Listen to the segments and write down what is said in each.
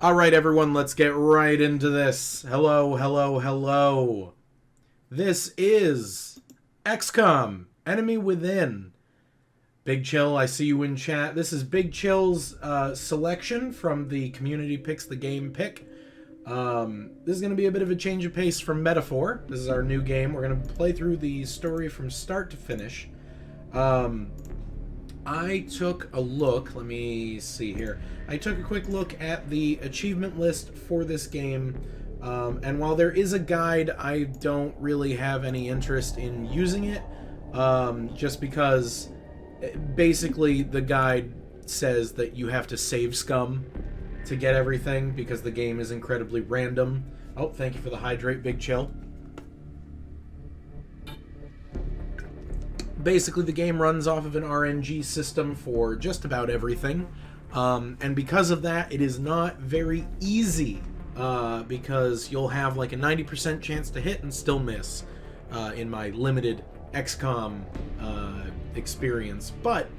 All right, everyone, let's get right into this. Hello, hello, hello. This is XCOM, Enemy Within. Big Chill, I see you in chat. This is Big Chill's selection from the Community Picks the Game pick. This is going to be a bit of a change of pace from Metaphor. This is our new game. We're going to play through the story from start to finish. I took a look, let me see here. I took a quick look at the achievement list for this game, and while there is a guide, I don't really have any interest in using it, just because basically the guide says that you have to save scum to get everything, because the game is incredibly random. Oh, thank you for the hydrate, Big Chill. Basically, the game runs off of an RNG system for just about everything. And because of that, it is not very easy. Because you'll have like a 90% chance to hit and still miss. In my limited XCOM experience. But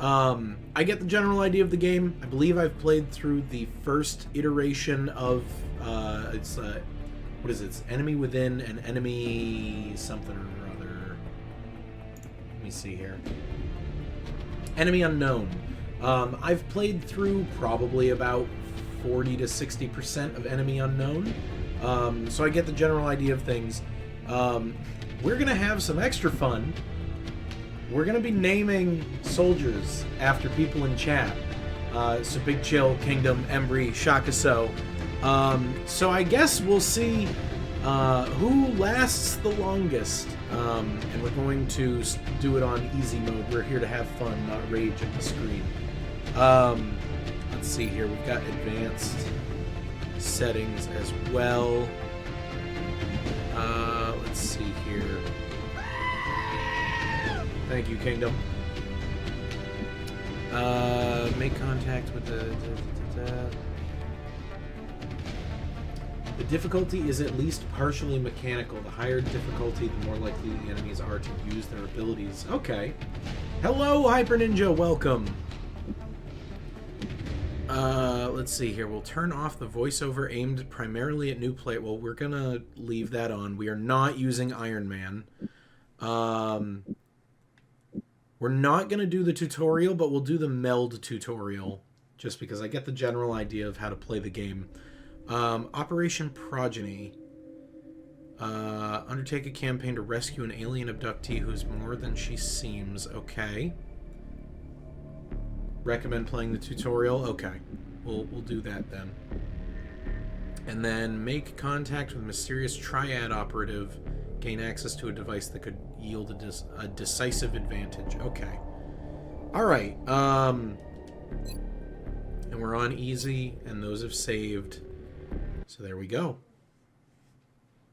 I get the general idea of the game. I believe I've played through the first iteration of... what is it? It's Enemy Within and Enemy something or other. Let me see here. Enemy Unknown. I've played through probably about 40 to 60% of Enemy Unknown, so I get the general idea of things. We're gonna have some extra fun. We're gonna be naming soldiers after people in chat. So Big Chill, Kingdom, Embry, Shakaso. So I guess we'll see who lasts the longest. And we're going to do it on easy mode. We're here to have fun, not rage at the screen. Let's see here. We've got advanced settings as well. Let's see here. Thank you, Kingdom. Make contact with the... The difficulty is at least partially mechanical. The higher difficulty, the more likely the enemies are to use their abilities. Okay. Hello, Hyper Ninja. Welcome. Let's see here. We'll turn off the voiceover aimed primarily at new play. Well, we're gonna leave that on. We are not using Iron Man. We're not gonna do the tutorial, but we'll do the meld tutorial, just because I get the general idea of how to play the game. Operation Progeny. Undertake a campaign to rescue an alien abductee who's more than she seems. Okay. Recommend playing the tutorial? Okay. We'll do that then. And then make contact with mysterious triad operative. Gain access to a device that could yield a decisive advantage. Okay. Alright. And we're on easy, and those have saved. So there we go.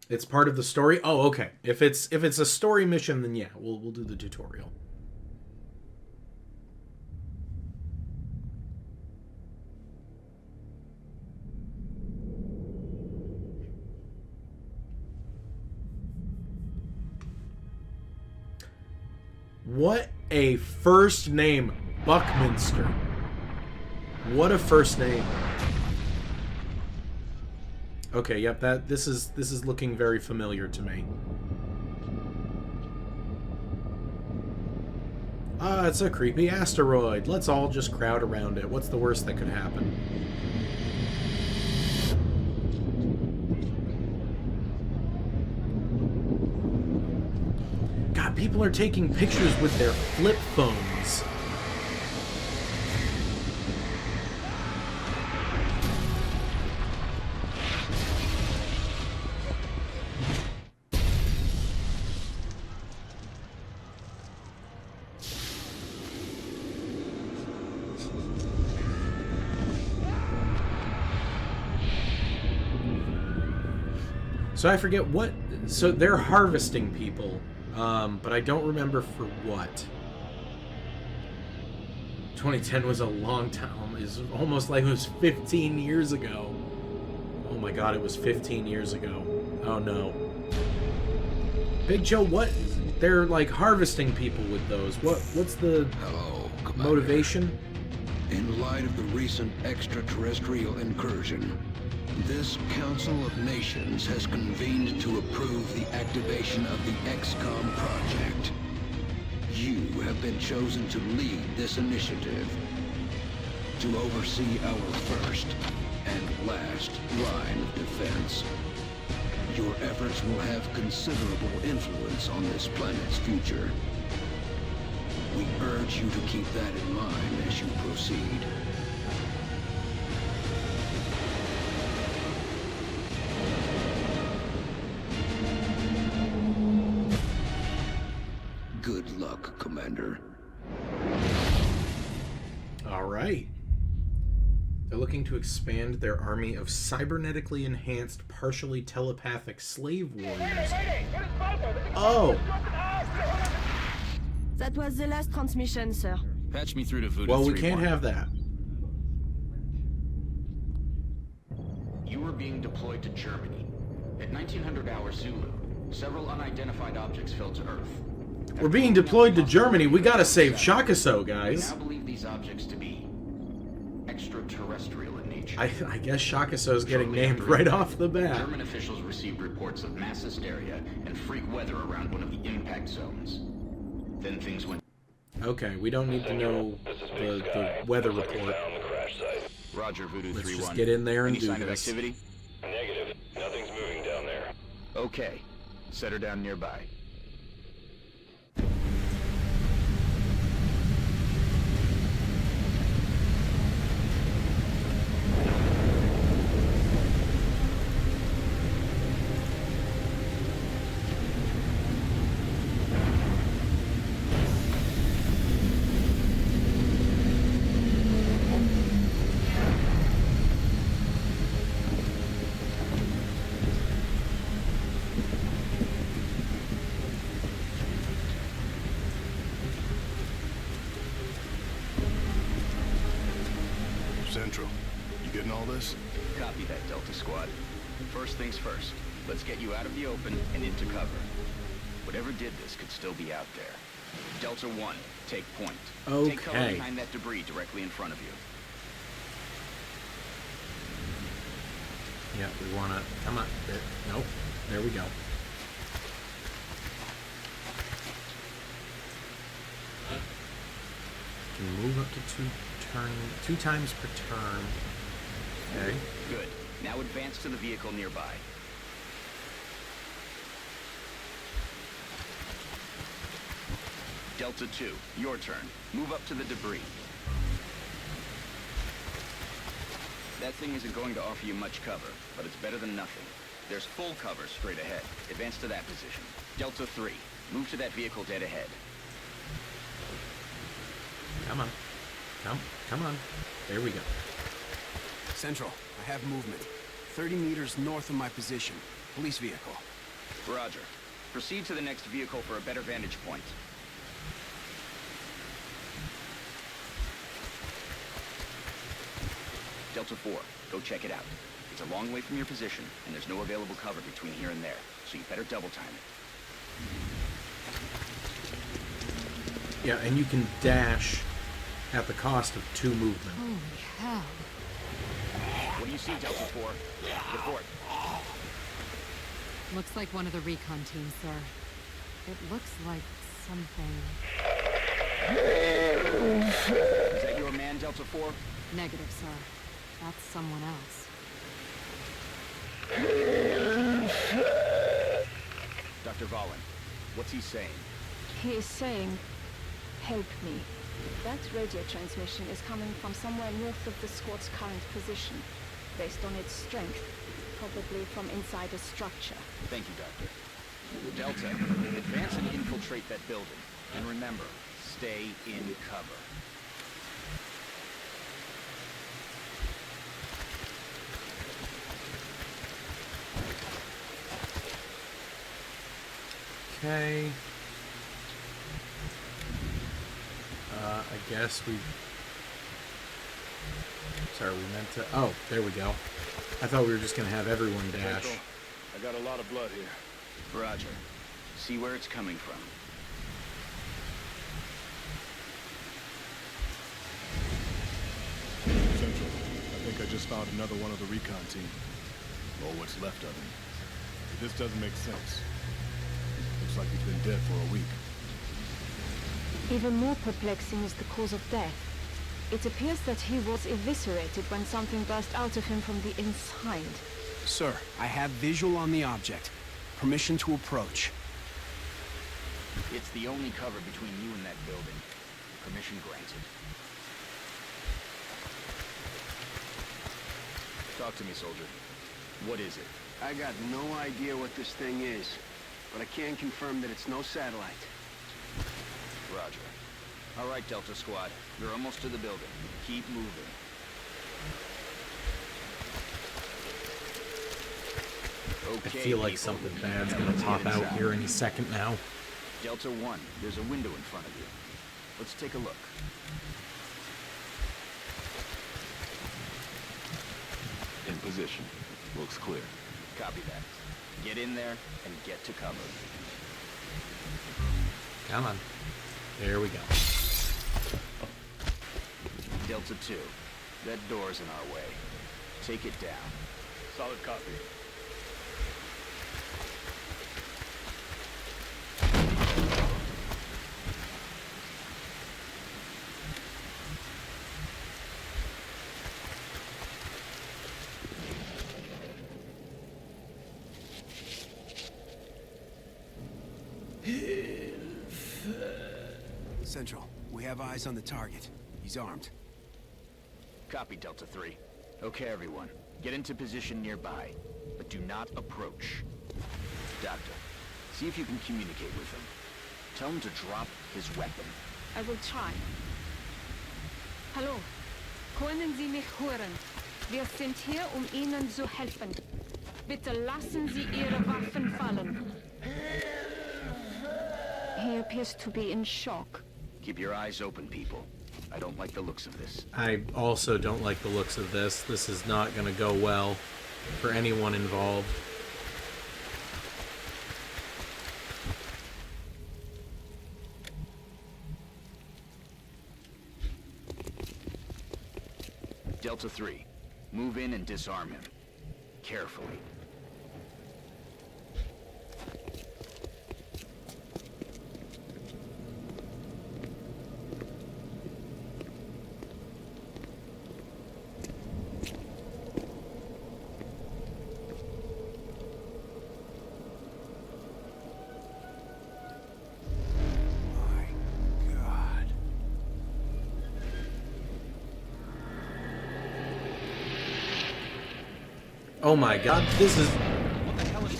It's part of the story. Oh, okay. If it's a story mission, then yeah, we'll do the tutorial. What a first name, Buckminster. What a first name. Okay, yep, this is looking very familiar to me. Ah, it's a creepy asteroid. Let's all just crowd around it. What's the worst that could happen? God, people are taking pictures with their flip phones. So I forget what... So they're harvesting people, but I don't remember for what. 2010 was a long time. It's almost like it was 15 years ago. Oh my god, it was 15 years ago. Oh no. Big Joe, what? They're like harvesting people with those. What's the motivation? In light of the recent extraterrestrial incursion, this Council of Nations has convened to approve the activation of the XCOM project. You have been chosen to lead this initiative, to oversee our first and last line of defense. Your efforts will have considerable influence on this planet's future. We urge you to keep that in mind as you proceed. Good luck, Commander. All right. They're looking to expand their army of cybernetically enhanced, partially telepathic slave warriors. Oh! That was the last transmission, sir. Patch me through to Voodoo 3-1. Well, we can't have that. You were being deployed to Germany. At 1900 hours Zulu, several unidentified objects fell to Earth. We're being deployed to Germany. We gotta save Shakaso, We guys. now believe these objects to be extraterrestrial in nature. I guess Shakaso's getting named right off the bat. German officials received reports of mass hysteria and freak weather around one of the impact zones. Then things went... Okay, we don't need to know the weather report. Roger, Voodoo 3-1. Let's just get in there and Any do sign of this. activity? Negative. Nothing's moving down there. Okay. Set her down nearby. Central, you getting all this? Copy that, Delta Squad. First things first. Let's get you out of the open and into cover. Whatever did this could still be out there. Delta 1, take point. Take cover Okay. behind that debris directly in front of you. Yeah, we wanna... Come on. Nope. There we go. Can move up to two times per turn. Okay. Good. Now advance to the vehicle nearby. Delta 2, your turn. Move up to the debris. That thing isn't going to offer you much cover, but it's better than nothing. There's full cover straight ahead. Advance to that position. Delta 3, move to that vehicle dead ahead. Come on. Come on. There we go. Central, I have movement. 30 meters north of my position. Police vehicle. Roger. Proceed to the next vehicle for a better vantage point. Delta 4, go check it out. It's a long way from your position, and there's no available cover between here and there, so you better double time it. Yeah, and you can dash at the cost of 2 movement. Holy hell. What do you see, Delta 4? Report. Looks like one of the recon teams, sir. It looks like something... Is that your man, Delta 4? Negative, sir. That's someone else. Dr. Valen, what's he saying? He is saying, help me. That radio transmission is coming from somewhere north of the squad's current position. Based on its strength, probably from inside a structure. Thank you, Doctor. Delta, advance and infiltrate that building. And remember, stay in cover. Okay. I guess we... Sorry, we meant to... Oh, there we go. I thought we were just going to have everyone dash. Central, I got a lot of blood here. Roger. See where it's coming from. just found another one of the recon team. Or what's left of him. This doesn't make sense. Looks like he's been dead for a week. Even more perplexing is the cause of death. It appears that he was eviscerated when something burst out of him from the inside. Sir, I have visual on the object. Permission to approach. It's the only cover between you and that building. Permission granted. Talk to me, soldier. What is it? I got no idea what this thing is, but I can confirm that it's no satellite. Roger. All right, Delta Squad. You're almost to the building. Keep moving. Okay, I feel like people. something bad's gonna Let's pop get out inside. here any second now. Delta 1, there's a window in front of you. Let's take a look. In position. Looks clear. Copy that. Get in there and get to cover. Come on. There we go. Delta 2, that door's in our way. Take it down. Solid copy. Central, we have eyes on the target. He's armed. Copy, Delta 3. Okay, everyone. Get into position nearby, but do not approach. Doctor, see if you can communicate with him. Tell him to drop his weapon. I will try. Hallo. Können Sie mich hören? Wir sind hier, Ihnen zu helfen. Bitte lassen Sie Ihre Waffen fallen. He appears to be in shock. Keep your eyes open, people. I don't like the looks of this. I also don't like the looks of this. This is not going to go well for anyone involved. Delta 3, move in and disarm him. Carefully. My God. Oh my god, this is...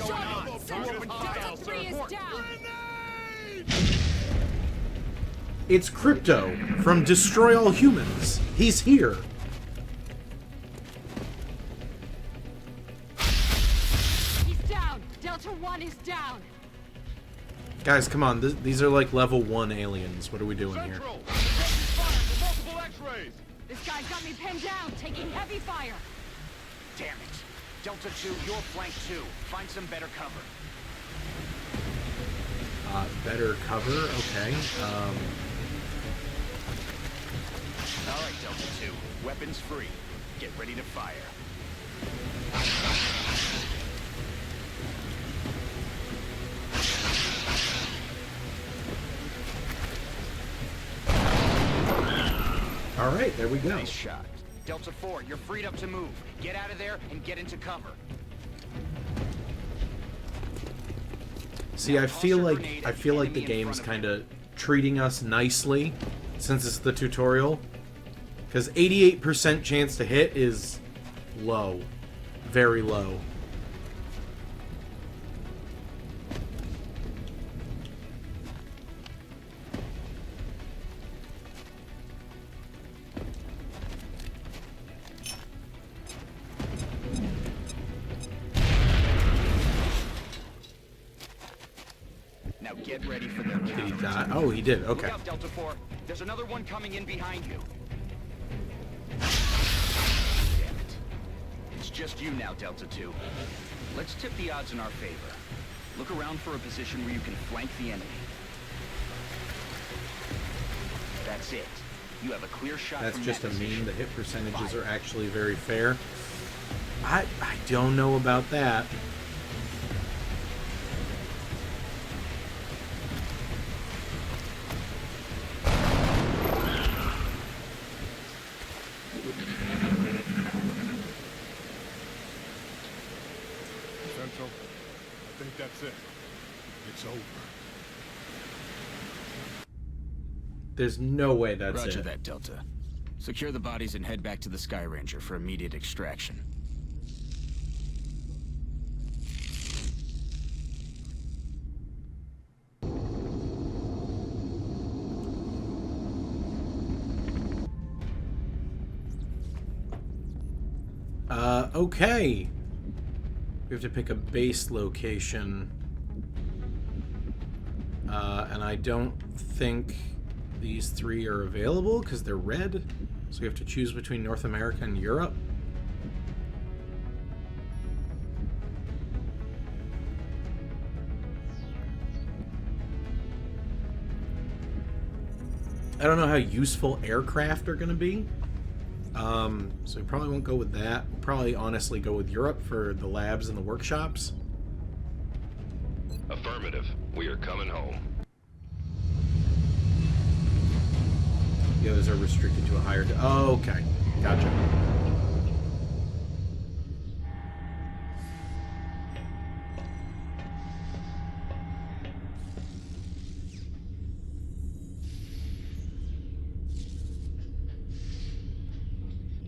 Delta 3 is down! It's Crypto from Destroy All Humans. He's here. He's down! Delta 1 is down! Guys, come on. These are like level 1 aliens. What are we doing here? Central! Multiple X-rays! This guy's got me pinned down, taking heavy fire! Damn it. Delta 2, you're flank 2. Find some better cover. Better cover? Okay. All right, Delta 2. Weapons free. Get ready to fire. All right, there we go. Nice shot. Delta 4, you're freed up to move. Get out of there and get into cover. See, I feel like the game's kind of treating us nicely since it's the tutorial, because 88% chance to hit is low, very low. Now get ready for their Did he counter. die? Oh, he did. Okay. Look out, Delta 4. There's another one coming in behind you. Damn it. It's just you now, Delta 2. Let's tip the odds in our favor. Look around for a position where you can flank the enemy. That's it. You have a clear shot. That's from just a that position. meme. The hit percentages Fire. are actually very fair. I don't know about that. Central, I think that's it. It's over. There's no way that's Roger it. that, Delta. Secure the bodies and head back to the Sky Ranger for immediate extraction. Okay. We have to pick a base location. And I don't think these three are available because they're red. So we have to choose between North America and Europe. I don't know how useful aircraft are going to be. So we probably won't go with that. We'll probably honestly go with Europe for the labs and the workshops. Affirmative. We are coming home. The others are restricted to a higher... Oh, okay. Gotcha.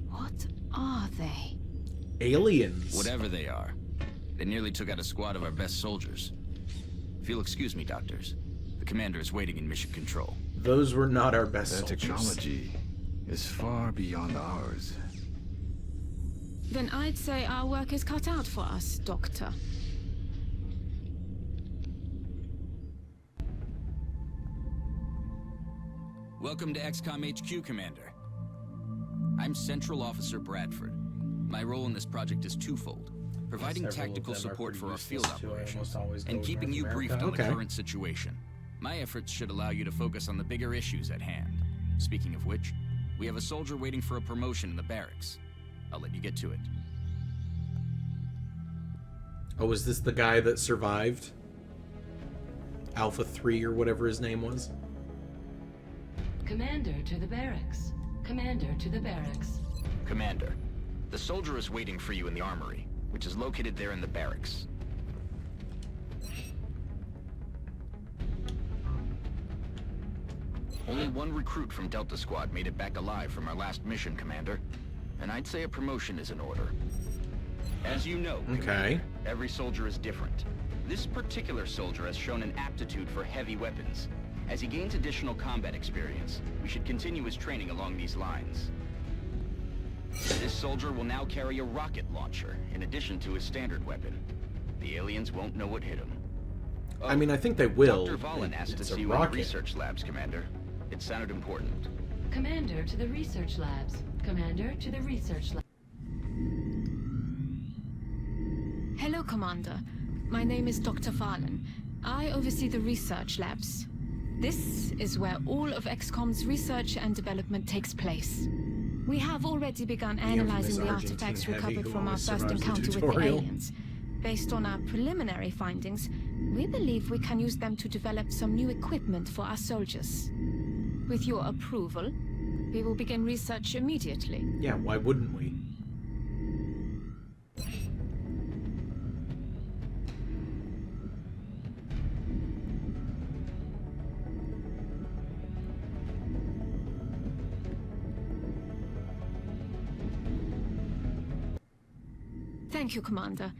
What are they? Aliens. Whatever they are, they nearly took out a squad of our best soldiers. If you'll excuse me, doctors, the commander is waiting in mission control. Those were not our best Their soldiers. technology is far beyond ours. Then I'd say our work is cut out for us, Doctor. Welcome to XCOM HQ, Commander. I'm Central Officer Bradford. My role in this project is twofold. Providing Several of tactical them are support pretty for our useless field too. I operations, almost always go and with keeping North you America. briefed on Okay. the current situation. My efforts should allow you to focus on the bigger issues at hand. Speaking of which, we have a soldier waiting for a promotion in the barracks. I'll let you get to it. Oh, is this the guy that survived? Alpha 3 or whatever his name was? Commander to the barracks. Commander to the barracks. Commander, the soldier is waiting for you in the armory, which is located there in the barracks. Only one recruit from Delta Squad made it back alive from our last mission, Commander. And I'd say a promotion is in order. As you know, Okay. Commander, every soldier is different. This particular soldier has shown an aptitude for heavy weapons. As he gains additional combat experience, we should continue his training along these lines. This soldier will now carry a rocket launcher, in addition to his standard weapon. The aliens won't know what hit him. I mean, I think they will. Dr. Valen asked to It's see a you in the rocket. research labs, Commander. It sounded important. Commander to the research labs. Commander to the research labs. Hello, Commander. My name is Dr. Valen. I oversee the research labs. This is where all of XCOM's research and development takes place. We have already begun analyzing the infamous artifacts Argentine heavy recovered who from our always first survives the encounter with the tutorial. aliens. Based on our preliminary findings, we believe we can use them to develop some new equipment for our soldiers. With your approval, we will begin research immediately. Yeah, why wouldn't we? Thank you, Commander.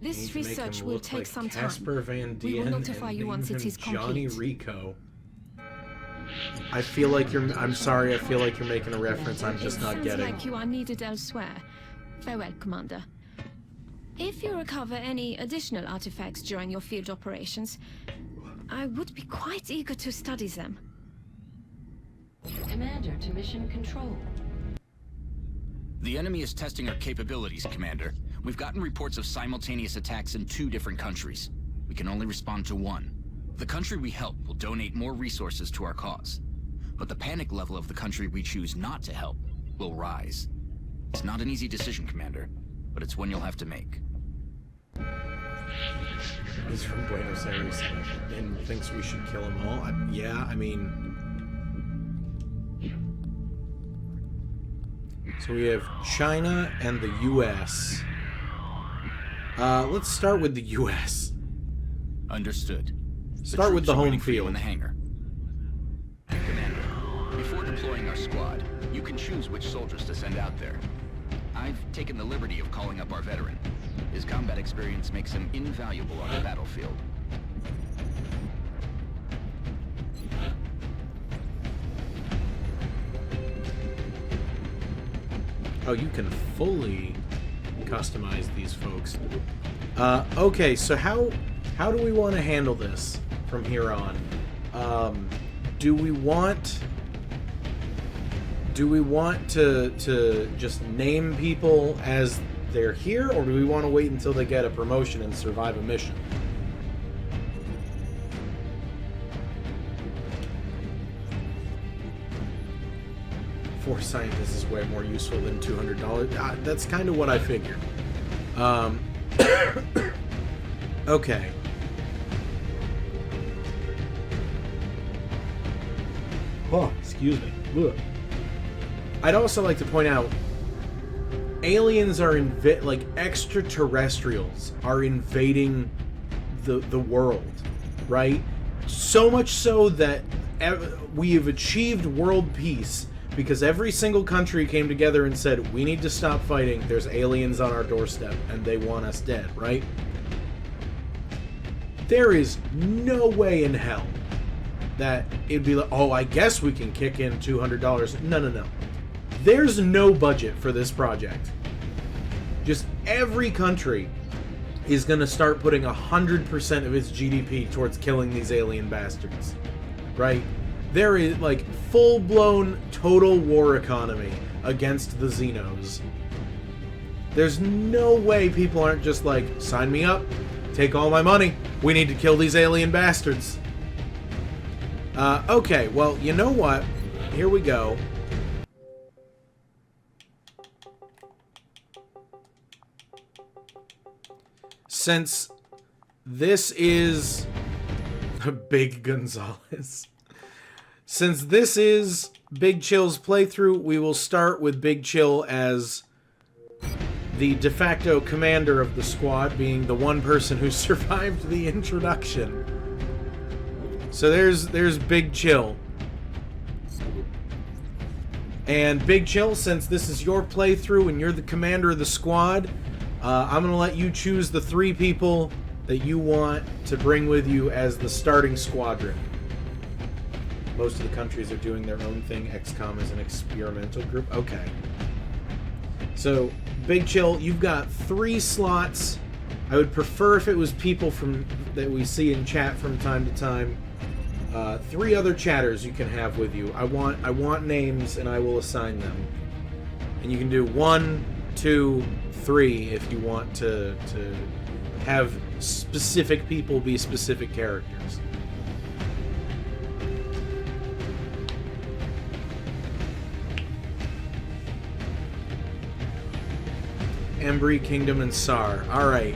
Need This to make research him will look take like some Casper time. Van We will Dien notify and you once name it is him Johnny complete. Rico. I feel like you're... I'm sorry, I feel like you're making a reference I'm just not Sounds getting. like you are needed elsewhere. Farewell, Commander. If you recover any additional artifacts during your field operations, I would be quite eager to study them. Commander to mission control. The enemy is testing our capabilities, Commander. We've gotten reports of simultaneous attacks in 2 different countries. We can only respond to one. The country we help will donate more resources to our cause. but the panic level of the country we choose not to help will rise. It's not an easy decision, Commander, but it's one you'll have to make. He's from Buenos Aires and thinks we should kill them all. Yeah, I mean... So we have China and the U.S. Let's start with the U.S. Understood. Start with the home field. In the hangar. Commander, before deploying our squad, you can choose which soldiers to send out there. I've taken the liberty of calling up our veteran. His combat experience makes him invaluable on the battlefield. Oh, you can fully customize these folks. Okay, so how do we want to handle this from here on? Do we want to just name people as they're here, or do we want to wait until they get a promotion and survive a mission? Four scientists is way more useful than $200. That's kind of what I figured. Okay. Oh, excuse me. Ugh. I'd also like to point out, aliens are like extraterrestrials are invading the world, right? So much so that we have achieved world peace because every single country came together and said, we need to stop fighting. There's aliens on our doorstep and they want us dead, right? There is no way in hell that it'd be like, oh, I guess we can kick in $200. No. There's no budget for this project. Just every country is going to start putting 100% of its GDP towards killing these alien bastards, right? There is, like, full-blown total war economy against the Xenos. There's no way people aren't just like, sign me up, take all my money, we need to kill these alien bastards. Okay, well, you know what? Here we go. Since this is Big Gonzalez. Since this is Big Chill's playthrough, we will start with Big Chill as the de facto commander of the squad, being the one person who survived the introduction. So there's Big Chill. And Big Chill, since this is your playthrough and you're the commander of the squad, I'm going to let you choose the 3 people that you want to bring with you as the starting squadron. Most of the countries are doing their own thing. XCOM is an experimental group. Okay. So, Big Chill, you've got 3 slots. I would prefer if it was people that we see in chat from time to time. 3 other chatters you can have with you. I want names, and I will assign them. And you can do 1, 2, 3 if you want to have specific people be specific characters. Embry, Kingdom, and Sar. Alright.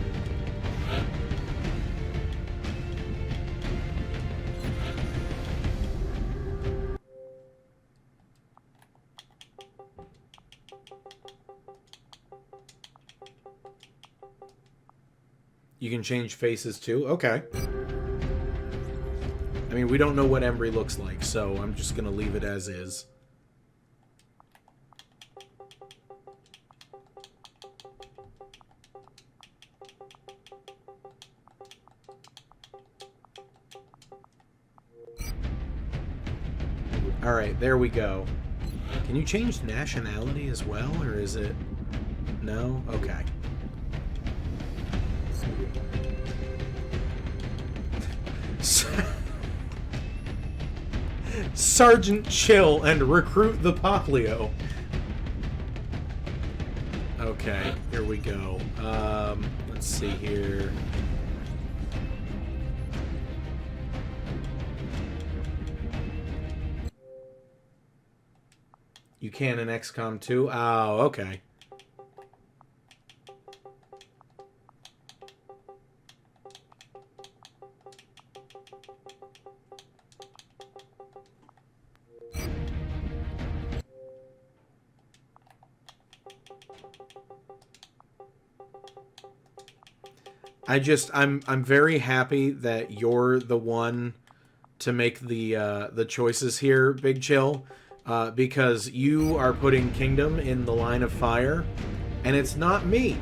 You can change faces too? Okay. I mean, we don't know what Embry looks like, so I'm just gonna leave it as is. Alright, there we go. Can you change nationality as well, or is it... No? Okay. Sergeant Chill and recruit the Poplio. Okay, here we go. Let's see here. can in XCOM 2. Oh, okay. I'm very happy that you're the one to make the choices here, Big Chill, because you are putting Kingdom in the line of fire, and it's not me,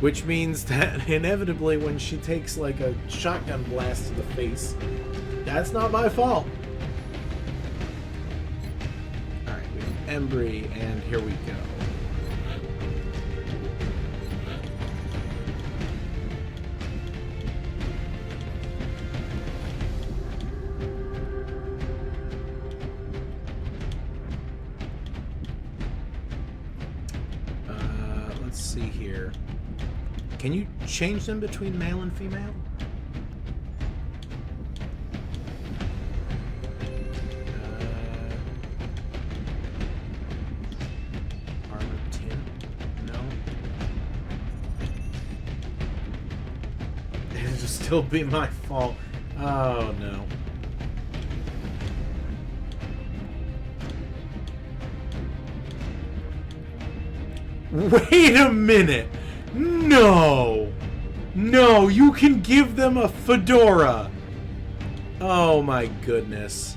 which means that inevitably when she takes like a shotgun blast to the face, that's not my fault. All right, we have Embry, and here we go. See here. Can you change them between male and female? Armor tint? No. It'll still be my fault. Oh no. Wait a minute! No! No, you can give them a fedora! Oh my goodness.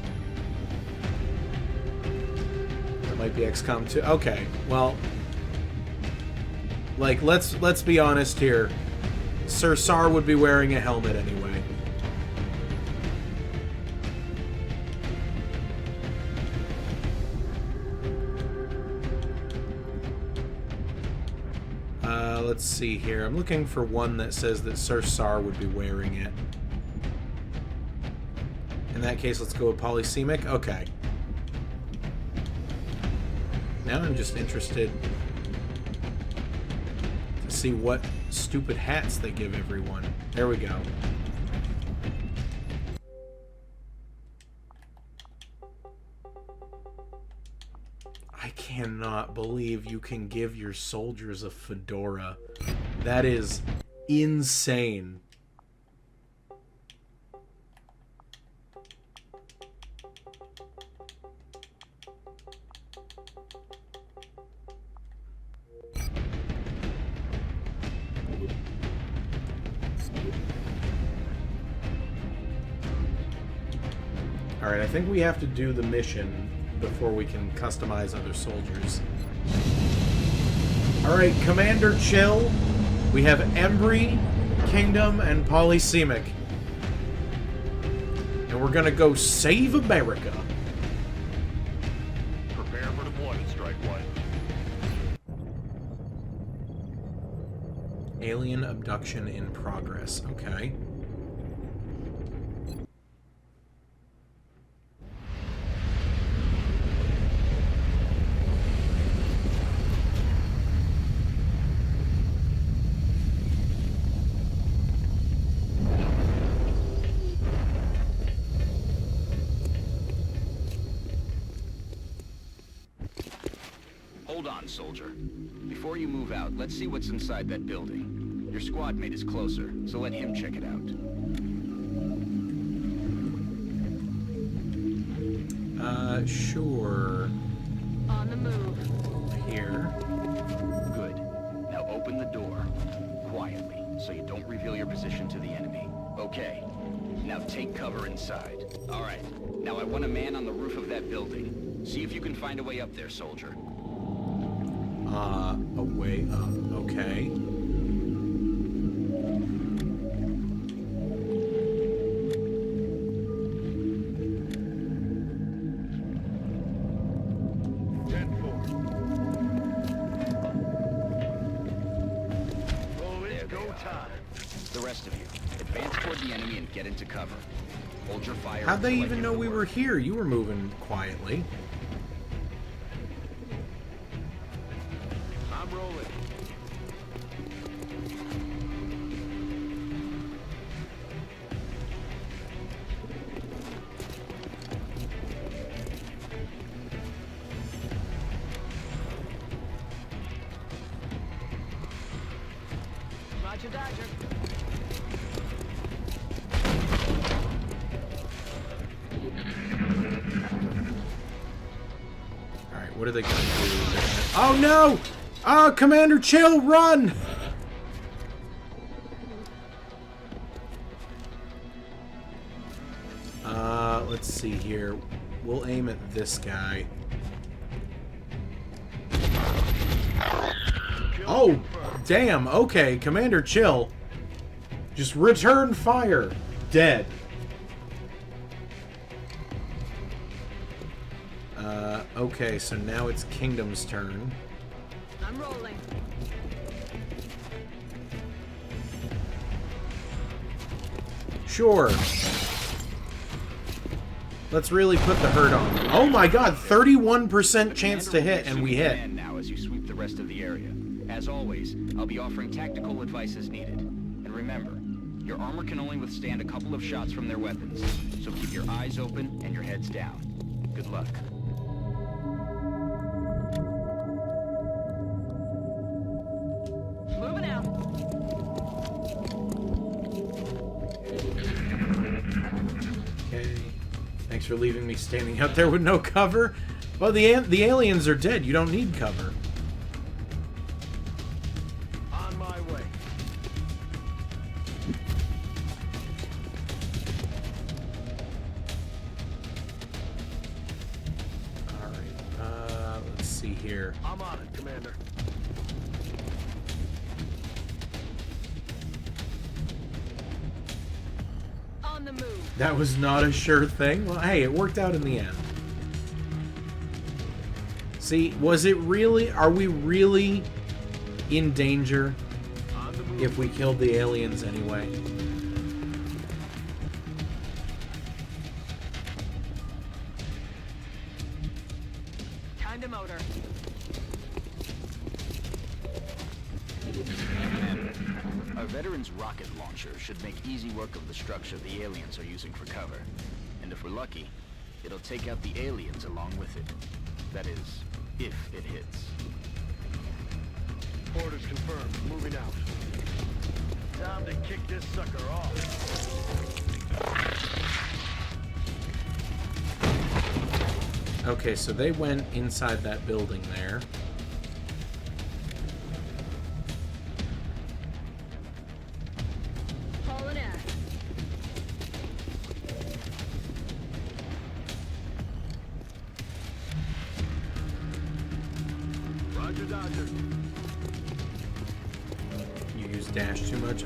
That might be XCOM 2. Okay, well... Like, let's be honest here. Sir Sar would be wearing a helmet anyway. Let's see here. I'm looking for one that says that Sir Sar would be wearing it. In that case, let's go with polysemic. Okay. Now I'm just interested to see what stupid hats they give everyone. There we go. I cannot believe you can give your soldiers a fedora. That is insane. Alright, I think we have to do the mission before we can customize other soldiers. Alright, Commander Chill. We have Embry, Kingdom, and Polysemic. And we're gonna go save America. Prepare for deployment, Strike One. Alien abduction in progress. Okay. Hold on, soldier. Before you move out, let's see what's inside that building. Your squad mate is closer, so let him check it out. Sure. On the move. Here. Good. Now open the door. Quietly, so you don't reveal your position to the enemy. Okay. Now take cover inside. Alright. Now I want a man on the roof of that building. See if you can find a way up there, soldier. A way up. Okay. The rest of you, advance toward the enemy and get into cover. Hold your fire. How'd they even know we were here? You were moving quietly. I'm rolling. Roger, Dodger. Alright, what are they gonna do? Oh no! Oh, Commander, chill, run! Let's see here. We'll aim at this guy. Oh, damn, okay, Commander, chill. Just return fire. Dead. Okay, so now it's Kingdom's turn. I'm rolling. Sure. Let's really put the hurt on. Oh my god, 31% chance to hit, and we hit. Now as you sweep the rest of the area. As always, I'll be offering tactical advice as needed. And remember, your armor can only withstand a couple of shots from their weapons, so keep your eyes open and your heads down. Good luck. Moving out. Okay. Thanks for leaving me standing out there with no cover. Well, the aliens are dead. You don't need cover. On my way. Alright, let's see here. I'm on it, Commander. On the move. That was not a sure thing. Well, hey, it worked out in the end. See, was it really... Are we really in danger if we killed the aliens anyway? Time to motor. Our veteran's rocket launcher should make easy work of the structure the aliens are using for cover. And if we're lucky, it'll take out the aliens along with it. That is, if it hits. Orders confirmed. Moving out. Time to kick this sucker off. Okay, so they went inside that building there. Hauling ass. Roger, Dodger. You use dash too much.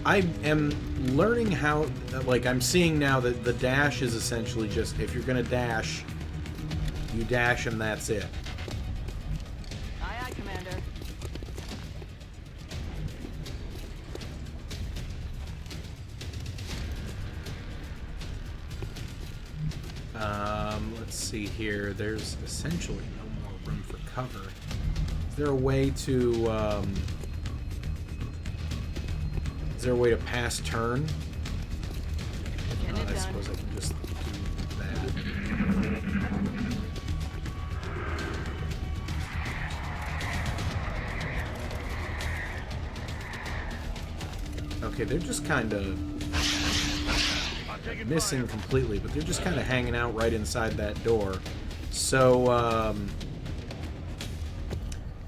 I am learning how, like, I'm seeing now that the dash is essentially just, if you're gonna dash, you dash and that's it. Aye, aye, Commander. Let's see here. There's essentially no more room for cover. Is there a way to, is there a way to pass turn? I suppose I can just do that. Okay, they're just kind of missing completely, but they're just kind of hanging out right inside that door. So,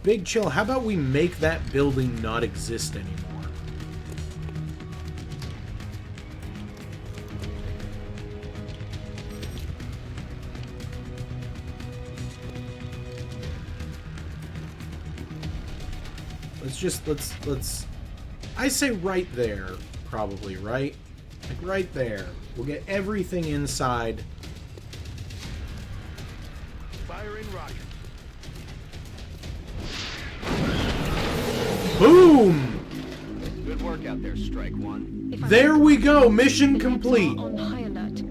Big Chill, how about we make that building not exist anymore? Let's I say right there, probably, right? Like right there. We'll get everything inside. Firing rocket. Boom! Good work out there, Strike One. There we go, mission complete. On high alert.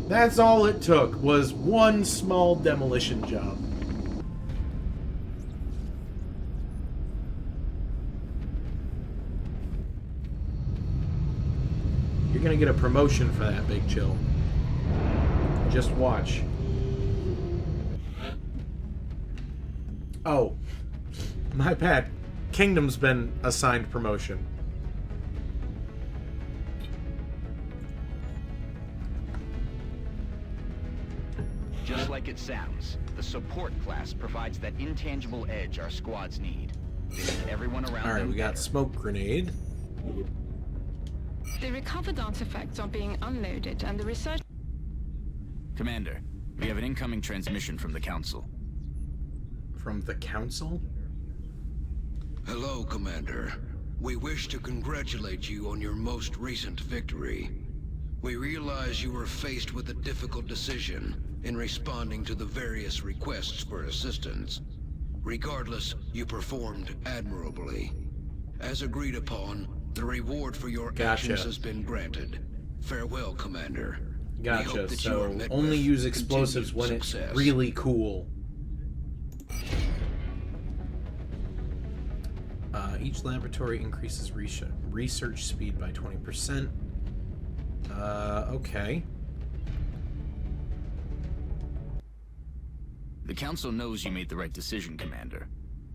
That's all it took, was one small demolition job. You're gonna get a promotion for that, Big Chill. Just watch. Oh, my bad. Kingdom's been assigned promotion. Just like it sounds, the support class provides that intangible edge our squads need. They make everyone around Alright, them we got better. smoke grenade. The recovered artifacts are being unloaded, and the research... Commander, we have an incoming transmission from the Council. From the Council? Hello, Commander. We wish to congratulate you on your most recent victory. We realize you were faced with a difficult decision in responding to the various requests for assistance. Regardless, you performed admirably. As agreed upon, the reward for your actions has been granted. Farewell, Commander. We hope Gotcha, that you are so met only with use explosives when continued it's success. really cool. Each laboratory increases research speed by 20%. Okay. The Council knows you made the right decision, Commander.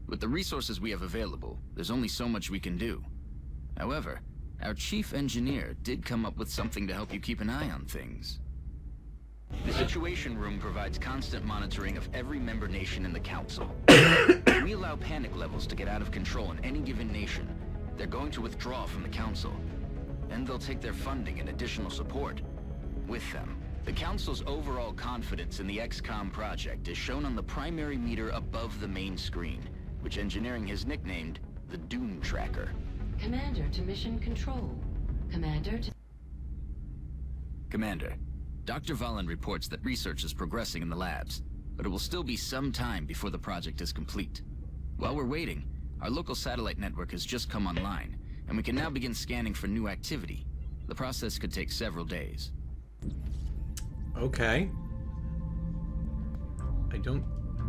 With the resources we have available, there's only so much we can do. However, our chief engineer did come up with something to help you keep an eye on things. The Situation Room provides constant monitoring of every member nation in the Council. If we allow panic levels to get out of control in any given nation, they're going to withdraw from the Council. Then they'll take their funding and additional support with them. The Council's overall confidence in the XCOM project is shown on the primary meter above the main screen, which engineering has nicknamed the Doom Tracker. Commander to Mission Control. Commander to... Commander, Dr. Valen reports that research is progressing in the labs, but it will still be some time before the project is complete. While we're waiting, our local satellite network has just come online, and we can now begin scanning for new activity. The process could take several days. Okay. I don't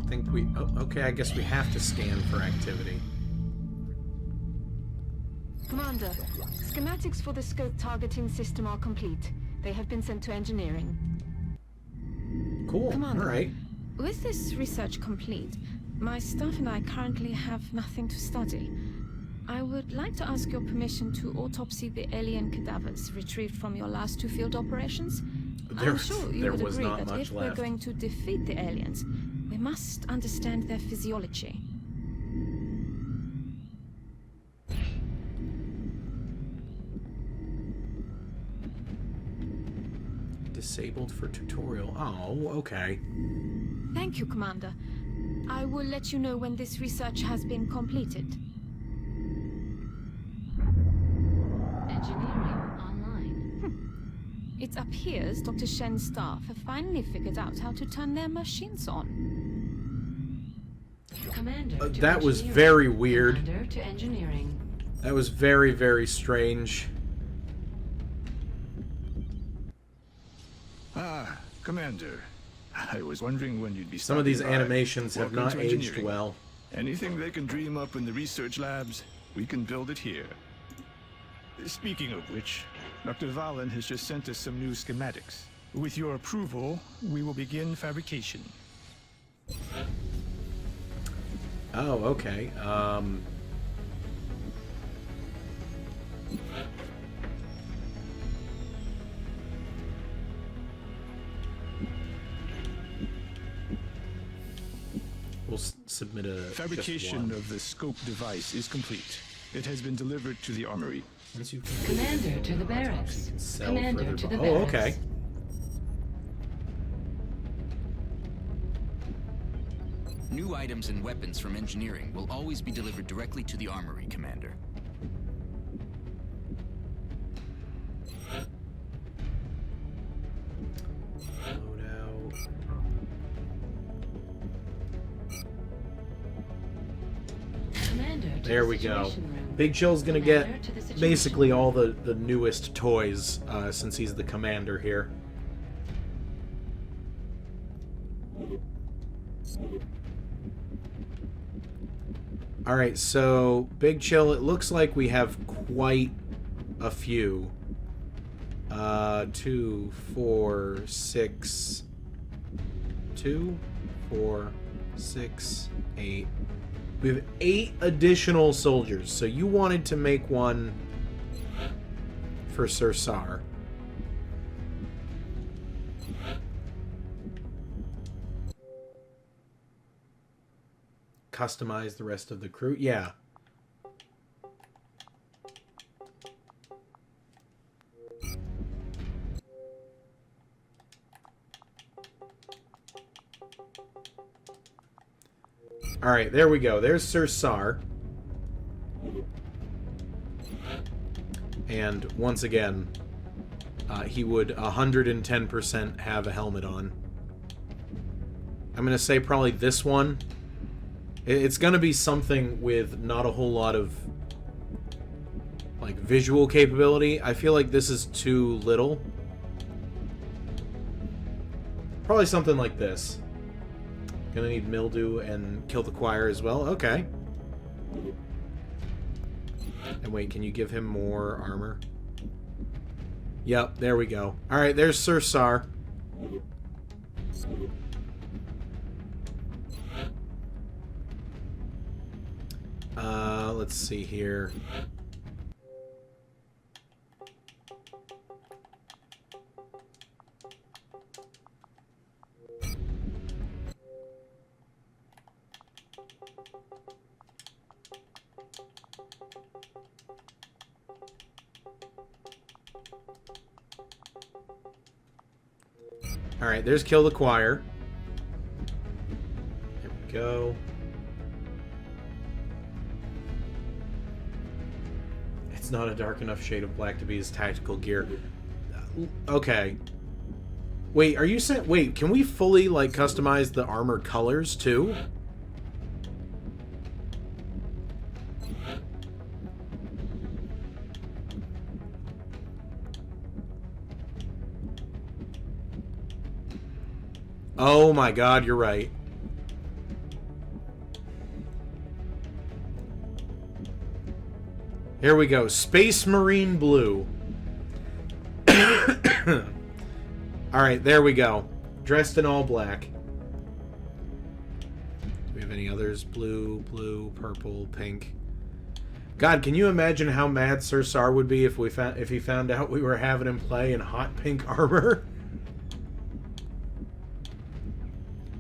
think we... Oh, okay, I guess we have to scan for activity. Commander, schematics for the scope targeting system are complete. They have been sent to engineering. Cool, Commander, alright. with this research complete, my staff and I currently have nothing to study. I would like to ask your permission to autopsy the alien cadavers retrieved from your last two field operations. I'm sure you would agree that if we're going to defeat the aliens, we must understand their physiology. Disabled for tutorial. Oh, okay. Thank you, Commander. I will let you know when this research has been completed. Engineering online. It appears Dr. Shen's staff have finally figured out how to turn their machines on. Commander to That was engineering. very weird. Commander to engineering. That was very, very strange. Ah, Commander. I was wondering when you'd be Some of these stopping by. animations have Welcome not to aged engineering. well. Anything they can dream up in the research labs, we can build it here. Speaking of which, Dr. Valen has just sent us some new schematics. With your approval, we will begin fabrication. Oh, okay. We'll submit a Fabrication of the scope device is complete. It has been delivered to the armory. Once you've Commander to the barracks. Commander to the Oh, barracks. okay. New items and weapons from engineering will always be delivered directly to the armory, Commander. Loadout. Commander to There the we go. Situation Room. Big Chill's gonna get Commander to the Situation basically all the newest toys since he's the commander here. Alright, so Big Chill, it looks like we have quite a few. 2, 4, 6... 2, 4, 6, 8, We have 8 additional soldiers, so you wanted to make one for Sir Sar. Customize the rest of the crew? Yeah. Alright, there we go. There's Sir Sar. And once again, he would 110% have a helmet on. I'm going to say probably this one. It's going to be something with not a whole lot of like visual capability. I feel like this is too little. Probably something like this. Gonna need mildew and kill the choir as well. Okay. And wait, can you give him more armor? Yep, there we go. Alright, there's Sir Sar. Let's see here. Alright, there's Kill the Choir. There we go. It's not a dark enough shade of black to be his tactical gear. Okay. Wait, are you saying... Wait, can we fully, like, customize the armor colors, too? Oh my god, you're right. Here we go. Space Marine Blue. Alright, there we go. Dressed in all black. Do we have any others? Blue, blue, purple, pink. God, can you imagine how mad Sir Sar would be if he found out we were having him play in hot pink armor?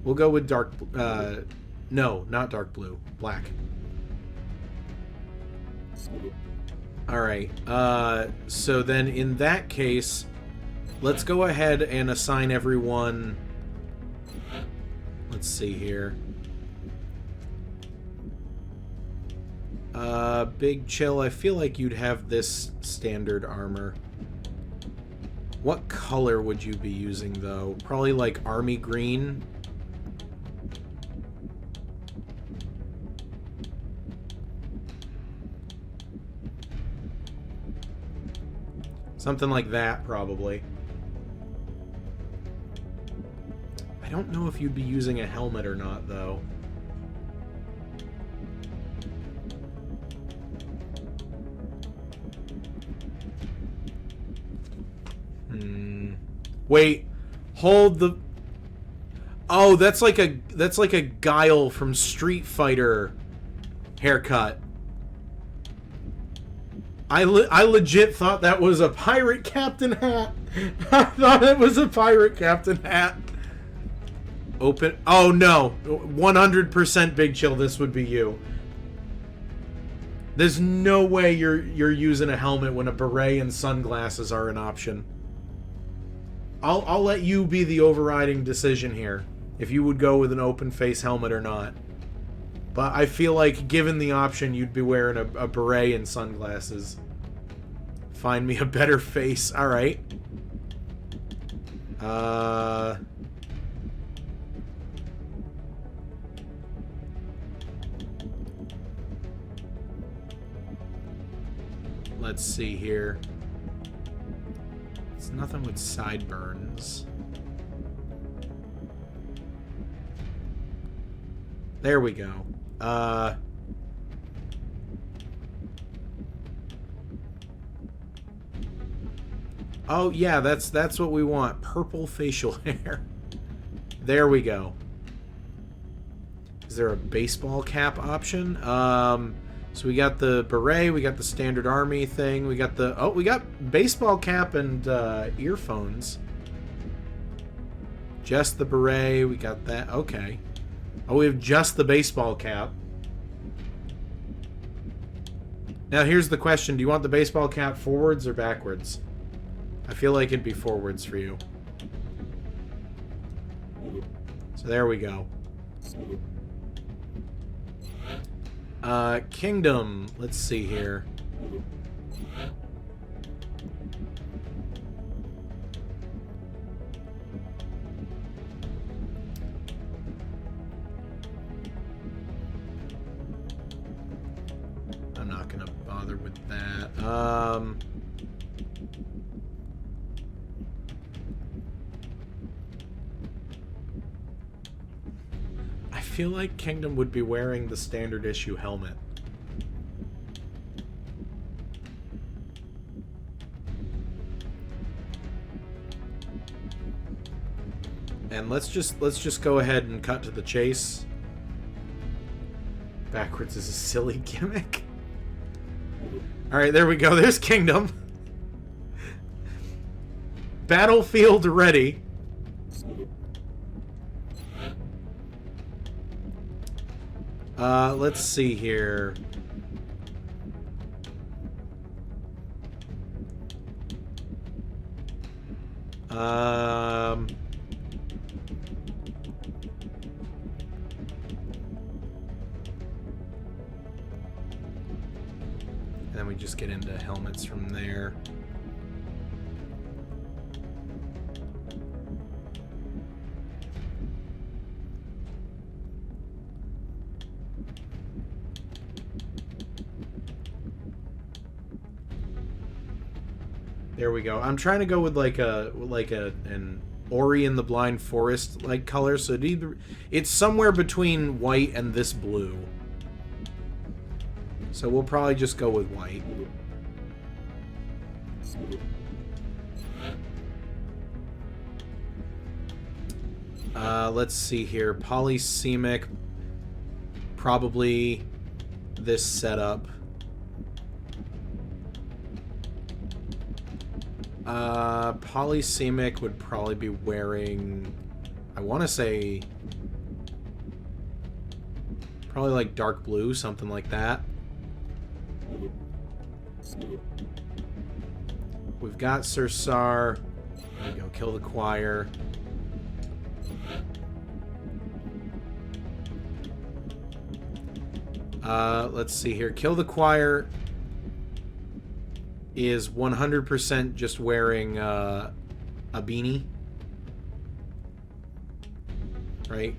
We'll go with dark... no, not dark blue. Black. Alright, so then in that case, let's go ahead and assign everyone... Let's see here. Big Chill, I feel like you'd have this standard armor. What color would you be using, though? Probably like army green? Something like that, probably. I don't know if you'd be using a helmet or not, though. Wait. Hold the... Oh, that's like a Guile from Street Fighter haircut. I legit thought that was a pirate captain hat. I thought it was a pirate captain hat. Open. Oh no, 100% Big Chill. This would be you. There's no way you're using a helmet when a beret and sunglasses are an option. I'll let you be the overriding decision here, if you would go with an open face helmet or not. But I feel like, given the option, you'd be wearing a beret and sunglasses. Find me a better face. Alright. Let's see here. It's nothing with sideburns. There we go. Oh yeah, that's what we want. Purple facial hair. There we go. Is there a baseball cap option? So we got the beret, we got the standard army thing, we got the... Oh, we got baseball cap and earphones. Just the beret, we got that. Okay. Oh, we have just the baseball cap. Now here's the question. Do you want the baseball cap forwards or backwards? I feel like it'd be forwards for you. So there we go. Kingdom. Let's see here. I'm not gonna bother with that. I feel like Kingdom would be wearing the standard issue helmet. And let's just go ahead and cut to the chase. Backwards is a silly gimmick. Alright, there we go. There's Kingdom. Battlefield ready. Let's see here. And then we just get into helmets from there. There we go. I'm trying to go with like an Ori and the Blind Forest like color, so it's somewhere between white and this blue. So we'll probably just go with white. Let's see here. Polysemic. Probably this setup. Polysemic would probably be wearing, I want to say, probably like dark blue, something like that. We've got Sir Sar. There we go, kill the choir. Let's see here. Kill the choir is 100% just wearing a beanie. Right?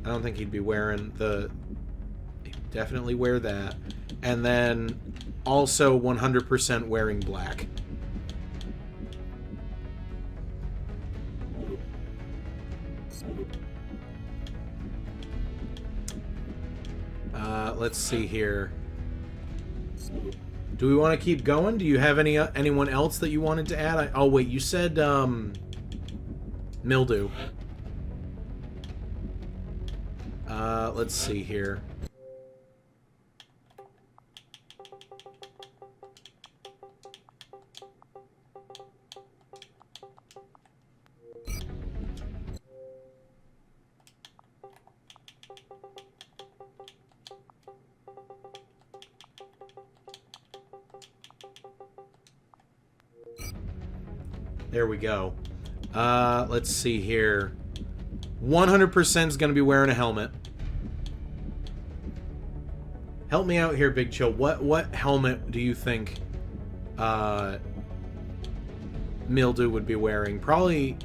I don't think he'd be wearing the... He'd definitely wear that. And then also 100% wearing black. Let's see here. Do we want to keep going? Do you have anyone else that you wanted to add? Oh wait, you said mildew. Let's see here. There we go. Let's see here. 100% is going to be wearing a helmet. Help me out here, Big Chill. What helmet do you think Mildew would be wearing? Probably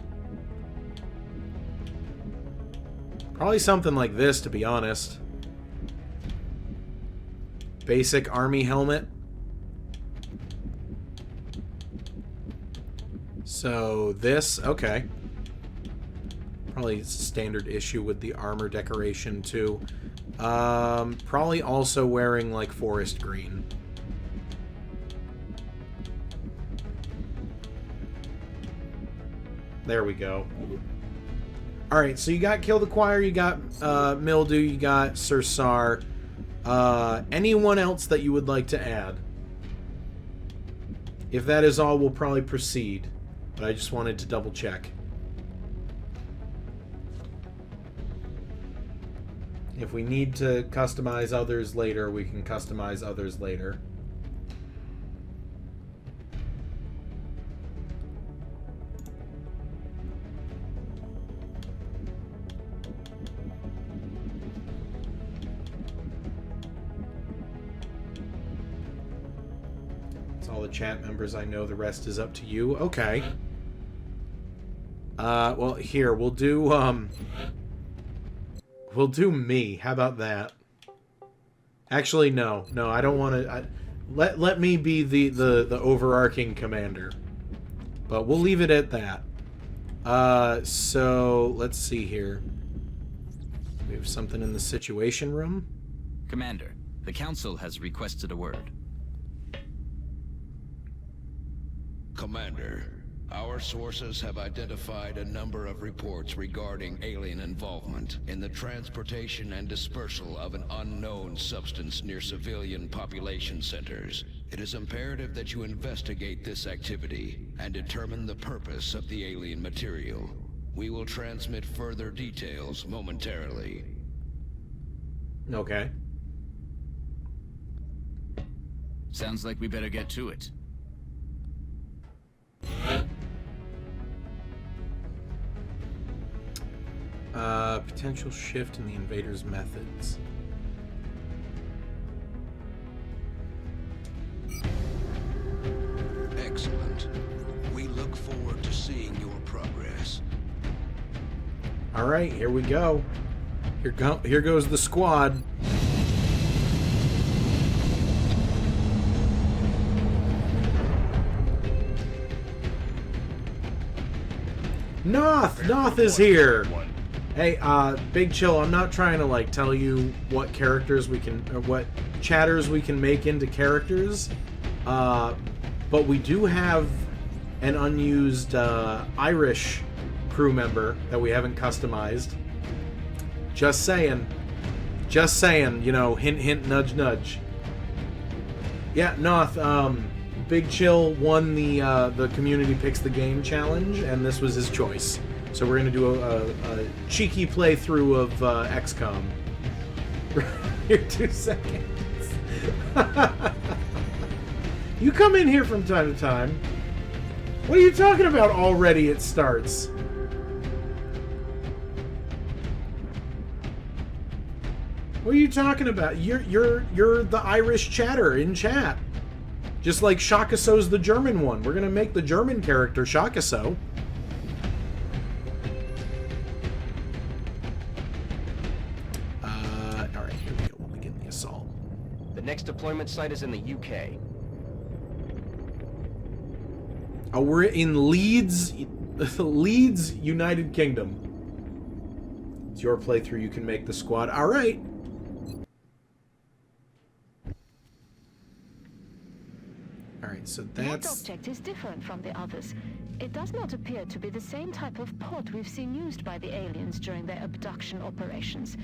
something like this, to be honest. Basic army helmet. So this, okay. Probably standard issue with the armor decoration too. Probably also wearing like forest green. There we go. Alright, so you got Kill the Choir, you got Mildew, you got Sir Sar. Anyone else that you would like to add? If that is all, we'll probably proceed. But I just wanted to double check. If we need to customize others later, we can customize others later. It's all the chat members I know. The rest is up to you. Okay. Well, here, we'll do me. How about that? Actually, no. No, I don't want to... Let me be the overarching commander. But we'll leave it at that. So, let's see here. We have something in the Situation Room. Commander, the Council has requested a word. Commander, our sources have identified a number of reports regarding alien involvement in the transportation and dispersal of an unknown substance near civilian population centers. It is imperative that you investigate this activity and determine the purpose of the alien material. We will transmit further details momentarily. Okay. Sounds like we better get to it. Potential shift in the invaders' methods. Excellent. We look forward to seeing your progress. All right, here we go. Here goes the squad. Noth is here. Hey, Big Chill, I'm not trying to, like, tell you what characters we can, or what chatters we can make into characters, but we do have an unused, Irish crew member that we haven't customized. Just saying, you know, hint, hint, nudge, nudge. Yeah, Noth, Big Chill won the Community Picks the Game challenge, and this was his choice. So we're going to do a cheeky playthrough of XCOM. Here, 2 seconds. You come in here from time to time. What are you talking about already it starts? What are you talking about? You're the Irish chatter in chat. Just like Shakaso's the German one. We're going to make the German character Shakaso. Alright, here we go. We'll begin the assault. The next deployment site is in the UK. Oh, we're in Leeds, Leeds, United Kingdom. It's your playthrough. You can make the squad. Alright. Alright, so that's... That object is different from the others. It does not appear to be the same type of pod we've seen used by the aliens during their abduction operations.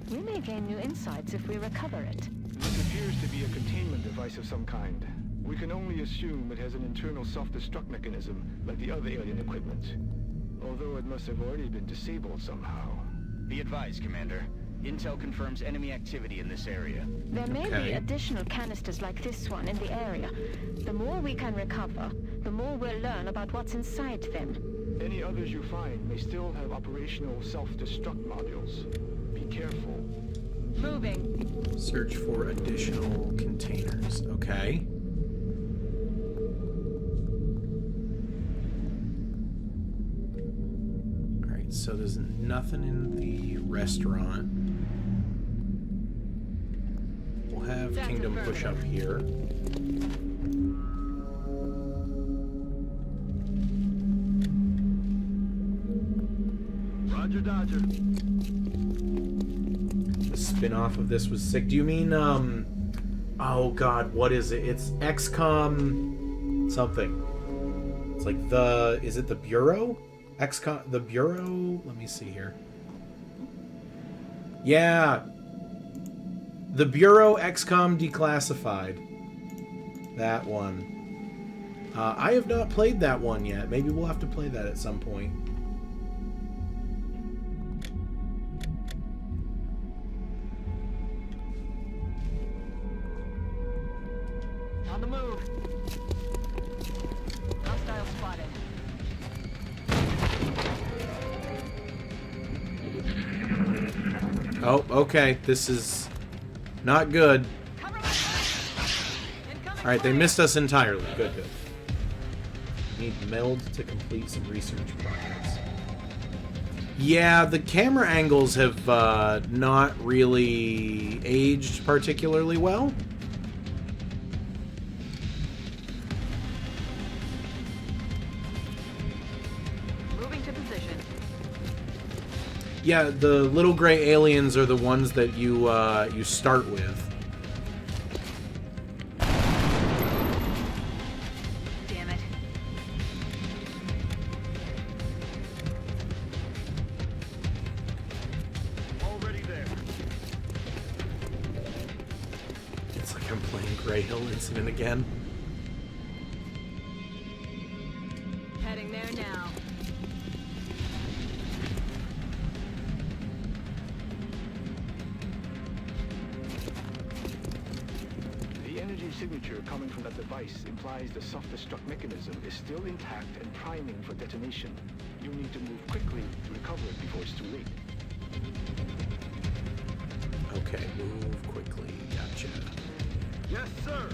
We may gain new insights if we recover it. This appears to be a containment device of some kind. We can only assume it has an internal self-destruct mechanism, like the other alien equipment. Although it must have already been disabled somehow. Be advised, Commander. Intel confirms enemy activity in this area. There may be additional canisters like this one in the area. The more we can recover, the more we'll learn about what's inside them. Any others you find may still have operational self-destruct modules. Be careful. Moving. Search for additional containers. Okay. Alright, so there's nothing in the restaurant. We'll have Kingdom push up here. Roger, Dodger. The spin-off of this was sick. Do you mean, oh god, what is it? It's XCOM something. It's like is it the Bureau? XCOM, the Bureau, let me see here. Yeah. The Bureau XCOM Declassified. That one. I have not played that one yet. Maybe we'll have to play that at some point. On the move. Hostile spotted. Oh, okay. This is not good. Alright, they missed us entirely. Good, good. Need meld to complete some research projects. Yeah, the camera angles have not really aged particularly well. Moving to position. Yeah, the little gray aliens are the ones that you you start with. Damn it. Already there. It's like I'm playing Grey Hill Incident again. Heading there now. The energy signature coming from that device implies the self-destruct mechanism is still intact and priming for detonation. You need to move quickly to recover it before it's too late. Okay, move quickly. Gotcha. Yes, sir.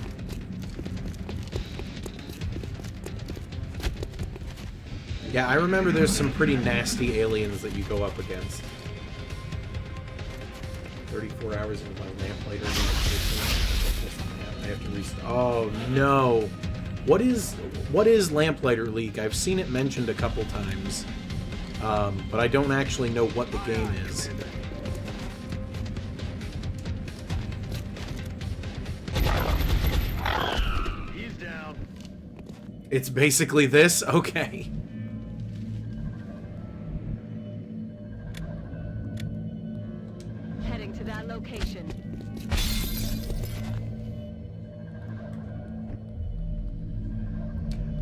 Yeah, I remember there's some pretty nasty aliens that you go up against. 34 hours into my lamplighter. I have to restart. Oh no! What is Lamplighter League? I've seen it mentioned a couple times, but I don't actually know what the game is. He's down. It's basically this? Okay. Heading to that location.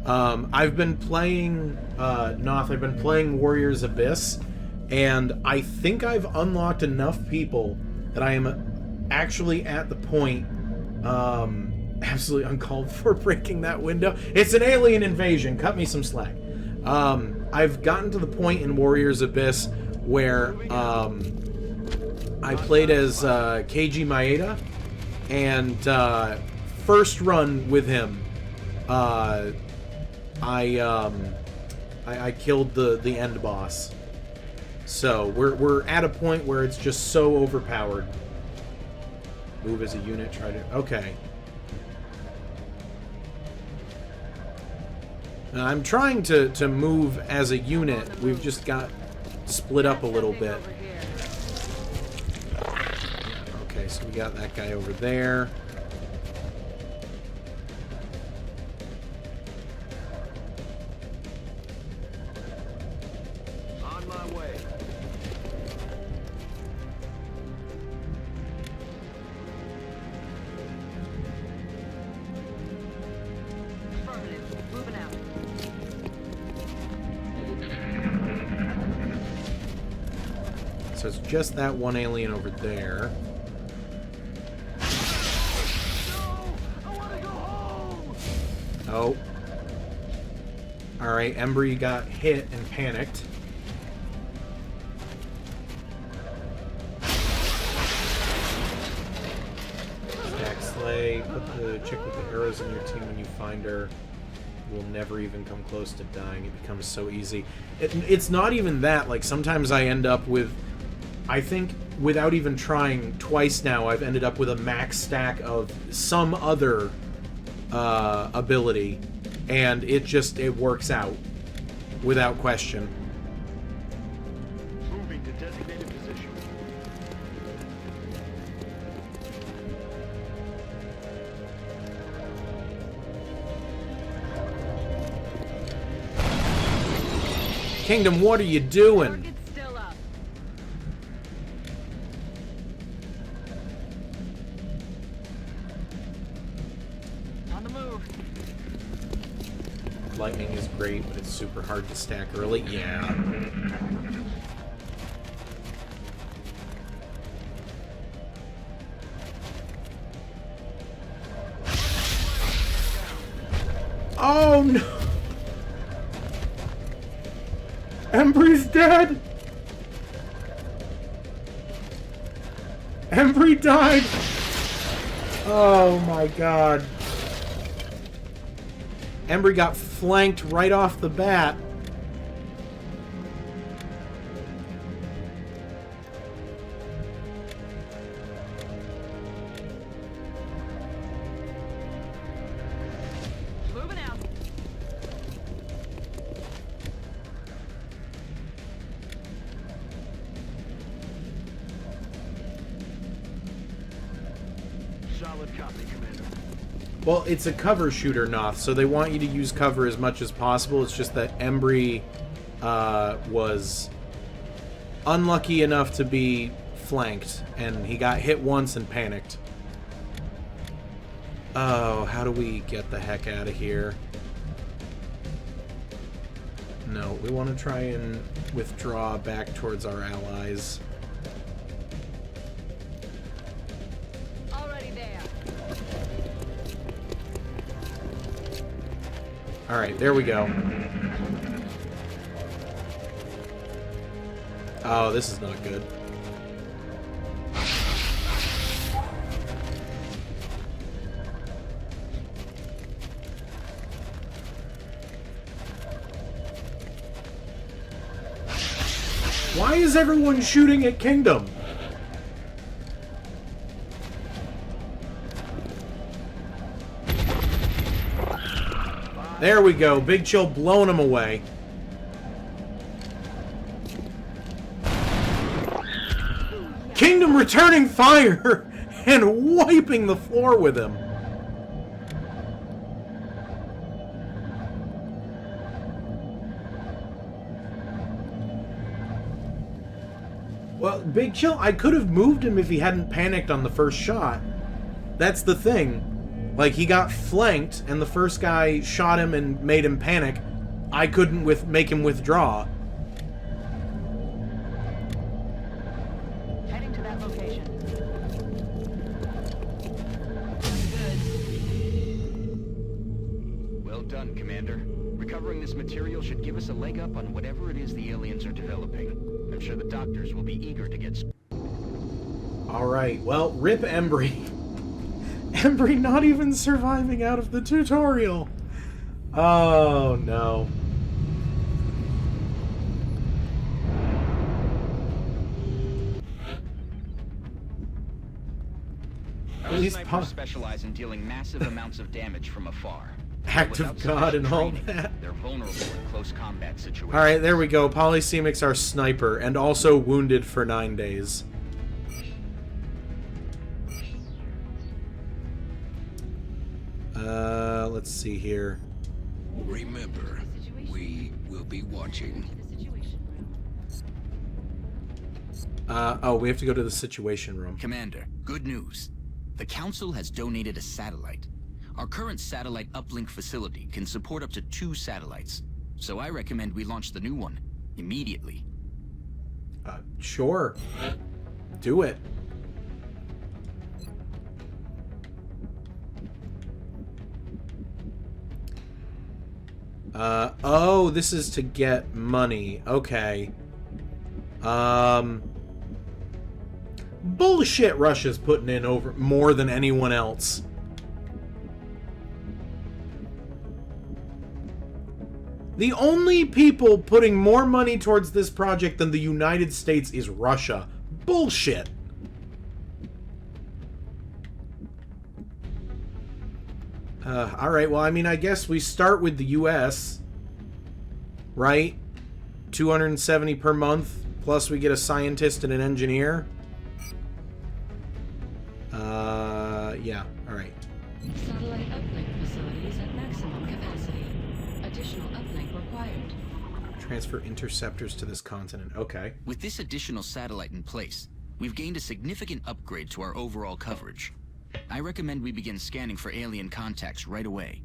I've been playing, Noth, I've been playing Warriors Abyss, and I think I've unlocked enough people that I am actually at the point, absolutely uncalled for breaking that window. It's an alien invasion, cut me some slack. I've gotten to the point in Warriors Abyss where, I played as, Keiji Maeda, and, first run with him, I killed the end boss. So we're at a point where it's just so overpowered. Move as a unit, try to... Okay. I'm trying to move as a unit. We've just got split up a little bit. Okay, so we got that guy over there. On my way. Affirmative. Moving out. So it's just that one alien over there. Oh. Alright, Embry got hit and panicked. Stack Slay, put the chick with the arrows in your team when you find her. You will never even come close to dying. It becomes so easy. It's not even that. Like, sometimes I end up with... I think, without even trying twice now, I've ended up with a max stack of some other ability, and it works out without question. Moving to designated position. Kingdom, what are you doing? Target's still up. On the move. Lightning is great, but it's super hard to stack early. Yeah. Oh no! Embry's dead! Embry died! Oh my god. Embry got flanked right off the bat. Moving out. Solid copy, Commander. Well, it's a cover shooter, Noth, so they want you to use cover as much as possible. It's just that Embry was unlucky enough to be flanked, and he got hit once and panicked. Oh, how do we get the heck out of here? No, we want to try and withdraw back towards our allies. Already there. Alright, there we go. Oh, this is not good. Why is everyone shooting at Kingdom? There we go. Big Chill blowing him away. Kingdom returning fire and wiping the floor with him. Well, Big Chill, I could have moved him if he hadn't panicked on the first shot. That's the thing. Like, he got flanked, and the first guy shot him and made him panic. I couldn't make him withdraw. Heading to that location. Well done, Commander. Recovering this material should give us a leg up on whatever it is the aliens are developing. I'm sure the doctors will be eager to get... Alright, well, rip Embry. Embry not even surviving out of the tutorial. Oh, no. Our snipers specialize in dealing massive amounts of damage from afar. Act of God and all that. They're vulnerable in close combat situations. Alright, there we go. Polysemic's our sniper, and also wounded for 9 days. Let's see here. Remember, we will be watching. Oh, we have to go to the situation room. Commander, good news. The Council has donated a satellite. Our current satellite uplink facility can support up to 2 satellites. So I recommend we launch the new one immediately. Sure. Do it. Oh, this is to get money. Okay. Bullshit Russia's putting in over more than anyone else. The only people putting more money towards this project than the United States is Russia. Bullshit. Alright, well, I mean, I guess we start with the US, right? 270 per month, plus we get a scientist and an engineer. Yeah, alright. Satellite uplink facilities at maximum capacity. Additional uplink required. Transfer interceptors to this continent. Okay. With this additional satellite in place, we've gained a significant upgrade to our overall coverage. I recommend we begin scanning for alien contacts right away.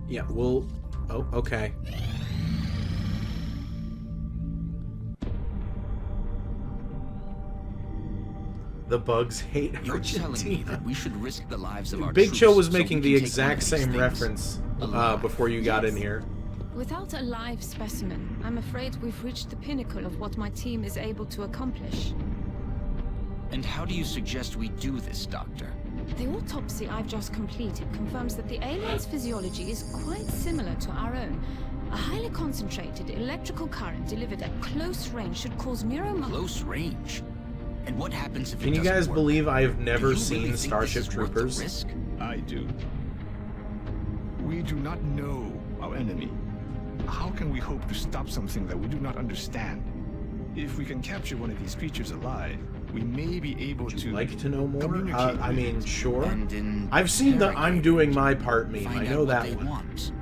Yeah, we'll... Oh, okay. The bugs hate You're telling me Argentina. that we should risk the lives of our Big troops Chill was so making we the can take one exact of these same things reference alive? before you got in here. Without a live specimen, I'm afraid we've reached the pinnacle of what my team is able to accomplish. And how do you suggest we do this, Doctor? The autopsy I've just completed confirms that the alien's physiology is quite similar to our own. A highly concentrated electrical current delivered at close range should cause Close range? And what happens if Can it you doesn't guys work? believe I've Do never you seen really think Starship this is worth the Troopers? risk? I do. We do not know our enemy. How can we hope to stop something that we do not understand? If we can capture one of these creatures alive, we may be able to like to know more? communicate I with mean, it. sure. And I've seen the I'm doing my part meme. Find I out know what that they one. want,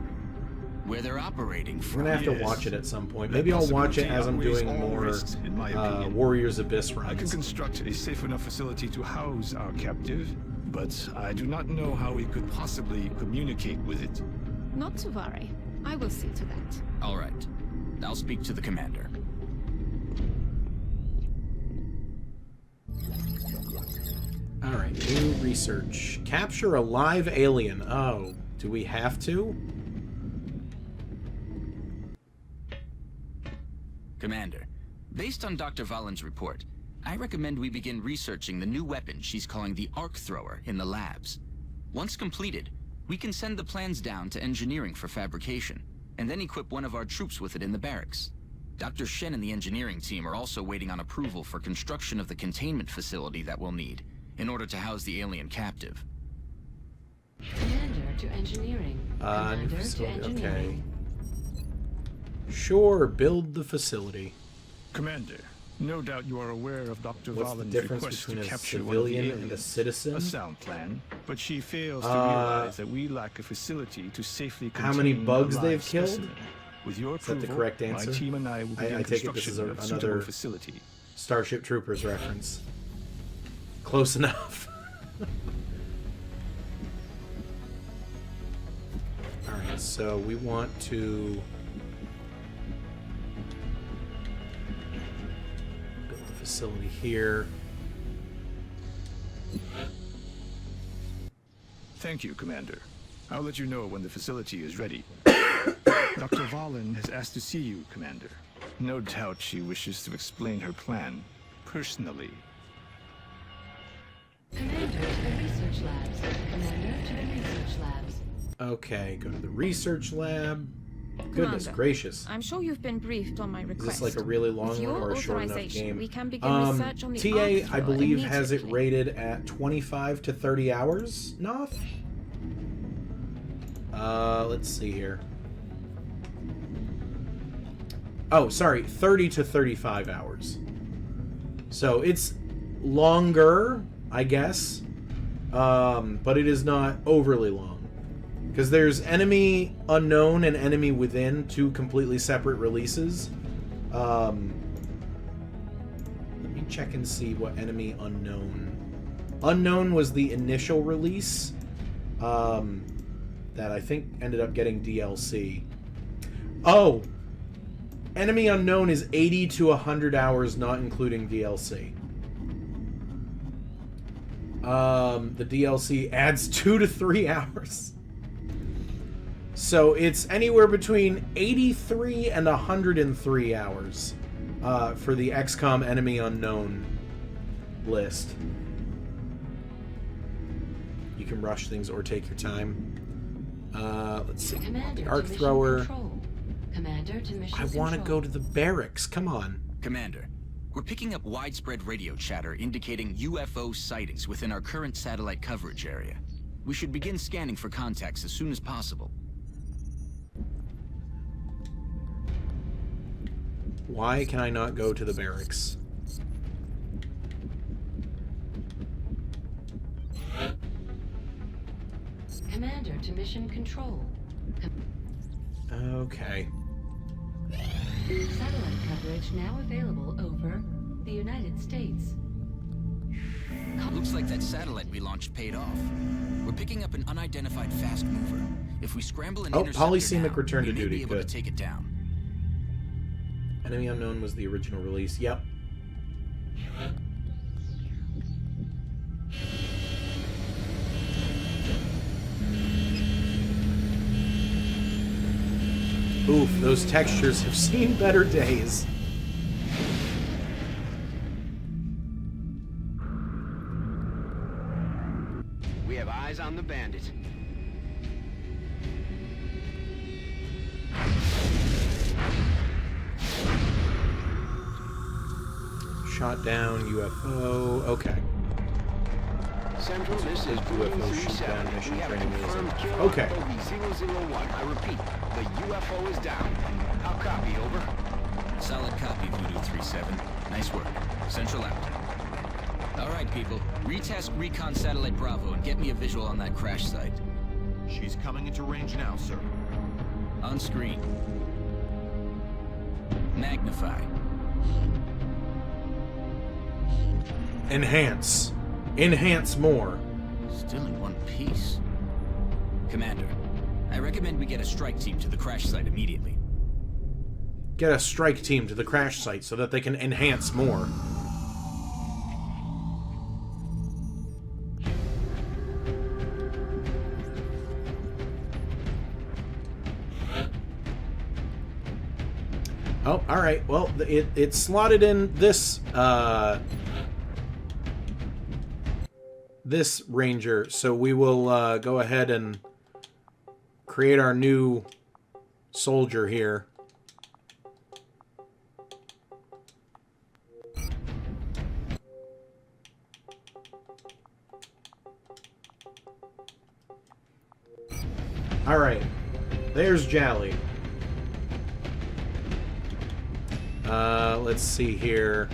where they're operating We're from. gonna have to Yes. watch it at some point. That Maybe I'll watch it possibility as I'm outweighs doing all more risks, in my opinion. Warriors Abyss I can runs. construct a safe enough facility to house our captive, but I do not know how we could possibly communicate with it. Not to worry. I will see to that. All right. I'll speak to the commander. Alright, new research. Capture a live alien. Oh, do we have to? Commander, based on Dr. Valen's report, I recommend we begin researching the new weapon she's calling the Arc Thrower in the labs. Once completed, we can send the plans down to engineering for fabrication, and then equip one of our troops with it in the barracks. Dr. Shen and the engineering team are also waiting on approval for construction of the containment facility that we'll need in order to house the alien captive. Commander to engineering. New Commander to facility. Okay. engineering. Sure, build the facility. Commander, no doubt you are aware of Dr. What's the Valen's difference request between to a capture one of the civilian and a aliens. citizen? A sound plan, but she fails to realize that we lack a facility to safely contain How many bugs a they've live killed? specimen. With your Is that approval, the correct answer? my team and I will begin I take it this is construction of another suitable facility. Starship Troopers reference. Close enough. Alright, so we want to build a facility here. Thank you, Commander. I'll let you know when the facility is ready. Dr. Valen has asked to see you, Commander. No doubt she wishes to explain her plan personally. Commander to the research labs. Commander to the research labs. Okay, go to the research lab. Goodness Commander, gracious. I'm sure you've been briefed on my Is request. this like a really long With one your or a short enough authorization, game? we can begin research on the TA, Arc I Thrower believe, has it immediately. rated at 25 to 30 hours, Noth? Let's see here. Oh, sorry, 30 to 35 hours. So it's longer, I guess, but it is not overly long. Because there's Enemy Unknown and Enemy Within, two completely separate releases. Let me check and see what Enemy Unknown... Unknown was the initial release that I think ended up getting DLC. Oh! Enemy Unknown is 80 to 100 hours, not including DLC. The DLC adds 2 to 3 hours. So it's anywhere between 83 and 103 hours for the XCOM Enemy Unknown list. You can rush things or take your time. Let's see. Commander The Arc to mission Thrower. control. Commander to mission I want to control. go to the barracks. Come on. Commander, we're picking up widespread radio chatter indicating UFO sightings within our current satellite coverage area. We should begin scanning for contacts as soon as possible. Why can I not go to the barracks? Commander to mission control. Okay. Satellite coverage now available over the United States. Looks like that satellite we launched paid off. We're picking up an unidentified fast mover. If we scramble and intercept Polysemic now, returned to we may duty. be able Good. to take it down. Enemy Unknown was the original release. Yep. Oof, those textures have seen better days. We have eyes on the bandit. Shot down UFO. Okay. Central, this is UFO shoot down 37. mission We have a training confirmed wheels. kill Okay. on Bogey 001. I repeat, the UFO is down. How copy, over? Solid copy, Voodoo 37. Nice work. Central out. All right, people. Retask Recon Satellite Bravo and get me a visual on that crash site. She's coming into range now, sir. On screen. Magnify. Enhance. Enhance more. Still in one piece. Commander, I recommend we get a strike team to the crash site immediately. Get a strike team to the crash site so that they can enhance more. Oh, all right. Well, it slotted in this this ranger, so we will go ahead and create our new soldier here. All right. There's Jally. Let's see here.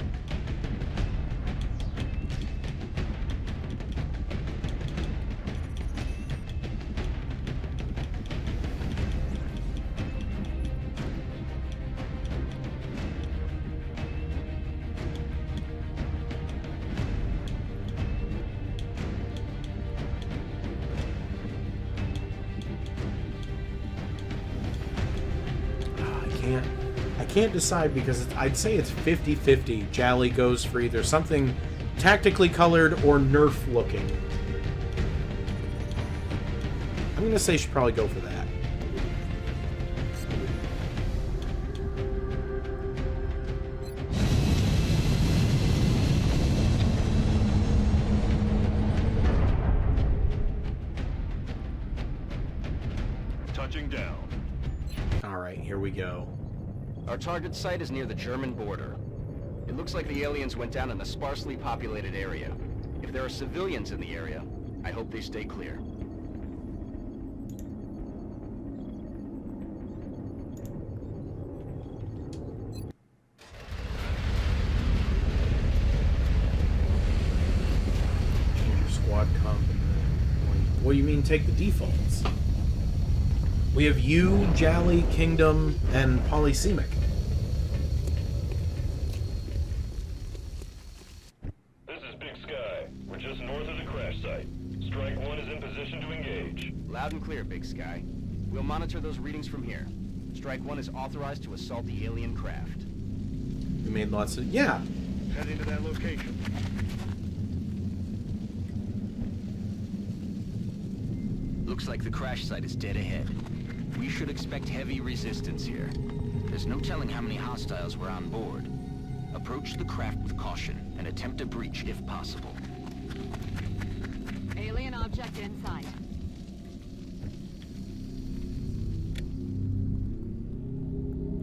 I can't decide because I'd say it's 50-50. Jally goes for either something tactically colored or Nerf looking. I'm gonna say she'd probably go for that. Touching down. All right, here we go. Our target site is near the German border. It looks like the aliens went down in a sparsely populated area. If there are civilians in the area, I hope they stay clear. Change your squad comp. What do you mean take the defaults? We have you, Jally, Kingdom, and Polysemic. This is Big Sky. We're just north of the crash site. Strike 1 is in position to engage. Loud and clear, Big Sky. We'll monitor those readings from here. Strike 1 is authorized to assault the alien craft. We made lots of... Yeah. Heading to that location. Looks like the crash site is dead ahead. We should expect heavy resistance here. There's no telling how many hostiles were on board. Approach the craft with caution and attempt a breach if possible. Alien object inside.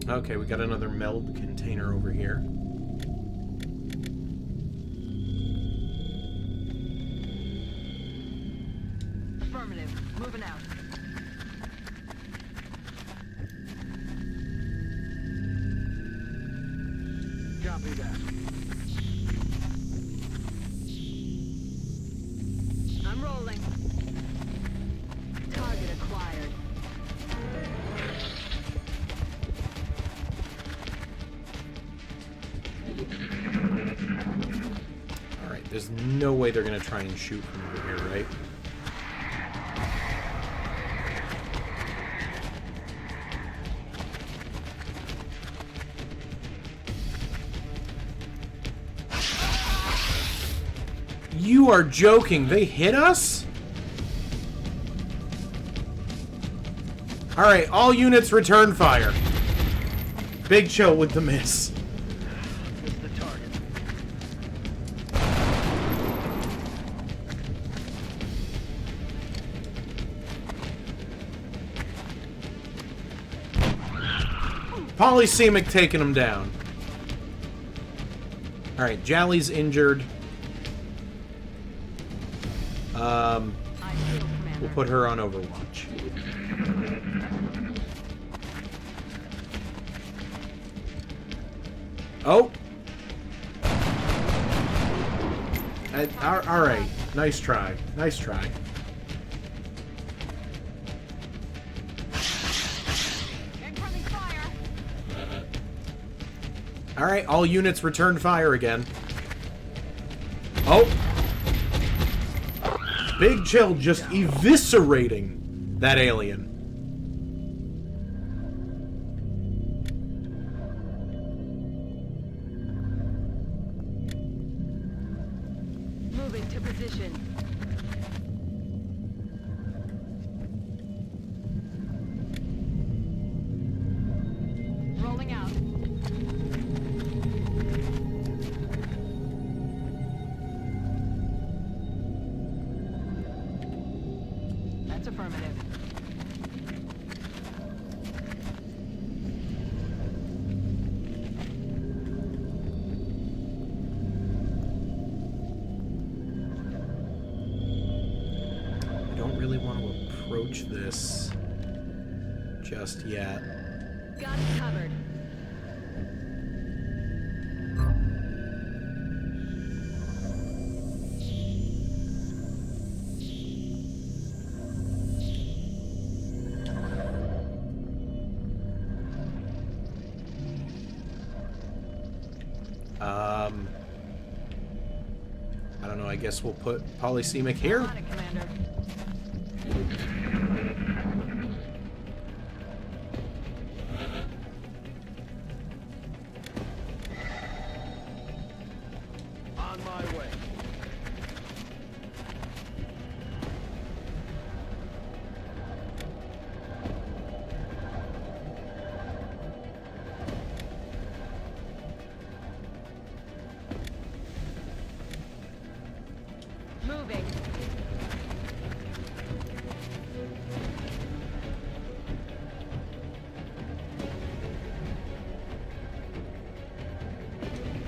Okay, we got another meld container over here. Affirmative. Moving out. Copy that. I'm rolling. Target acquired. There's no way they're gonna try and shoot from over here, right? You are joking. They hit us? Alright, all units return fire. Big Chill with the miss. Missed the target. Polysemic taking him down. Alright, Jally's injured. We'll put her on Overwatch. Oh! Alright. Nice try. Nice try. Alright, all units return fire again. Oh! Big Chill just eviscerating that alien. Moving to position. Rolling out. That's affirmative. I don't really want to approach this just yet. Got it covered. I don't know, I guess we'll put Polysemic here. On it, Commander. On my way. Moving.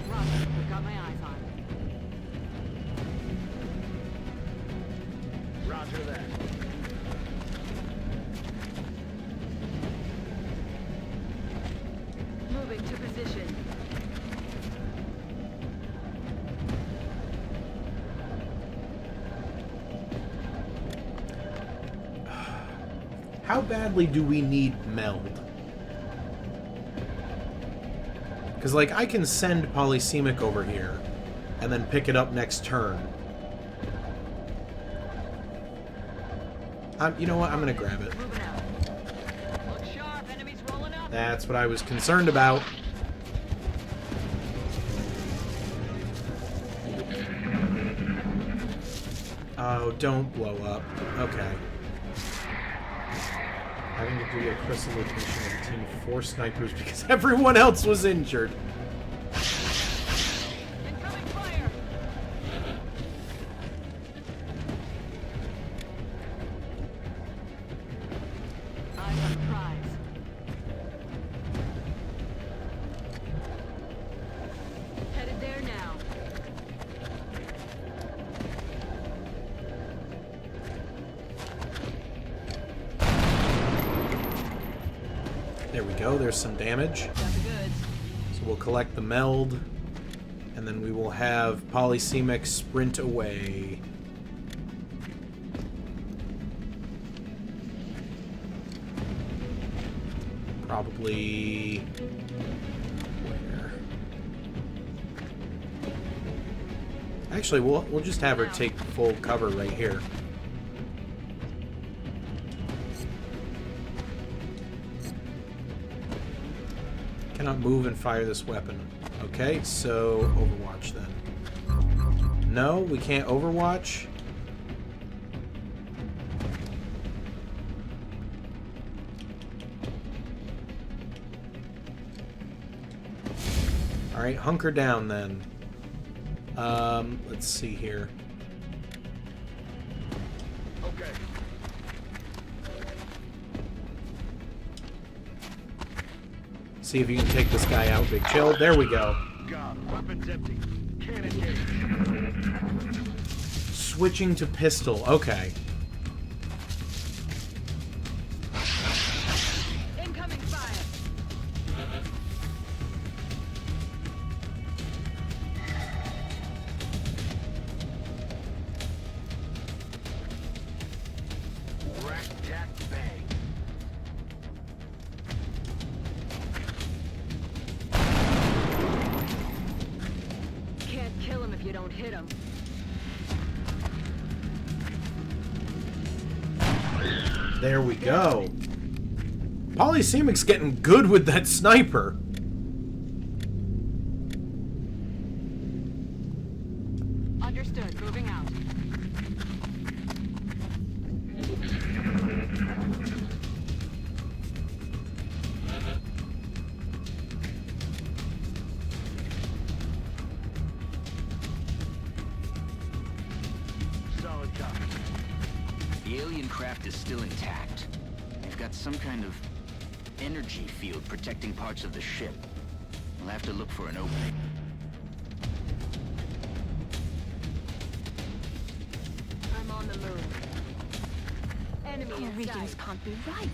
Roger, I've got my eyes on. Roger that. Moving to position. How badly do we need meld? Because, like, I can send Polysemic over here and then pick it up next turn. You know what? I'm going to grab it. Moving out. Look sharp, enemies rolling up. That's what I was concerned about. Oh, don't blow up. Okay. Having to do a chrysalid mission with a team of 4 snipers because everyone else was injured. Incoming fire. Eyes on the prize. Headed there now. There we go, there's some damage. Got the goods. So we'll collect the meld, and then we will have Polysemic sprint away. Probably... where? Actually, we'll just have her take full cover right here. Cannot move and fire this weapon. Okay, so Overwatch then. No, we can't Overwatch. Alright, hunker down then. Let's see here. Okay. See if you can take this guy out, Big Chill. There we go. God, weapons empty. Can't engage. Switching to pistol. Okay. Incoming fire. Rack, tack, bang. Can't kill him if you don't hit him. There we go. Polysemic's getting good with that sniper. Understood. Moving out. Solid copy. The alien craft is still intact. We've got some kind of energy field protecting parts of the ship. We'll have to look for an opening. I'm on the move. Enemy readings can't be right.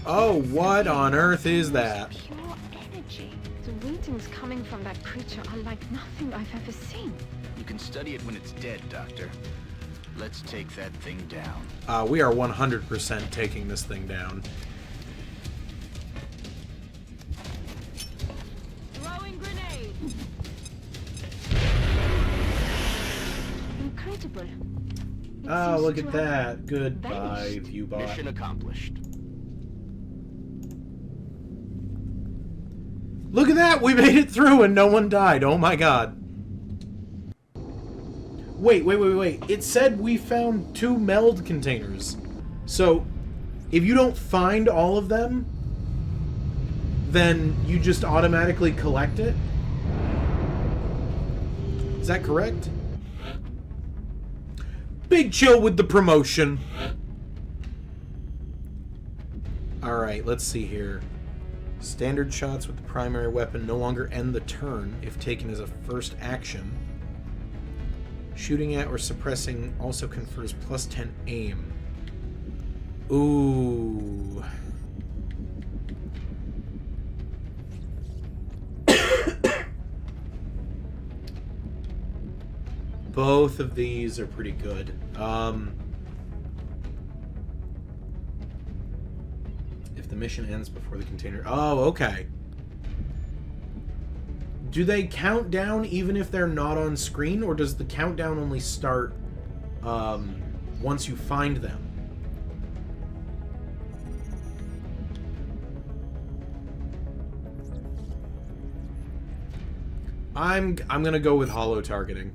Oh, what on earth is that? Pure energy. The readings coming from that creature are like nothing I've ever seen. You can study it when it's dead, Doctor. Let's take that thing down. We are 100% taking this thing down. Throwing grenade. Incredible. Oh, look at that. Goodbye, Viewbot. Mission accomplished. Look at that! We made it through and no one died. Oh my god. Wait. It said we found 2 meld containers. So, if you don't find all of them, then you just automatically collect it? Is that correct? Big Chill with the promotion. Alright, let's see here. Standard shots with the primary weapon no longer end the turn if taken as a first action. Shooting at or suppressing also confers plus 10 aim. Ooh. Both of these are pretty good. If the mission ends before the container... Oh, okay. Do they count down even if they're not on screen, or does the countdown only start once you find them? I'm gonna go with holo targeting.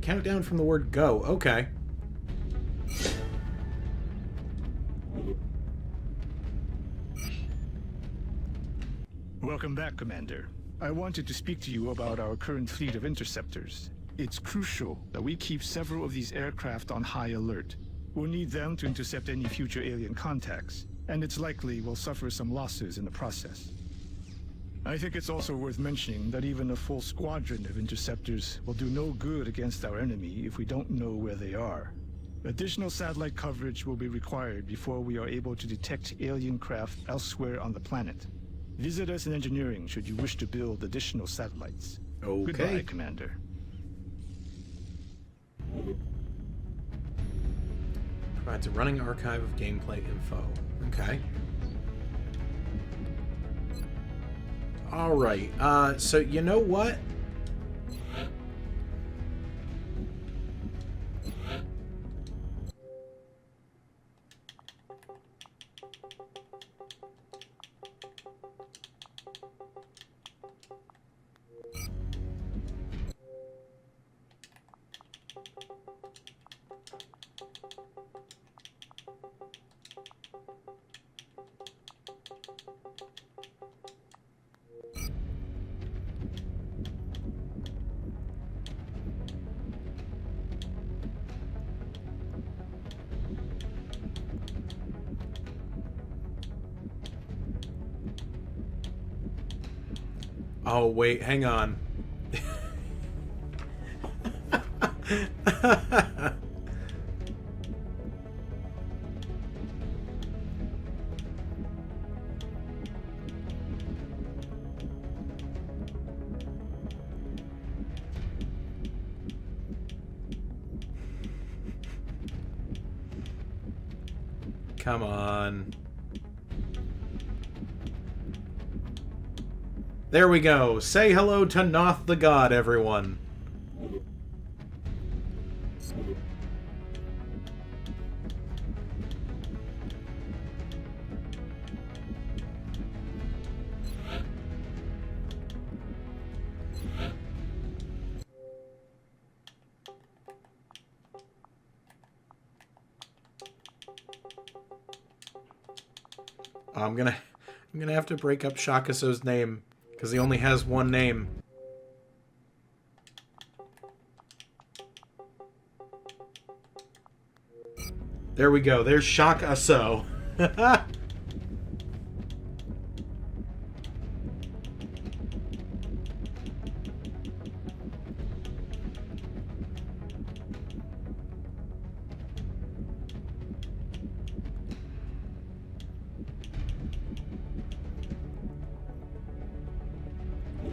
Countdown from the word go. Okay. Welcome back, Commander. I wanted to speak to you about our current fleet of interceptors. It's crucial that we keep several of these aircraft on high alert. We'll need them to intercept any future alien contacts, and it's likely we'll suffer some losses in the process. I think it's also worth mentioning that even a full squadron of interceptors will do no good against our enemy if we don't know where they are. Additional satellite coverage will be required before we are able to detect alien craft elsewhere on the planet. Visit us in engineering should you wish to build additional satellites. Okay. Goodbye, Commander. Provides a running archive of gameplay info. Okay. Alright, so you know what? Oh, wait, hang on. Come on. There we go. Say hello to Noth the God, everyone. I'm gonna have to break up Shakaso's name because he only has one name. There we go. There's Shakaso.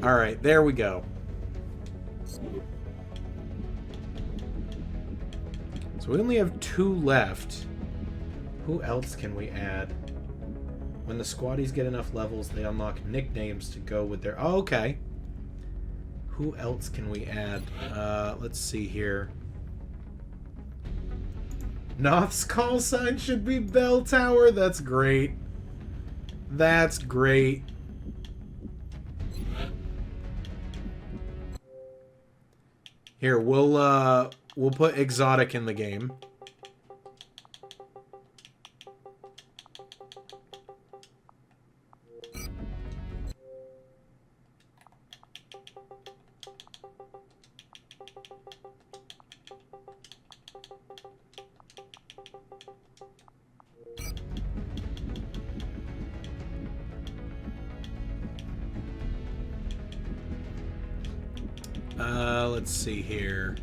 Alright, there we go. So we only have 2 left. Who else can we add? When the squaddies get enough levels, they unlock nicknames to go with their... Oh, okay. Who else can we add? Let's see here. Noth's call sign should be Bell Tower. That's great. That's great. Here, we'll put exotic in the game. Let's see here.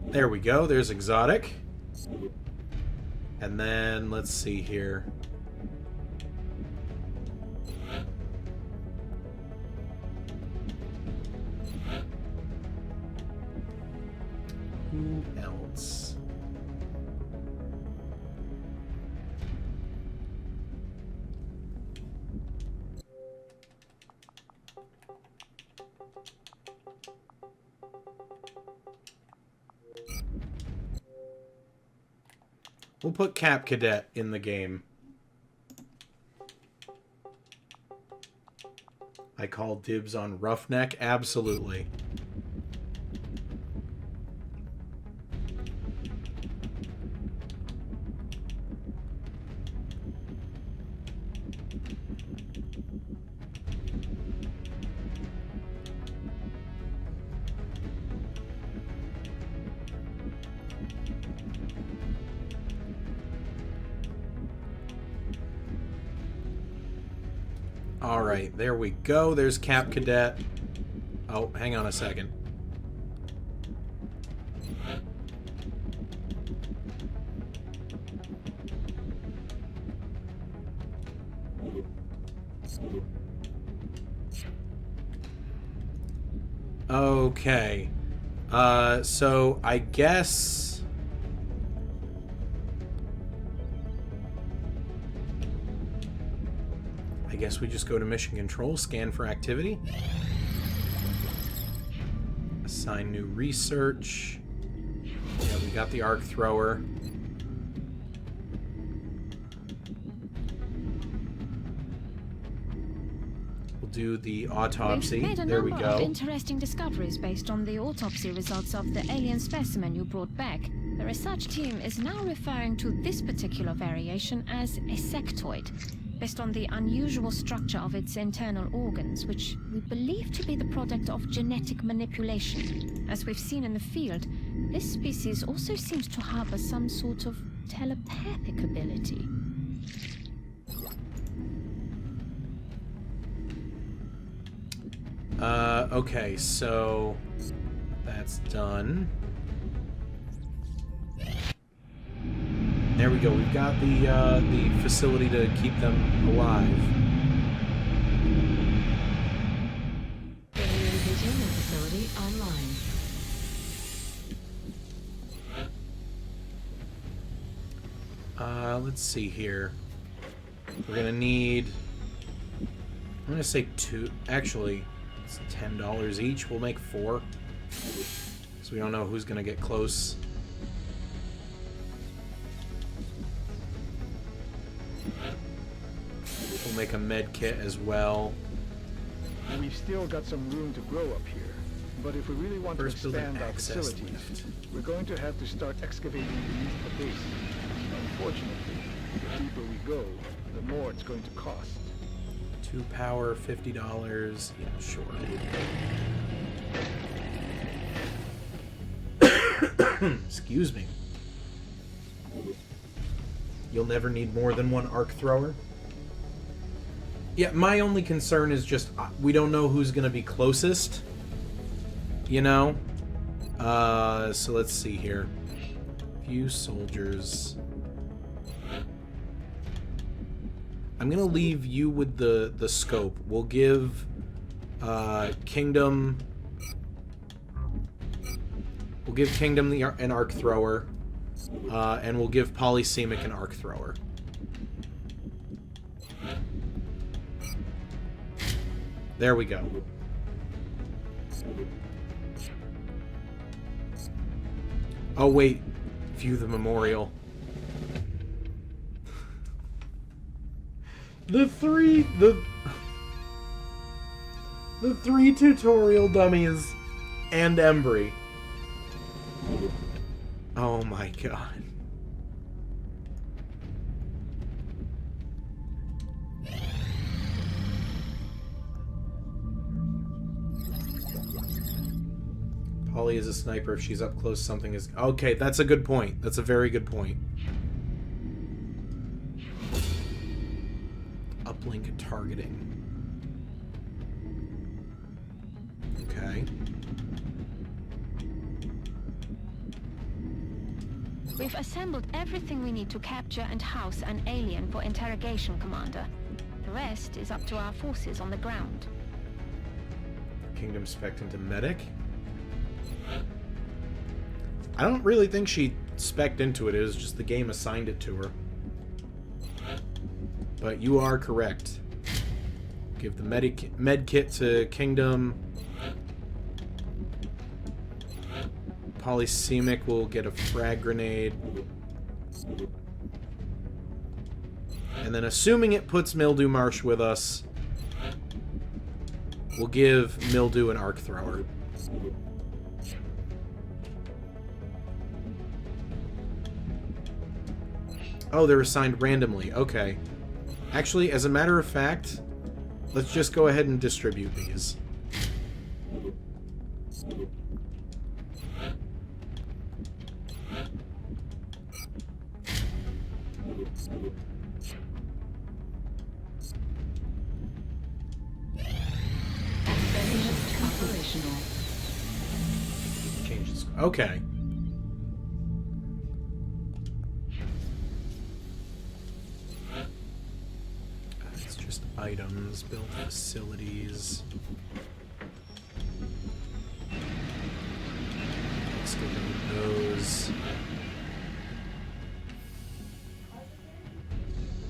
There we go. There's exotic. And then let's see here. Who else? We'll put Cap Cadet in the game. I call dibs on Roughneck? Absolutely. Alright, there we go. There's Cap Cadet. Oh, hang on a second. Okay. So I guess... we just go to Mission Control, scan for activity. Assign new research. Yeah, we got the arc thrower. We'll do the autopsy. We've made a there we number go. of interesting discoveries based on the autopsy results of the alien specimen you brought back. The research team is now referring to this particular variation as a sectoid, based on the unusual structure of its internal organs, which we believe to be the product of genetic manipulation. As we've seen in the field, this species also seems to harbor some sort of telepathic ability. Okay, so that's done. There we go. We've got the facility to keep them alive. Alien containment facility online. Let's see here. We're gonna need... I'm gonna say 2. Actually, it's $10 each. We'll make 4. So we don't know who's gonna get close. We'll make a med kit as well. We've still got some room to grow up here, but if we really want First, to build an expand our access facilities, lift. we're going to have to start excavating beneath the base. Unfortunately, the deeper we go, the more it's going to cost. 2 power, $50. Yeah, sure. Excuse me. You'll never need more than one arc thrower. Yeah, my only concern is just we don't know who's going to be closest. You know? So let's see here. Few soldiers. I'm going to leave you with the scope. We'll give Kingdom... We'll give Kingdom an arc thrower. And we'll give Polysemic an arc thrower. There we go. Oh wait, view the memorial. The three tutorial dummies and Embry. Oh my god. Polly is a sniper. If she's up close, something is... Okay, that's a good point. That's a very good point. Uplink targeting. Okay. We've assembled everything we need to capture and house an alien for interrogation, Commander. The rest is up to our forces on the ground. Kingdom spec'd into medic. I don't really think she spec'd into it. It was just the game assigned it to her. But you are correct. Give the med kit to Kingdom. Polysemic will get a frag grenade. And then assuming it puts Mildew Marsh with us, we'll give Mildew an arc thrower. Oh, they're assigned randomly. Okay. Actually, as a matter of fact, let's just go ahead and distribute these. Operational. Changes. Okay. It's just items, build facilities. excavate those.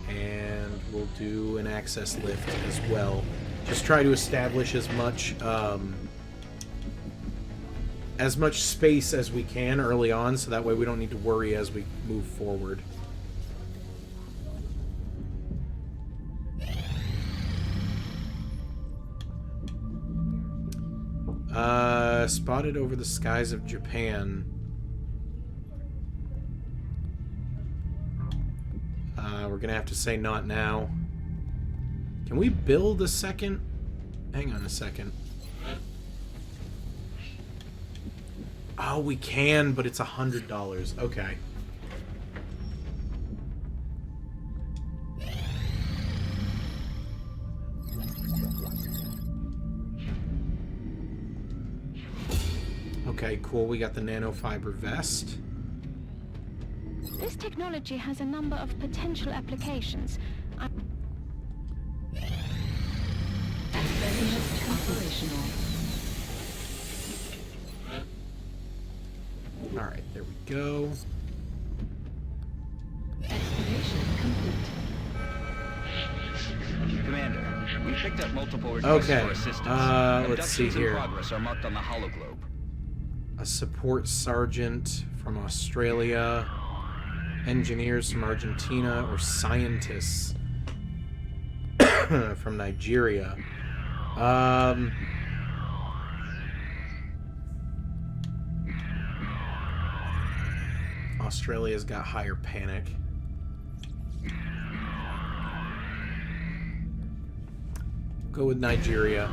And we'll do an access lift as well. Just try to establish as much space as we can early on, so that way we don't need to worry as we move forward. Spotted over the skies of Japan. We're gonna have to say not now. Can we build a second? Hang on a second. Oh, we can, but it's $100. Okay. Okay, cool. We got the nanofiber vest. This technology has a number of potential applications. Operational. Alright, there we go. Excavation complete. Commander, we picked up multiple requests for assistance. Let's see here. In progress are marked on the hologlobe. A support sergeant from Australia, engineers from Argentina, or scientists from Nigeria. Australia's got higher panic. Go with Nigeria.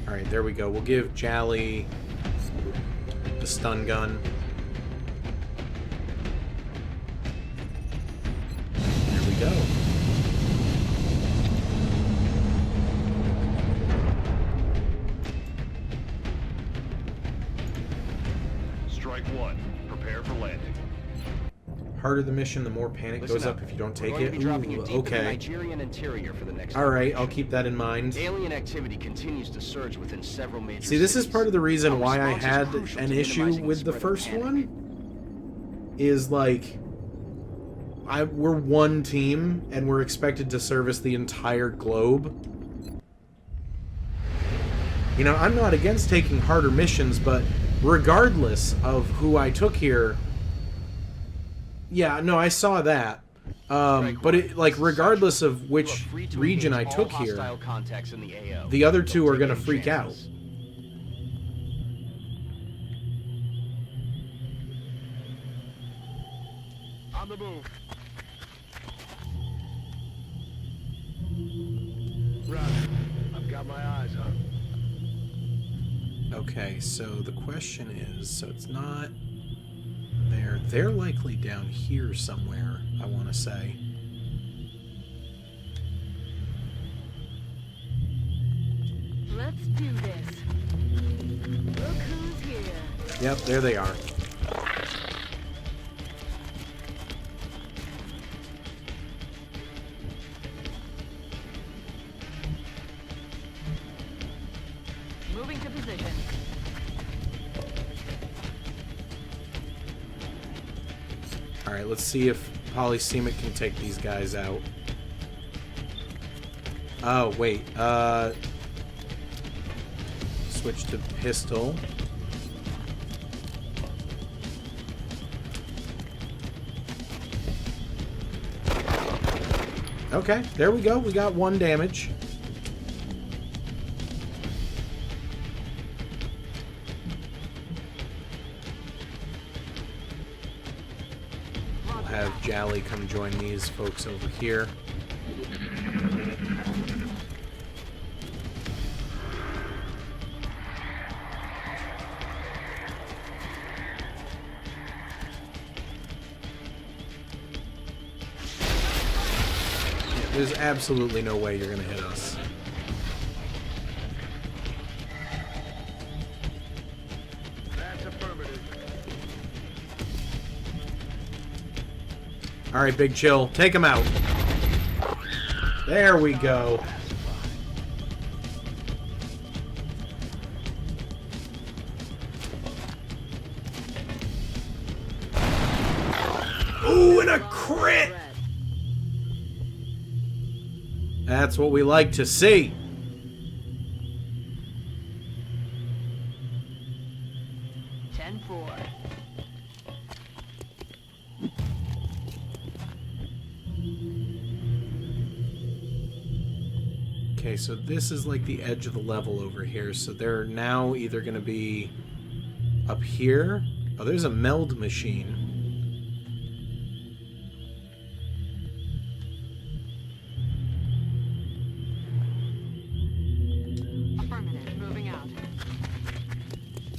Alright, there we go. We'll give Jally the stun gun. There we go. Strike one. Prepare for landing. Harder the mission, the more panic goes up if you don't take it. Ooh, okay. Nigerian interior for the next Alright, I'll keep that in mind. Alien activity continues to surge within several major See, this is part of the reason why I response is had crucial an to issue minimizing with the the spread of first panic. one. Is like, we're one team, and we're expected to service the entire globe. You know, I'm not against taking harder missions, but regardless of who I took here... Yeah, no, I saw that. But it, like, regardless of which region I took here, the other two are gonna freak out. On the move. Roger. I've got my eyes on. Okay, so the question is, so it's not there. They're likely down here somewhere, I want to say. Let's do this. Look who's here. Yep, there they are. Moving to position. Alright, let's see if Polysemic can take these guys out. Oh, wait. Switch to pistol. Okay, there we go. We got 1 damage. We'll have Jally come join these folks over here. There's absolutely no way you're gonna hit us. That's affirmative. Alright, Big Chill. Take him out. There we go. Ooh, and a crit! That's what we like to see. Okay, so this is like the edge of the level over here. So they're now either going to be up here. Oh, there's a meld machine. Affirmative. Moving out.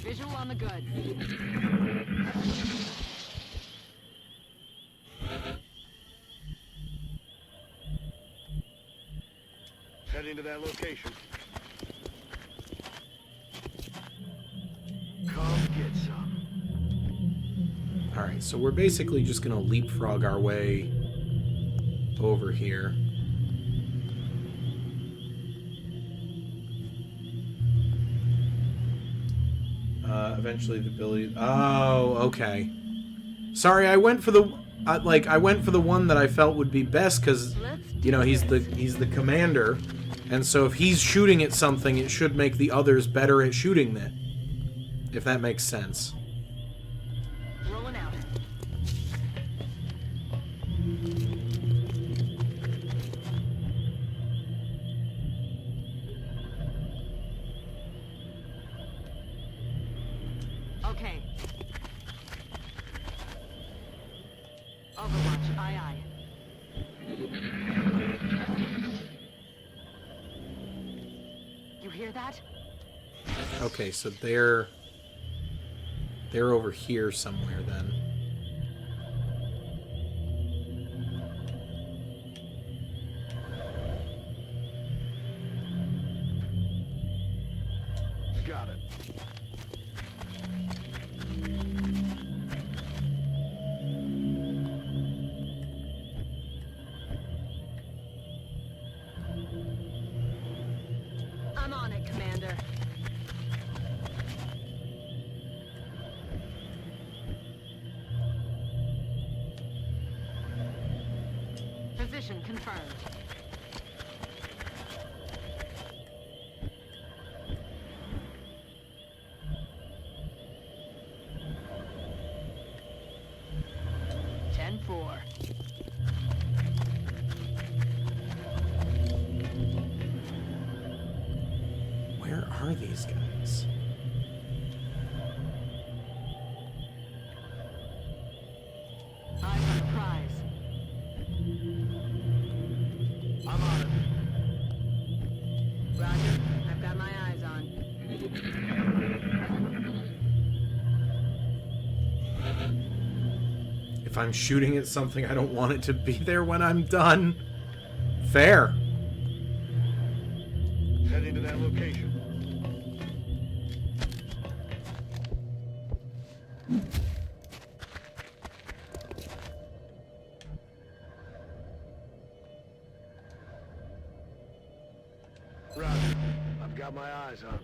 Visual on the good. Heading to that location. Come get some. Alright, so we're basically just going to leapfrog our way over here. Eventually the ability... Oh, okay. Sorry, I went for the... I went for the one that I felt would be best, because, you know, he's the commander, and so if he's shooting at something, it should make the others better at shooting it. If that makes sense. Rolling out. Okay. Overwatch, aye aye. You hear that? Okay, so they're over here somewhere then. Got it. I'm on it, Commander. Position confirmed. Where are these guys? Eyes on the prize. I'm on it. Roger. I've got my eyes on. If I'm shooting at something, I don't want it to be there when I'm done. Fair. Heading to that location. Roger. I've got my eyes on.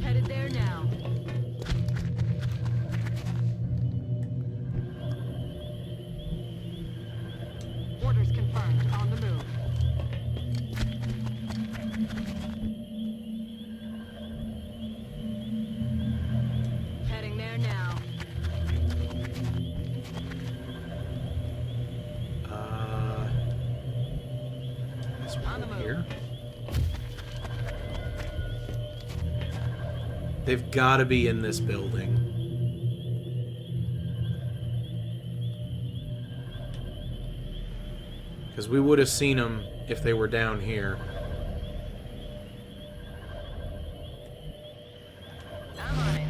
Headed there now. Orders confirmed. On the move. Heading there now. This On the one move. here. They've got to be in this building. Because we would have seen them if they were down here. I'm on it.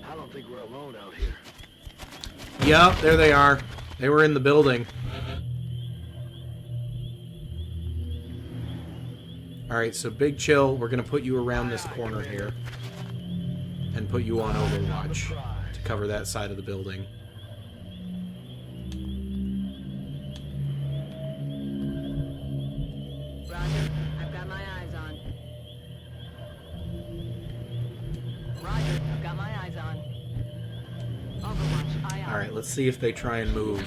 I don't think we're alone out here. Yep, there they are. They were in the building. Alright, so Big Chill, we're going to put you around this corner here. And put you on Overwatch to cover that side of the building. Roger. I've got my eyes on. Roger. I've got my eyes on. Overwatch. Alright, let's see if they try and move.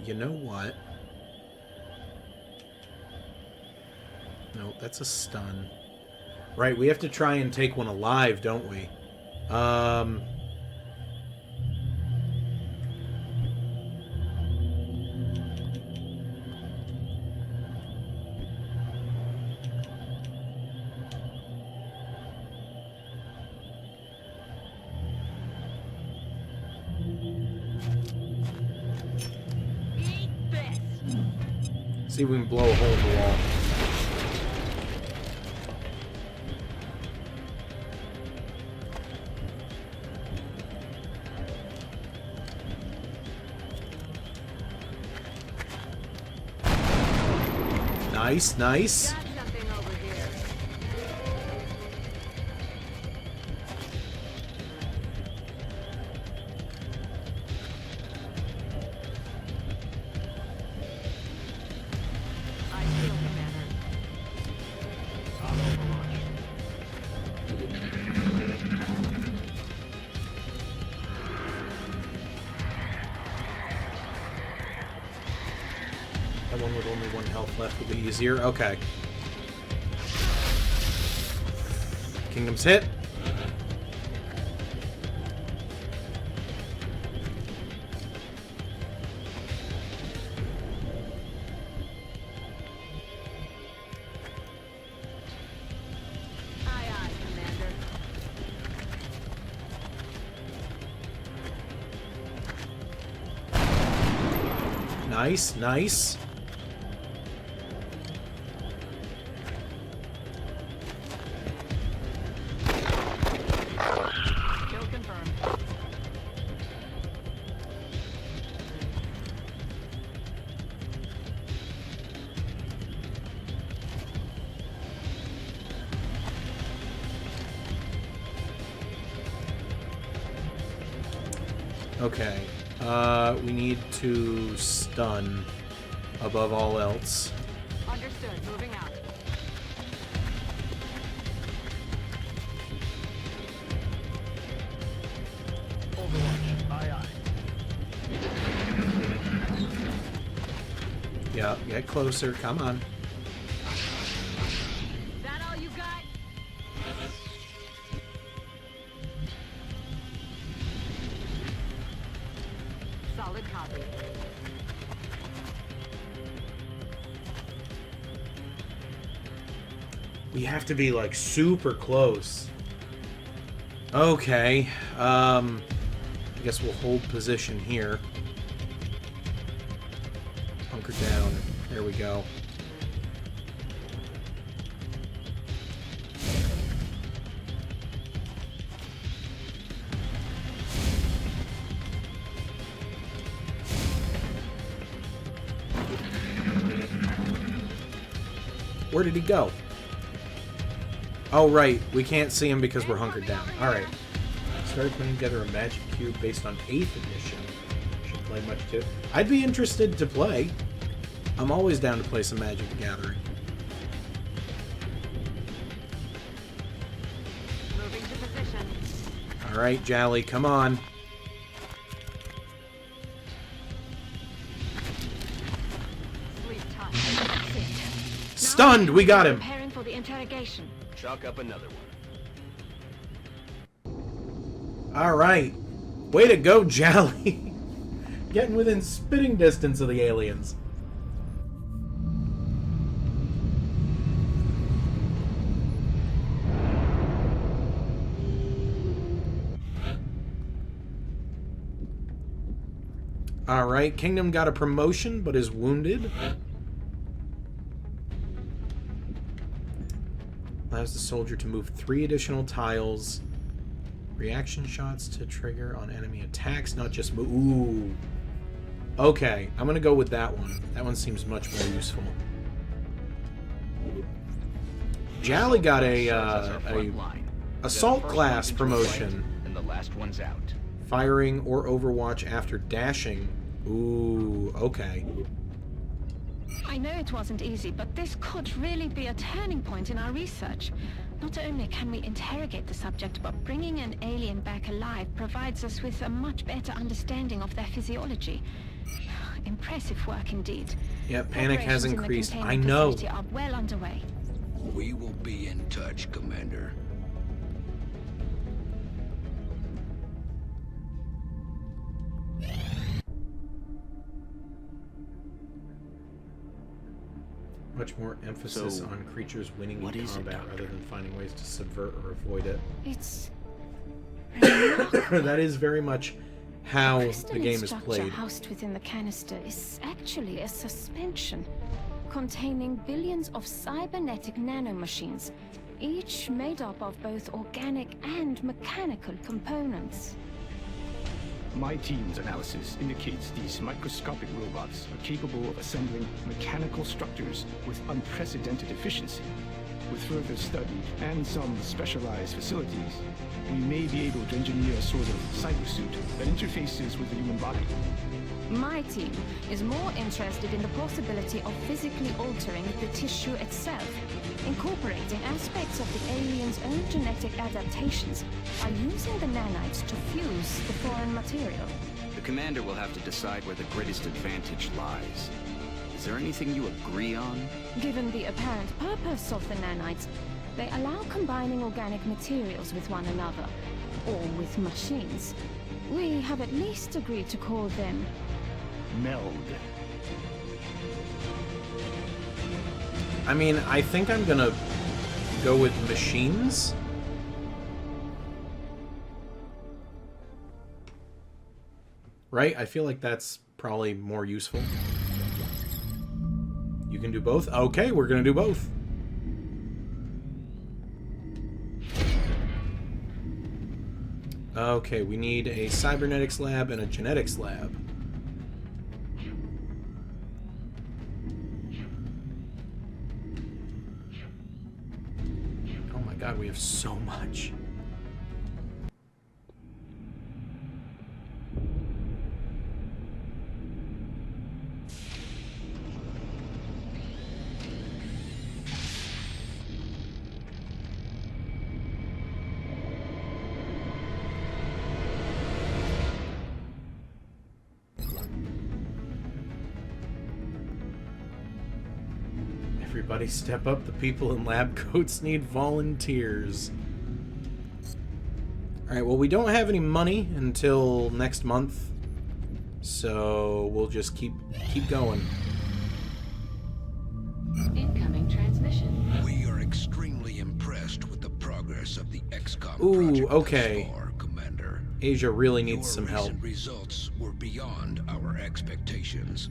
You know what? No, that's a stun. Right, we have to try and take one alive, don't we? See if we can blow a hole in the wall. Nice, nice. That one with only 1 health left will be easier. Okay. Kingdom's hit. Aye, aye, Commander. Nice, nice. Kill confirmed. Okay. We need to stun above all else. Understood. Moving out. Overwatch. Aye, aye. Yeah, get closer. Come on. That all you got? Solid copy. We have to be, like, super close. Okay. I guess we'll hold position here. Hunker down. There we go. Where did he go? Oh, right. We can't see him because we're hunkered down. Alright. Started putting together a magic cube based on 8th edition. Should play much too. I'd be interested to play. I'm always down to play some Magic the Gathering. Moving to position. Alright, Jally, come on. Sleep tight. Stunned! We got him! Preparing for the interrogation. Chalk up another one. Alright. Way to go, Jally. Getting within spitting distance of the aliens. Alright, Kingdom got a promotion, but is wounded. Allows the soldier to move 3 additional tiles. Reaction shots to trigger on enemy attacks, not just move. Ooh. Okay, I'm gonna go with that one. That one seems much more useful. Jolly got a assault class promotion. And the last one's out. Firing or overwatch after dashing. Ooh, okay. I know it wasn't easy, but this could really be a turning point in our research. Not only can we interrogate the subject, but bringing an alien back alive provides us with a much better understanding of their physiology. Impressive work indeed. Yeah, panic has Preparations in the increased. I containment know. facility are well underway. We will be in touch, Commander. Much more emphasis So, on creatures winning what in is it, combat Doctor? rather than finding ways to subvert or avoid it. It's That is very much how the crystalline game is structure played. housed within the canister is actually a suspension containing billions of cybernetic nanomachines, each made up of both organic and mechanical components. My team's analysis indicates these microscopic robots are capable of assembling mechanical structures with unprecedented efficiency. With further study and some specialized facilities, we may be able to engineer a sort of cybersuit that interfaces with the human body. My team is more interested in the possibility of physically altering the tissue itself, incorporating aspects of the alien's own genetic adaptations by using the nanites to fuse the foreign material. The commander will have to decide where the greatest advantage lies. Is there anything you agree on? Given the apparent purpose of the nanites, they allow combining organic materials with one another, or with machines. We have at least agreed to call them Meld. I mean, I think I'm gonna go with machines. Right? I feel like that's probably more useful. You can do both? Okay, we're gonna do both. Okay, we need a cybernetics lab and a genetics lab. Oh my god, we have so much. Everybody step up. The people in lab coats need volunteers. Alright, well, we don't have any money until next month, so we'll just keep going. Incoming transmission. We are extremely impressed with the progress of the XCOM Ooh, project okay. thus far, Commander. Asia really needs some help. Your recent results were beyond our expectations.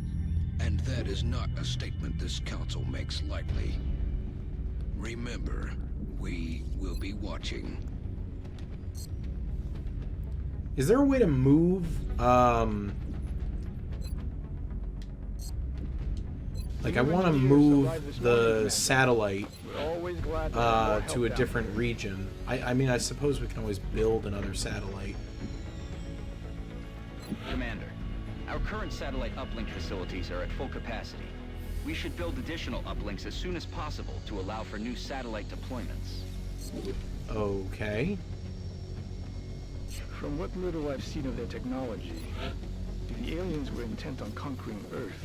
And that is not a statement this council makes lightly. Remember, we will be watching. Is there a way to move, like, I want to move the satellite to a different region. I mean, I suppose we can always build another satellite. Commander, our current satellite uplink facilities are at full capacity. We should build additional uplinks as soon as possible to allow for new satellite deployments. Okay. From what little I've seen of their technology, if the aliens were intent on conquering Earth,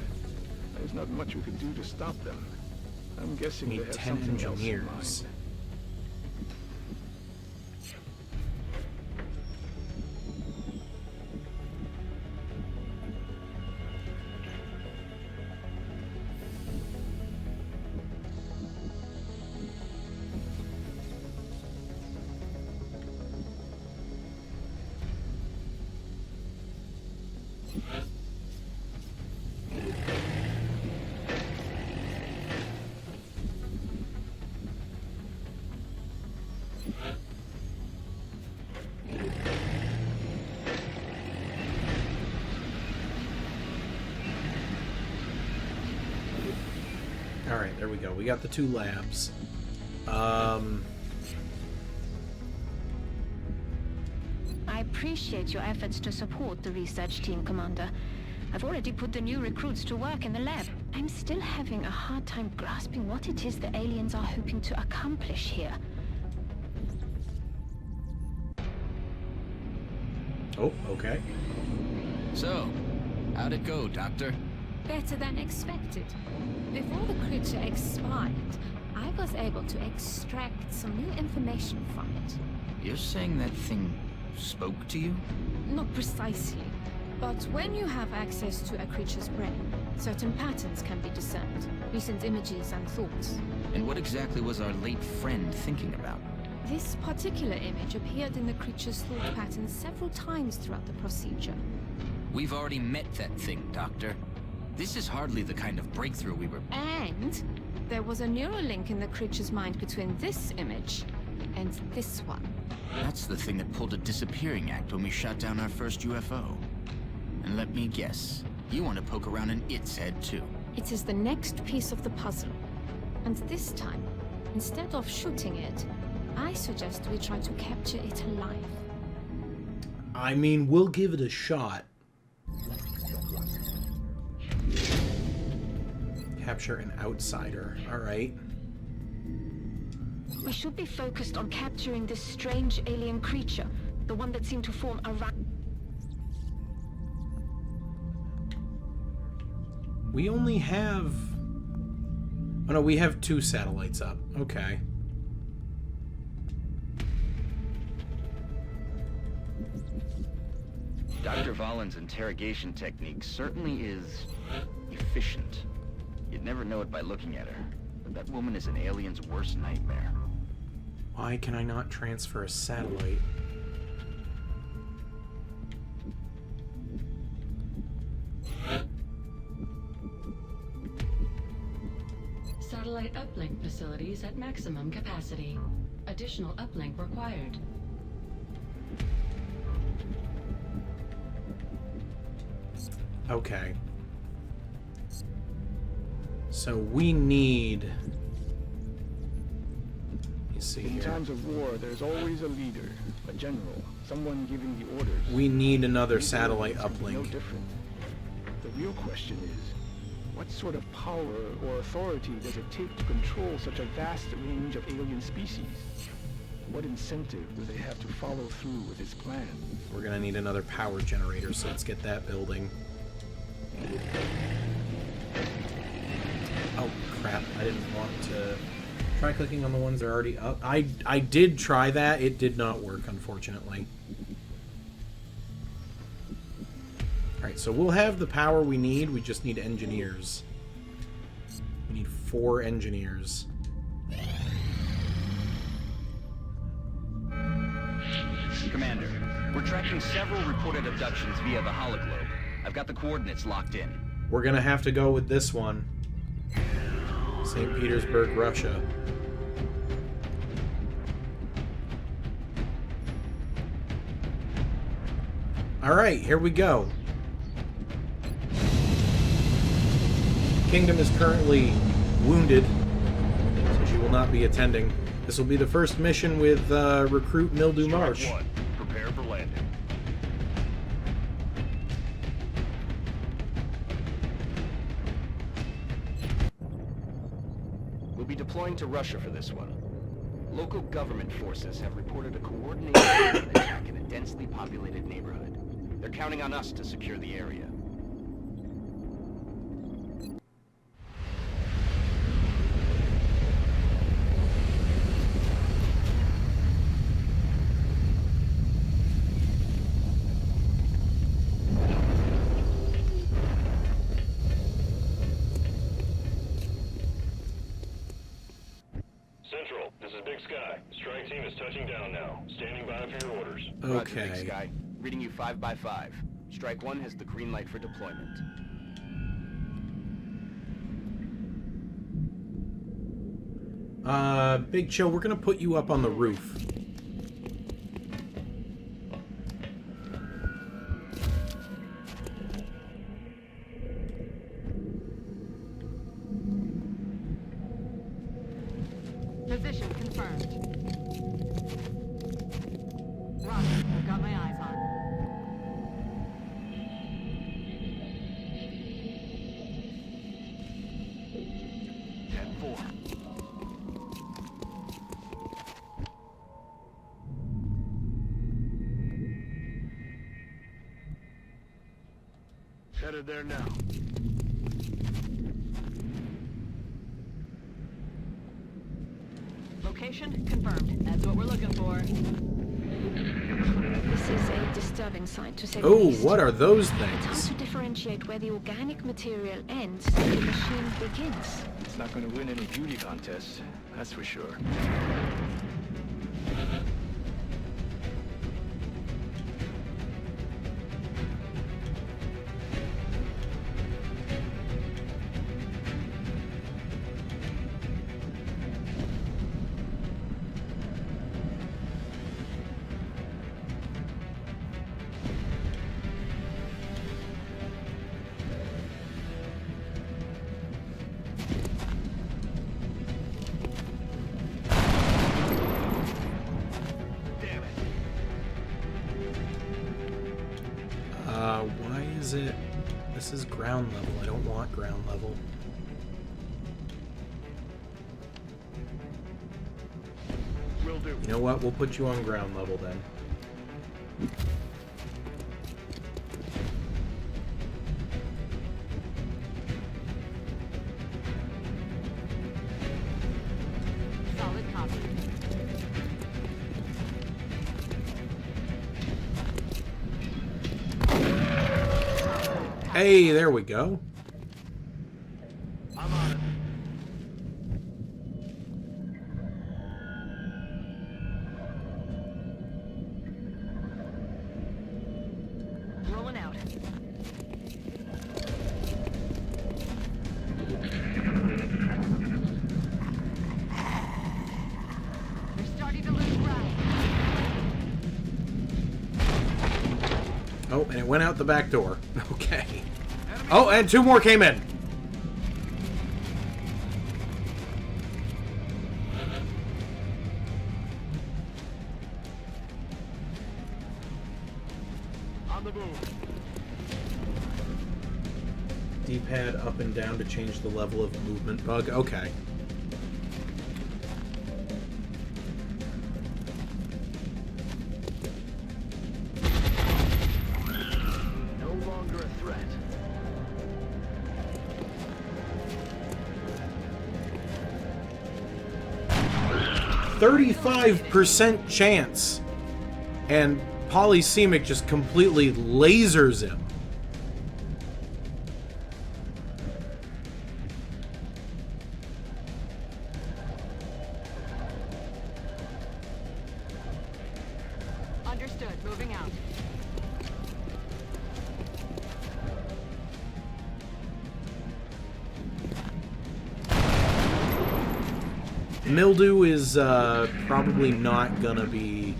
there's not much we could do to stop them. I'm guessing We they need have 10 something else in engineers. mind. there we go. We got the 2 labs. I appreciate your efforts to support the research team, Commander. I've already put the new recruits to work in the lab. I'm still having a hard time grasping what it is the aliens are hoping to accomplish here. Oh, okay. So, how'd it go, Doctor? Better than expected. Before the creature expired, I was able to extract some new information from it. You're saying that thing spoke to you? Not precisely, but when you have access to a creature's brain, certain patterns can be discerned, recent images and thoughts. And what exactly was our late friend thinking about? This particular image appeared in the creature's thought patterns several times throughout the procedure. We've already met that thing, Doctor. This is hardly the kind of breakthrough we were... And there was a neural link in the creature's mind between this image and this one. That's the thing that pulled a disappearing act when we shot down our first UFO. And let me guess, you want to poke around in its head too. It is the next piece of the puzzle. And this time, instead of shooting it, I suggest we try to capture it alive. I mean, we'll give it a shot. Capture an outsider. All right. We should be focused on capturing this strange alien creature, the one that seemed to form around... We only have... Oh no, we have 2 satellites up. Okay. Dr. Valen's interrogation technique certainly is efficient. You'd never know it by looking at her, but that woman is an alien's worst nightmare. Why can I not transfer a satellite? Satellite uplink facilities at maximum capacity. Additional uplink required. Okay. So we need... Let's see In here. times of war, there's always a leader, a general, someone giving the orders. We need another These satellite aliens are no uplink. different. The real question is, what sort of power or authority does it take to control such a vast range of alien species? What incentive do they have to follow through with this plan? We're gonna need another power generator, so let's get that building. Oh crap, I didn't want to try clicking on the ones that are already up. I did try that, it did not work, unfortunately. Alright, so we'll have the power we need, we just need engineers. We need 4 engineers. Commander, we're tracking several reported abductions via the hologlobe. I've got the coordinates locked in. We're gonna have to go with this one. St. Petersburg, Russia. Alright, here we go. Kingdom is currently wounded, so she will not be attending. This will be the first mission with recruit Mildew Marsh. Strike 1. Prepare for landing. We'll be deploying to Russia for this one. Local government forces have reported a coordinated alien attack in a densely populated neighborhood. They're counting on us to secure the area. Central, this is Big Sky. Strike team is touching down now. Standing by for your orders. Roger, Big Sky. Reading you 5 by 5. Strike 1 has the green light for deployment. Big Chill, we're gonna put you up on the roof. 4. Headed there now. Location confirmed. That's what we're looking for. This is a disturbing sight, to say the Oh, least. what are those It's hard things? to differentiate where the organic material ends and the machine begins. It's not going to win any beauty contests, that's for sure. Why is it... This is ground level. I don't want ground level. Will do. You know what? We'll put you on ground level then. Solid copy. Hey, there we go. I'm on it. Rolling out. They're starting to lose ground. Oh, and it went out the back door. Okay. Oh, and 2 more came in. On the move. D-pad up and down to change the level of movement bug. Okay. No longer a threat. 35% chance. And Polysemic just completely lasers him. Understood. Moving out. Mildew is probably not gonna be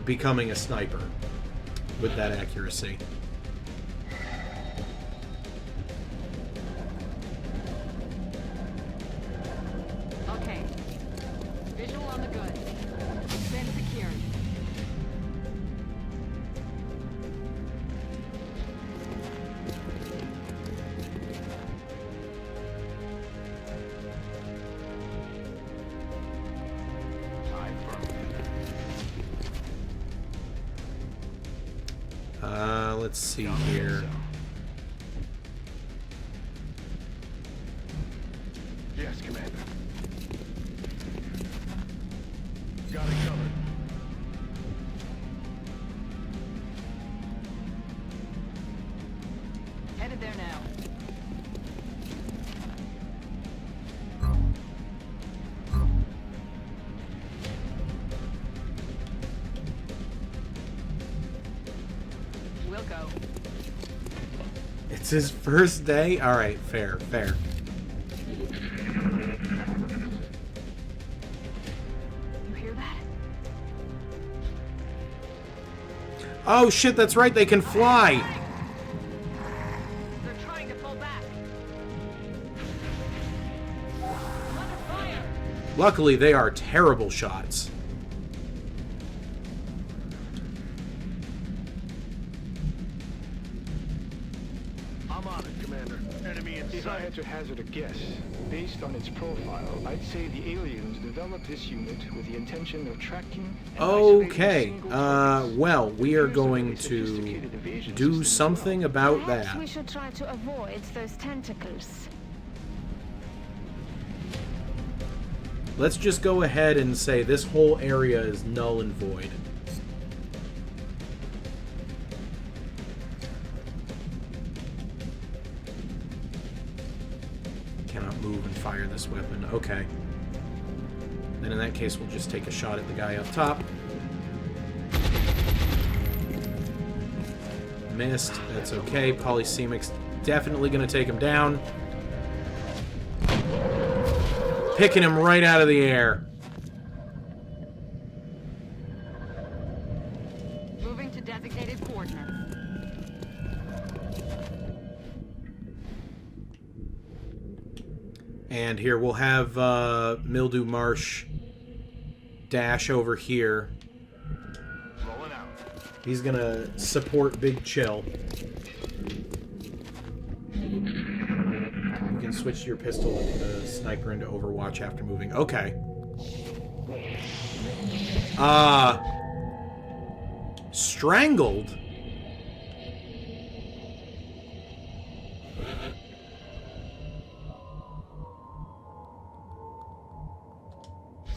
becoming a sniper with that accuracy. Okay. Visual on the goods. Been secured. Let's see here. Yes, Commander. Got it covered. Headed there now. We'll go. It's his first day? Alright, fair, fair. You hear that? Oh shit, that's right, they can fly! They're trying to pull back. Under fire! Luckily, they are terrible shots. I'm I'm on it, Commander. Enemy in If I sight. had to hazard a guess, based on its profile, I'd say the aliens developed this unit with the intention of tracking and Okay, well, we are going to do something about Perhaps that. we should try to avoid those tentacles. Let's just go ahead and say this whole area is null and void. Cannot move and fire this weapon. Okay. Then in that case, we'll just take a shot at the guy up top. Missed. That's okay. Polysemic's definitely going to take him down. Picking him right out of the air. Moving to designated coordinates. And here we'll have Mildew Marsh dash over here. Rolling out. He's gonna support Big Chill. You can switch your pistol and the sniper into Overwatch after moving. Okay. Strangled?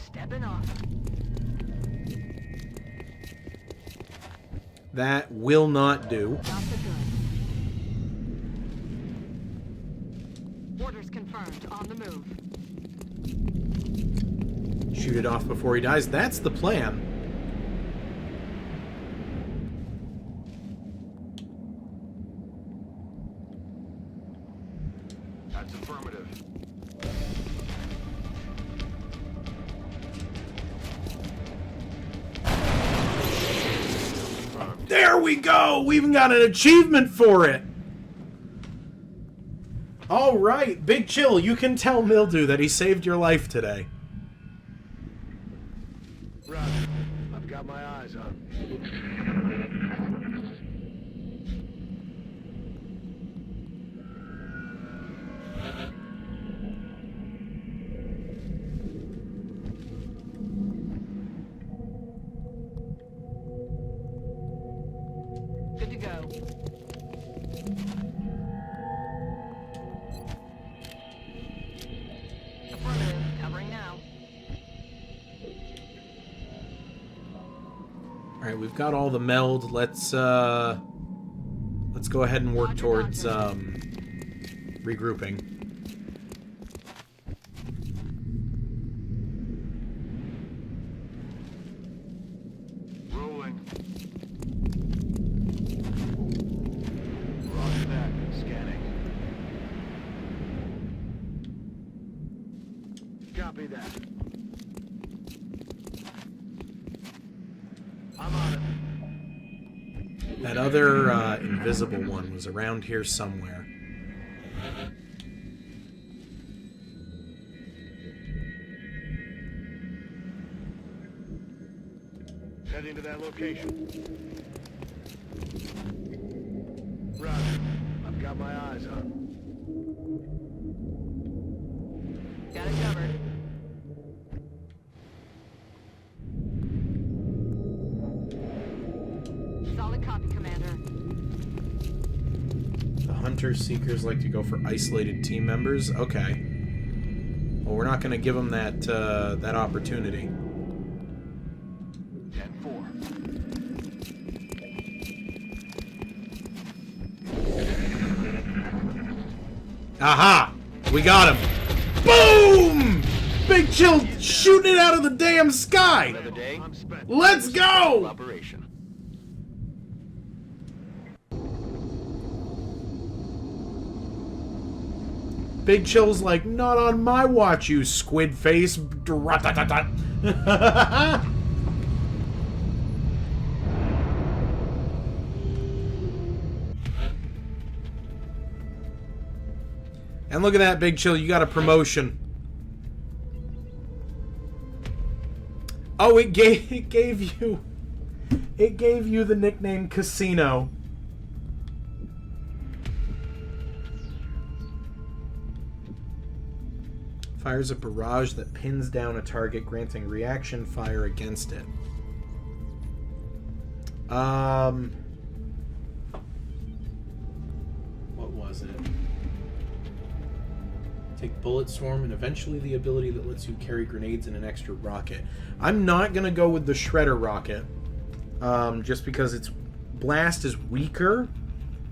Stepping off. That will not do. Not so good. Orders confirmed. On the move. Shoot it off before he dies. That's the plan. That's affirmative. There we go! We even got an achievement for it! Alright, Big Chill, you can tell Mildew that he saved your life today. Roger. I've got my eyes on. Good to go. Affirmative. Covering now. Alright, we've got all the meld. Let's go ahead and work towards regrouping. Rolling. Roger that. Scanning. Copy that. I'm on it. That other invisible one was around here somewhere. Heading to that location. Roger. I've got my eyes on. Got it covered. Solid copy, Commander. The Hunter-Seekers like to go for isolated team members? Okay. Well, we're not going to give them that, that opportunity. 10-4. Aha! We got him! Boom! Big Chill shooting it out of the damn sky! Another day. Let's go! Operation. Big Chill's like, not on my watch, you squid face. And look at that, Big Chill, you got a promotion. Oh, it gave you the nickname Casino. Fires a barrage that pins down a target, granting reaction fire against it. What was it? Take Bullet Swarm and eventually the ability that lets you carry grenades and an extra rocket. I'm not going to go with the Shredder rocket. Just because its blast is weaker.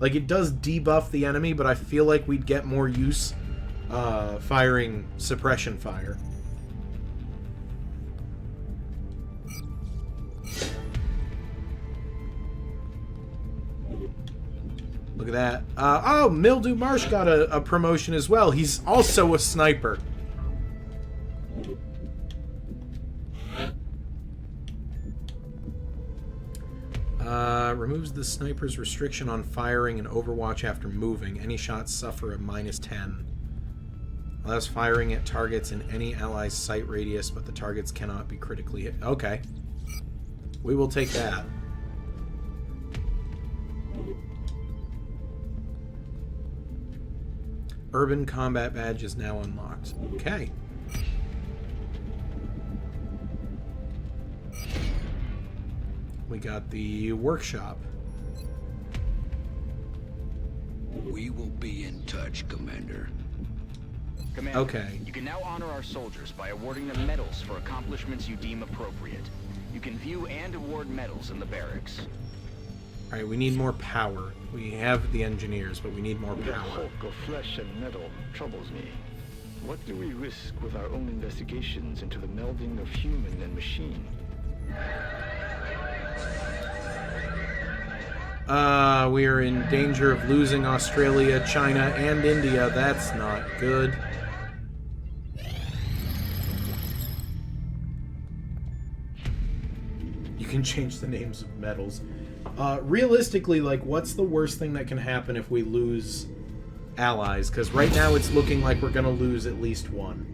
Like, it does debuff the enemy, but I feel like we'd get more use firing suppression fire. Look at that. Oh, Mildew Marsh got a promotion as well. He's also a sniper. Removes the sniper's restriction on firing and Overwatch after moving. Any shots suffer a -10. Allows firing at targets in any ally's sight radius, but the targets cannot be critically hit. Okay. We will take that. Urban Combat Badge is now unlocked. Okay. We got the workshop. We will be in touch, Commander. Commander, okay. You can now honor our soldiers by awarding them medals for accomplishments you deem appropriate. You can view and award medals in the barracks. Alright, we need more power. We have the engineers, but we need more The power. hulk of flesh and metal troubles me. What do we risk with our own investigations into the melding of human and machine? We are in danger of losing Australia, China, and India. That's not good. You can change the names of metals. Realistically, like, what's the worst thing that can happen if we lose allies? Because right now it's looking like we're going to lose at least one.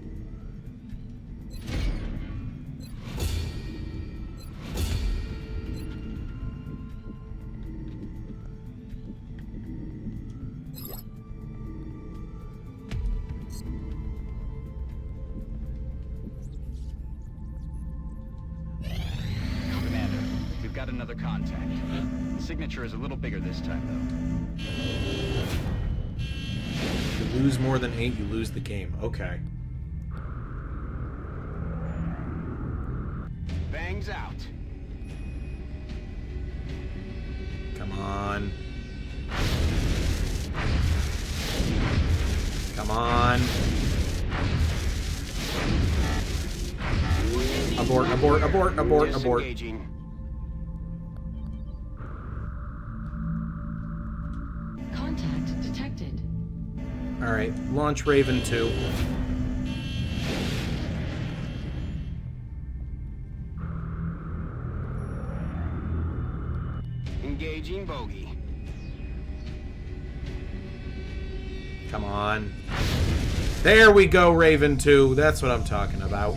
Another contact. The signature is a little bigger this time, though. If you lose more than 8, you lose the game. Okay. Bangs out. Come on. Come on. Abort, abort, abort, abort, abort. Disengaging. Contact detected. Alright, launch Raven 2. Engaging bogey. Come on. There we go, Raven 2. That's what I'm talking about.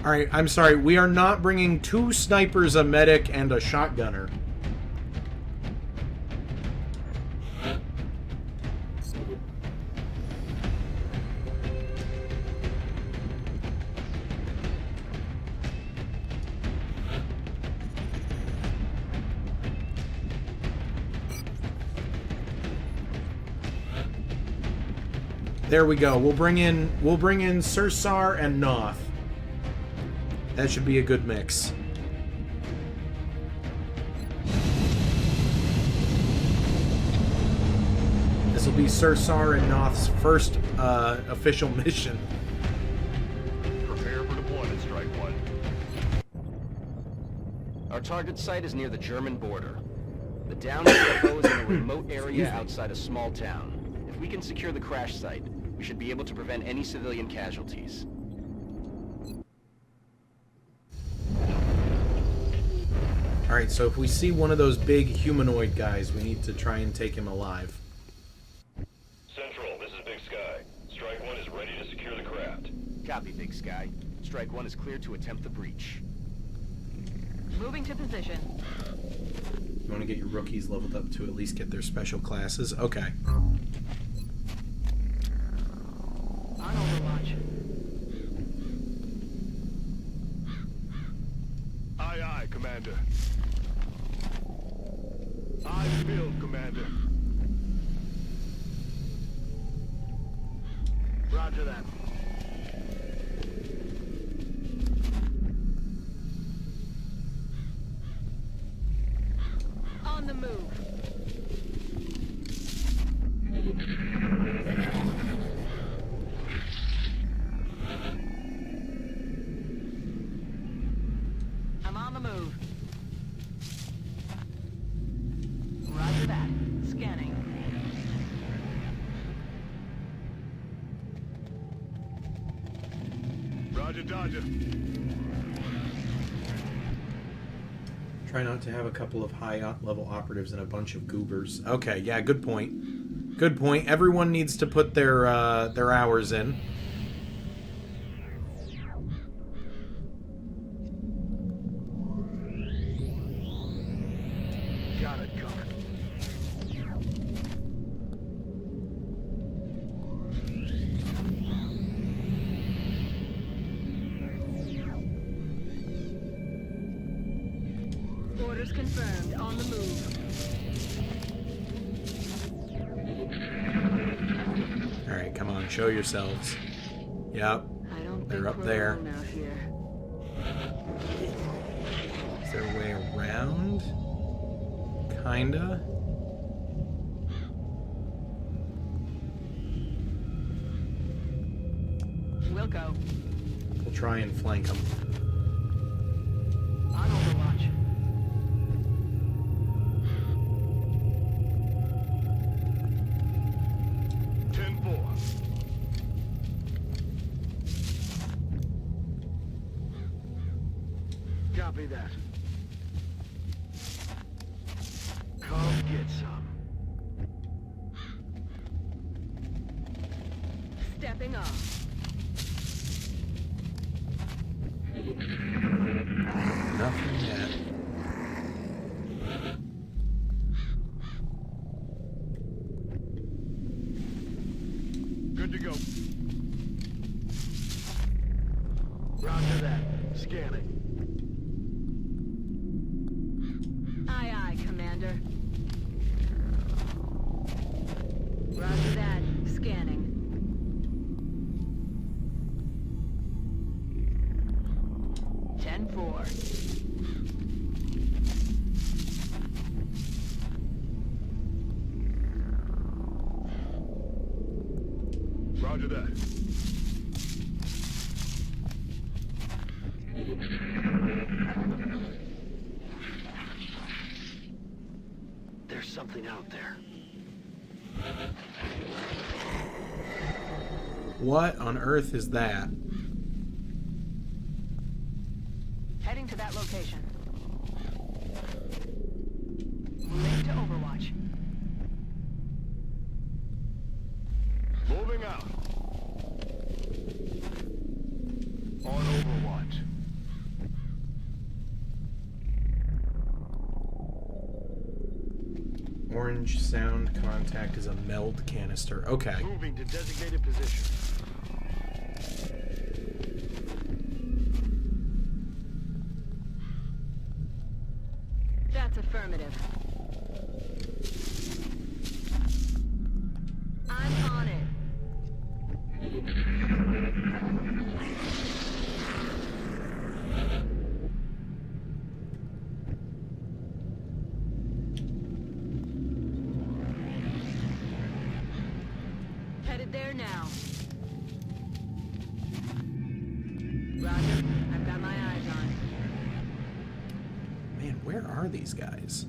Alright, I'm sorry. We are not bringing 2 snipers, a medic, and a shotgunner. There we go. We'll bring in Sursar and Noth. That should be a good mix. This will be Sursar and Noth's first official mission. Prepare for deployment, Strike One. Our target site is near the German border. The downed UFO is in a remote area outside a small town. If we can secure the crash site, we should be able to prevent any civilian casualties. Alright, so if we see one of those big humanoid guys, we need to try and take him alive. Central, this is Big Sky. Strike One is ready to secure the craft. Copy, Big Sky. Strike One is cleared to attempt the breach. Moving to position. You want to get your rookies leveled up to at least get their special classes? Okay. On Overwatch. Aye, aye, Commander. Eyes filled, Commander. Roger that. On the move. I'm on the move. Roger that. Scanning. Roger, Dodger. Try not to have a couple of high-level operatives and a bunch of goobers. Okay, yeah, good point. Good point. Everyone needs to put their hours in. Got it covered. Orders confirmed. On the move. Alright, come on, show yourselves. Yep. I don't They're think up we're there. alone out here. Is there a way around? Kinda. We'll go. We'll try and flank them. On Overwatch. Copy that. Come get some. Stepping off. Nothing yet. Good to go. Roger that. Scanning. Aye, aye, Commander. Roger that. Scanning. Ten-4. Roger that. There's something out there. What on earth is that? Heading to that location. Link to Overwatch. Moving out. On Overwatch. Orange sound contact is a meld canister. Okay. Moving to designated position. That's affirmative. I'm on it. Headed there now. Roger, I've got my eyes on. Man, where are these guys?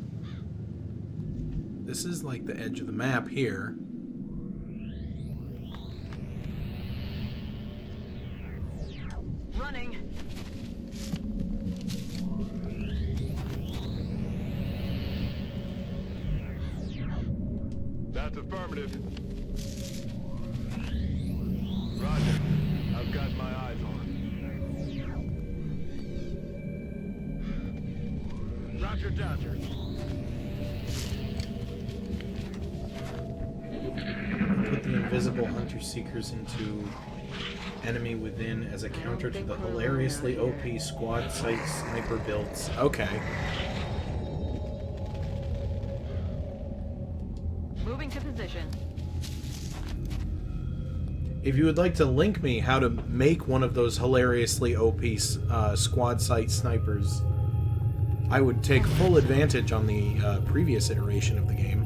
This is like the edge of the map here. Running. That's affirmative. Roger. I've got my eyes on. Roger, Dodger. invisible hunter-seekers into enemy within as a counter to the hilariously OP squad site sniper builds. Okay. Moving to position. If you would like to link me how to make one of those hilariously OP squad site snipers, I would take full advantage on the previous iteration of the game.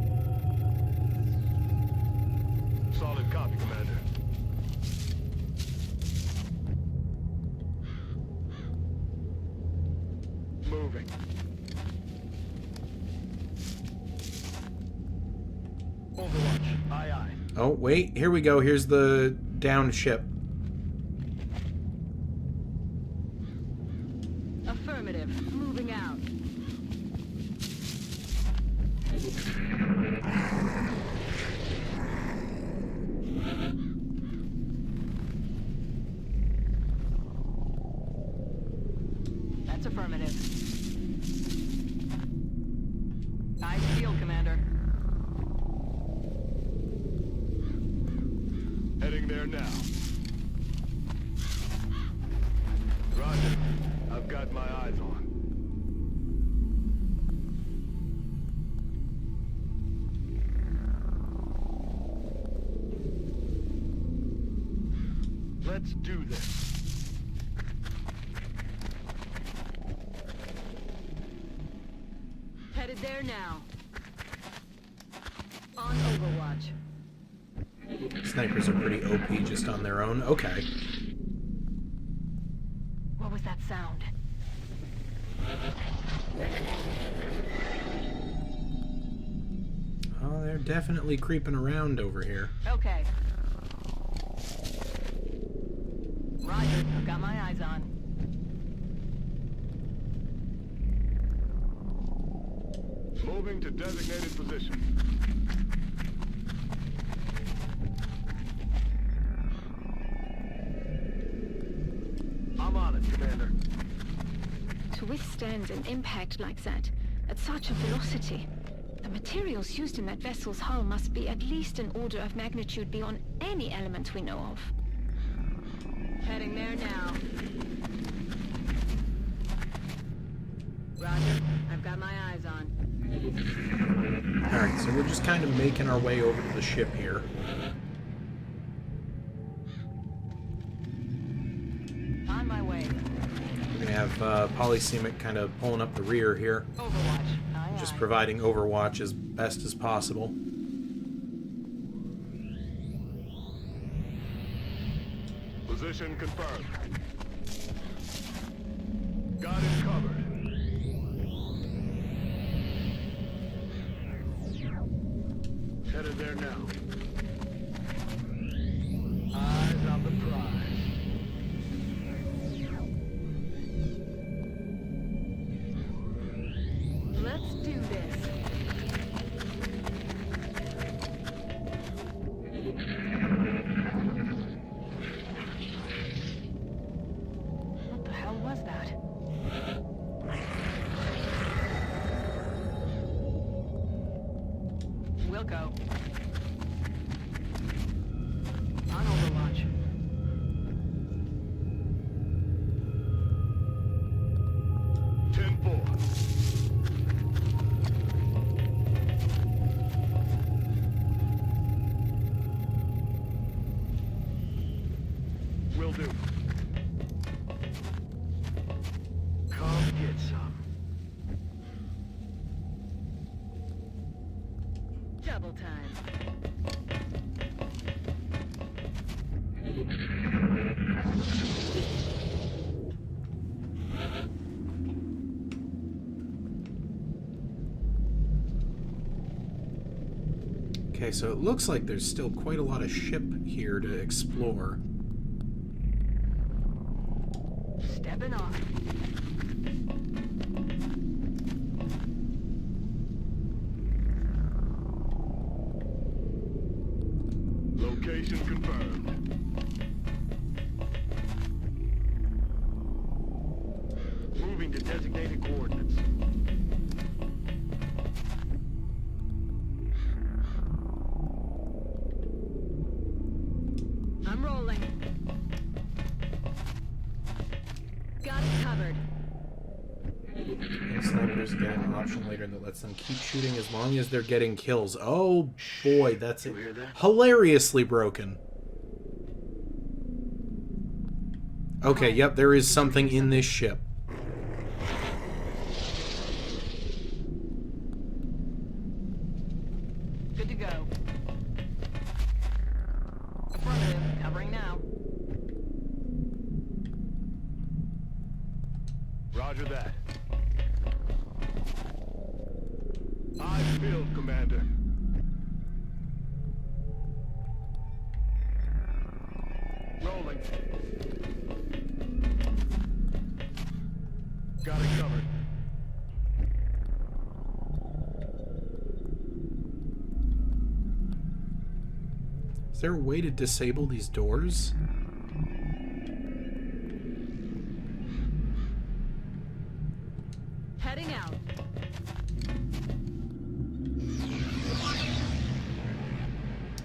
Solid copy, Commander. Moving. Overwatch. Aye, aye. Oh, wait. Here we go. Here's the down ship. Affirmative. Moving out. That's affirmative. Eyes peeled, Commander. Heading there now. Roger. I've got my eyes on. Let's do this. Headed there now. On Overwatch. Snipers are pretty OP just on their own. Okay. What was that sound? Oh, they're definitely creeping around over here. Okay. Roger, I've got my eyes on. Moving to designated position. I'm on it, Commander. To withstand an impact like that, at such a velocity, the materials used in that vessel's hull must be at least an order of magnitude beyond any element we know of. Heading there now. Roger, I've got my eyes on. Alright, so we're just kind of making our way over to the ship here. On my way. We're gonna have Polysemic kind of pulling up the rear here. Overwatch. Aye, Just aye. providing overwatch as best as possible. Position confirmed. Got it covered. Headed there now. Eyes on the prize. Let's do this. What the hell was that? We'll go. On Overwatch. Will do. Come get some. Double time. Okay, so it looks like there's still quite a lot of ship here to explore. Stepping off. Location confirmed. Moving to designated coordinates. Got it covered. And snipers get an option later that lets them keep shooting as long as they're getting kills. Oh boy, that's it. Hilariously broken. Okay, yep, there is something in this ship. Good to go. Affirmative. Covering now. Roger that. Eyes filled, Commander. Rolling. Got it covered. Is there a way to disable these doors? Heading out.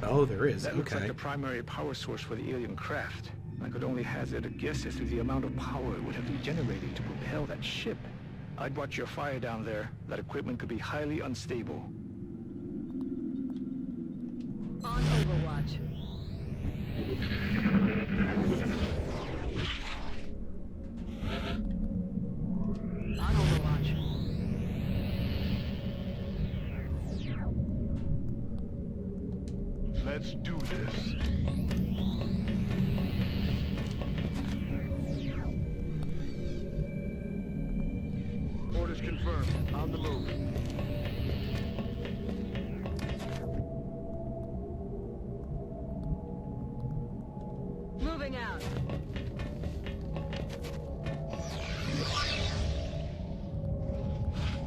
Oh, there is. That looks Okay. like the primary power source for the alien craft. I could only hazard a guess as to the amount of power it would have been generating to propel that ship. I'd watch your fire down there. That equipment could be highly unstable. On Overwatch. On Overwatch. Let's do this. Orders confirmed. On the move. Moving out.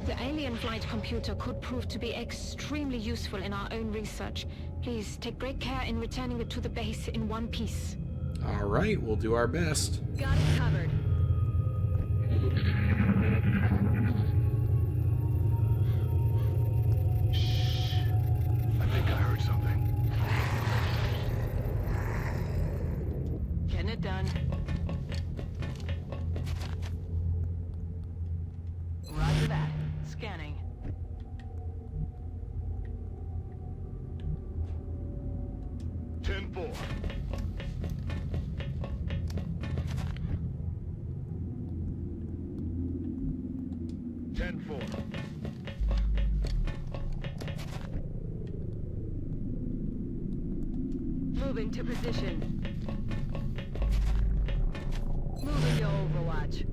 The alien flight computer could prove to be extremely useful in our own research. Please take great care in returning it to the base in one piece. All right, we'll do our best. Got it covered. I think I heard something. Getting it done. Roger that. Scanning. Ten-4. Moving to position. Moving to Overwatch.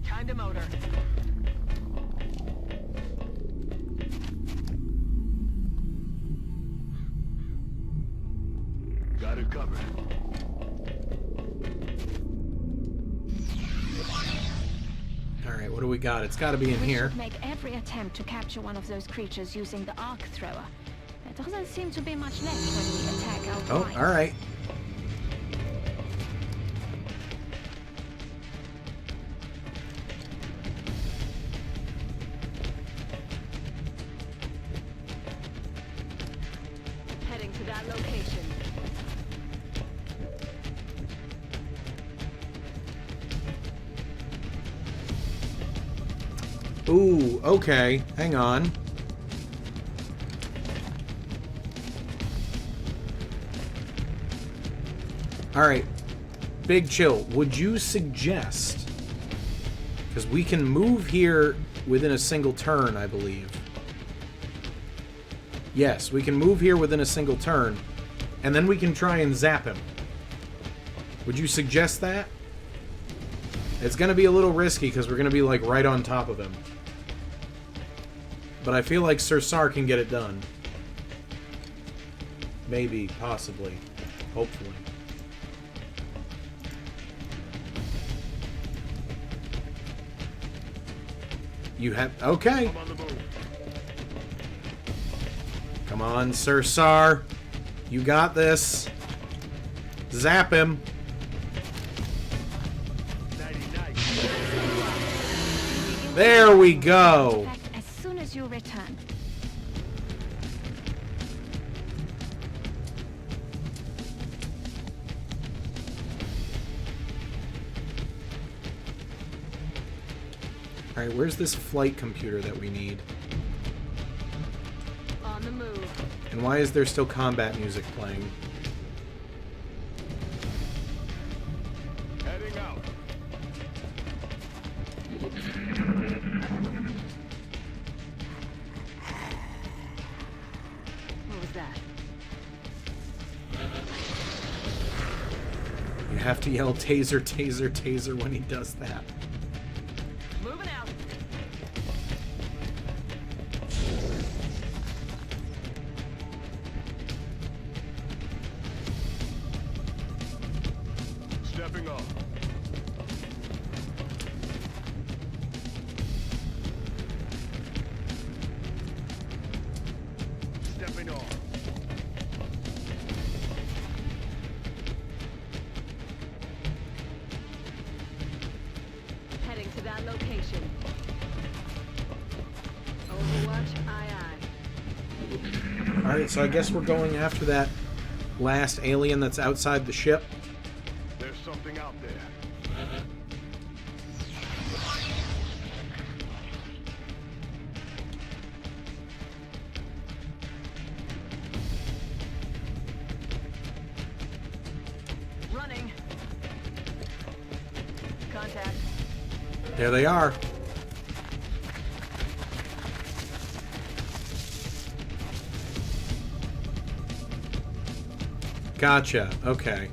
Time to motor. Got it covered. All right, what do we got? It's got to be in here. We should make every attempt to capture one of those creatures using the arc thrower. There doesn't seem to be much left when we attack outright. Oh, all right. Heading to that location. Ooh, okay. Hang on. Alright. Big Chill, would you suggest... Because we can move here within a single turn, I believe. Yes, we can move here within a single turn. And then we can try and zap him. Would you suggest that? It's going to be a little risky because we're going to be like right on top of him. But I feel like Sir Sar can get it done. Maybe, possibly, hopefully. You have... Okay. Come on, Sir Sar. You got this. Zap him. There we go. as you return. Alright, where's this flight computer that we need? On the move. And why is there still combat music playing? Heading out. What was that? You have to yell taser, taser, taser when he does that. Moving out. Stepping off. Stepping off. Heading to that location. Overwatch, aye aye. Alright, so I guess we're going after that last alien that's outside the ship. There's something out there. Running. Contact. There they are. Gotcha. Okay.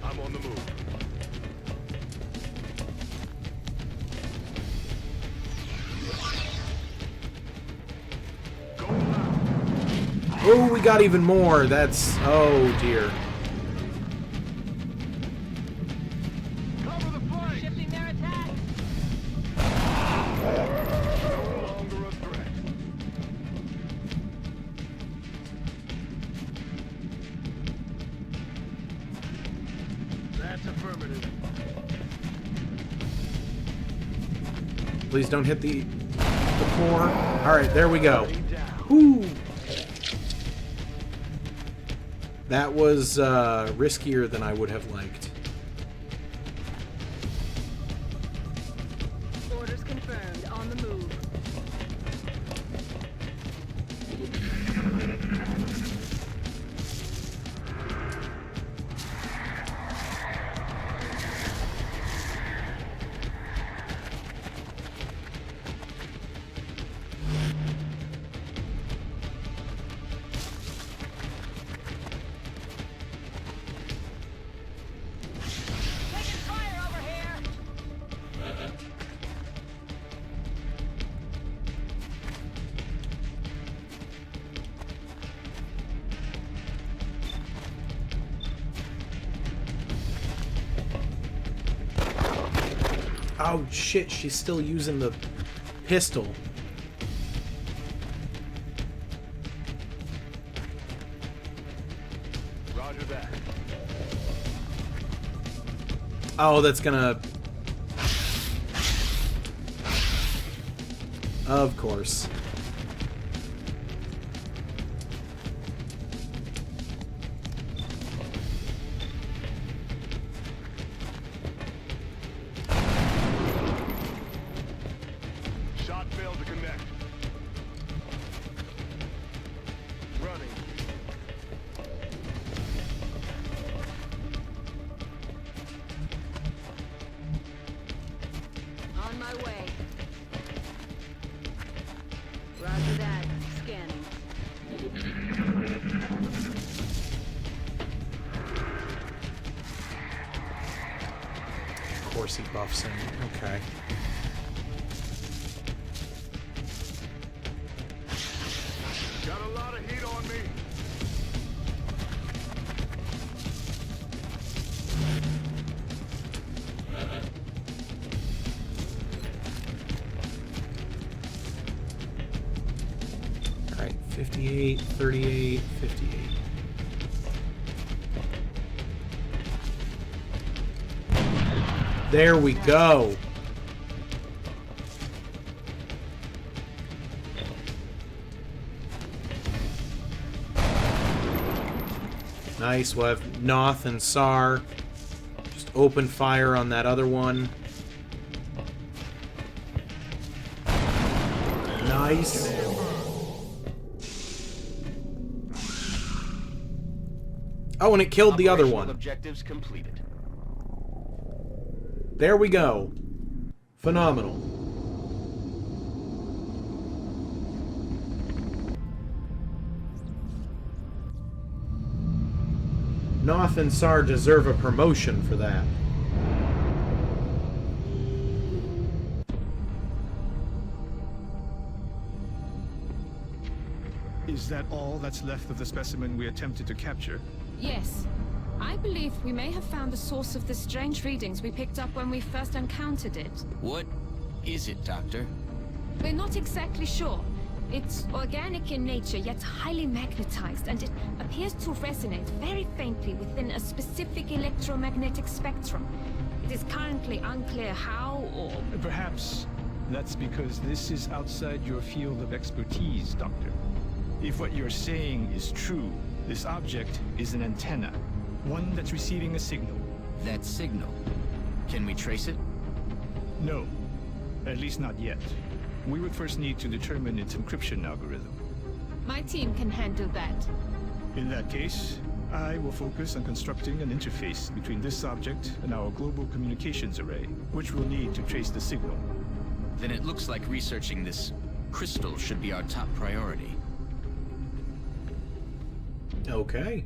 I'm on the move. Oh, we got even more. That's... oh, dear. Shifting their attack. No longer a threat. That's affirmative. Please don't hit the floor. Alright, there we go. Woo! That was riskier than I would have liked. Orders confirmed. On the move. Taking fire over here. Oh, shit, she's still using the pistol. Roger that. Oh, that's gonna... Of course. Shot failed to connect. Running. On my way. Roger that. Scanning. Of course he buffs him. Okay. Got a lot of heat on me. Alright, 58, 38, 58. There we go. Nice. We'll have Noth and Sar. Just open fire on that other one. Nice. Oh, and it killed the other one. Objectives completed. There we go. Phenomenal. Noth and Sar deserve a promotion for that. Is that all that's left of the specimen we attempted to capture? Yes. I believe we may have found the source of the strange readings we picked up when we first encountered it. What is it, Doctor? We're not exactly sure. It's organic in nature, yet highly magnetized, and it appears to resonate very faintly within a specific electromagnetic spectrum. It is currently unclear how or... Perhaps that's because this is outside your field of expertise, Doctor. If what you're saying is true, this object is an antenna. One that's receiving a signal. That signal? Can we trace it? No. At least not yet. We would first need to determine its encryption algorithm. My team can handle that. In that case, I will focus on constructing an interface between this object and our global communications array, which we'll need to trace the signal. Then it looks like researching this crystal should be our top priority. Okay.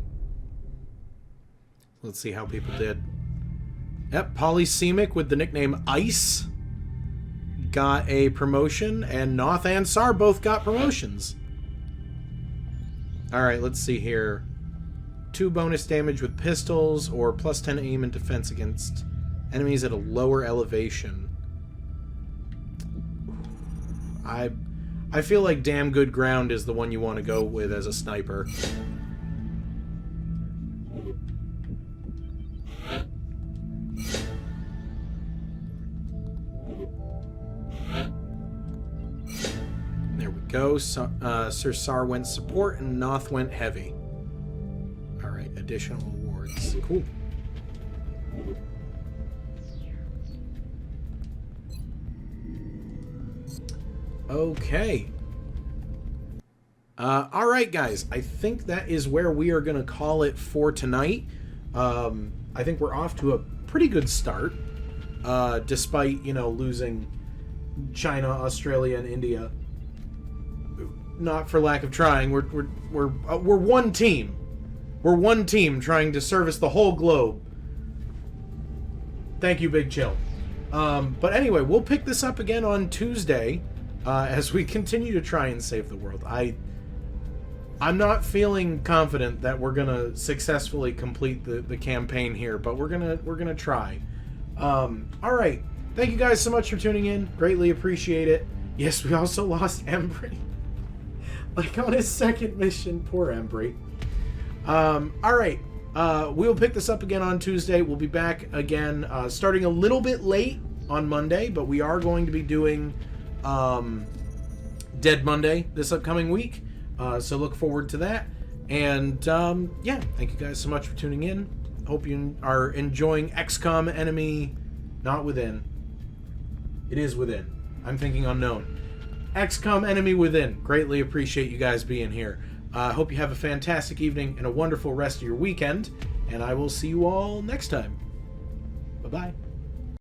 Let's see how people did. Yep, Polysemic with the nickname Ice got a promotion, and Noth and Sar both got promotions. Alright, let's see here. 2 bonus damage with pistols, or plus 10 aim and defense against enemies at a lower elevation. I feel like Damn Good Ground is the one you want to go with as a sniper. There we go. Sir Sar went support and Noth went heavy. Alright, additional awards. Cool. Okay. Alright, guys. I think that is where we are going to call it for tonight. I think we're off to a pretty good start. Despite, you know, losing China, Australia, and India. Not for lack of trying. We're one team. We're one team trying to service the whole globe. Thank you, Big Chill. But anyway, we'll pick this up again on Tuesday as we continue to try and save the world. I'm not feeling confident that we're gonna successfully complete the campaign here, but we're gonna try. All right. Thank you guys so much for tuning in. Greatly appreciate it. Yes, we also lost Embry. Like on his second mission, poor Embry. Alright, we'll pick this up again on Tuesday. We'll be back again, starting a little bit late on Monday, but we are going to be doing Dead Monday this upcoming week. So look forward to that. And yeah, thank you guys so much for tuning in. Hope you are enjoying XCOM Enemy Not Within. It is Within. I'm thinking Unknown. XCOM Enemy Within. Greatly appreciate you guys being here. Hope you have a fantastic evening and a wonderful rest of your weekend. And I will see you all next time. Bye-bye.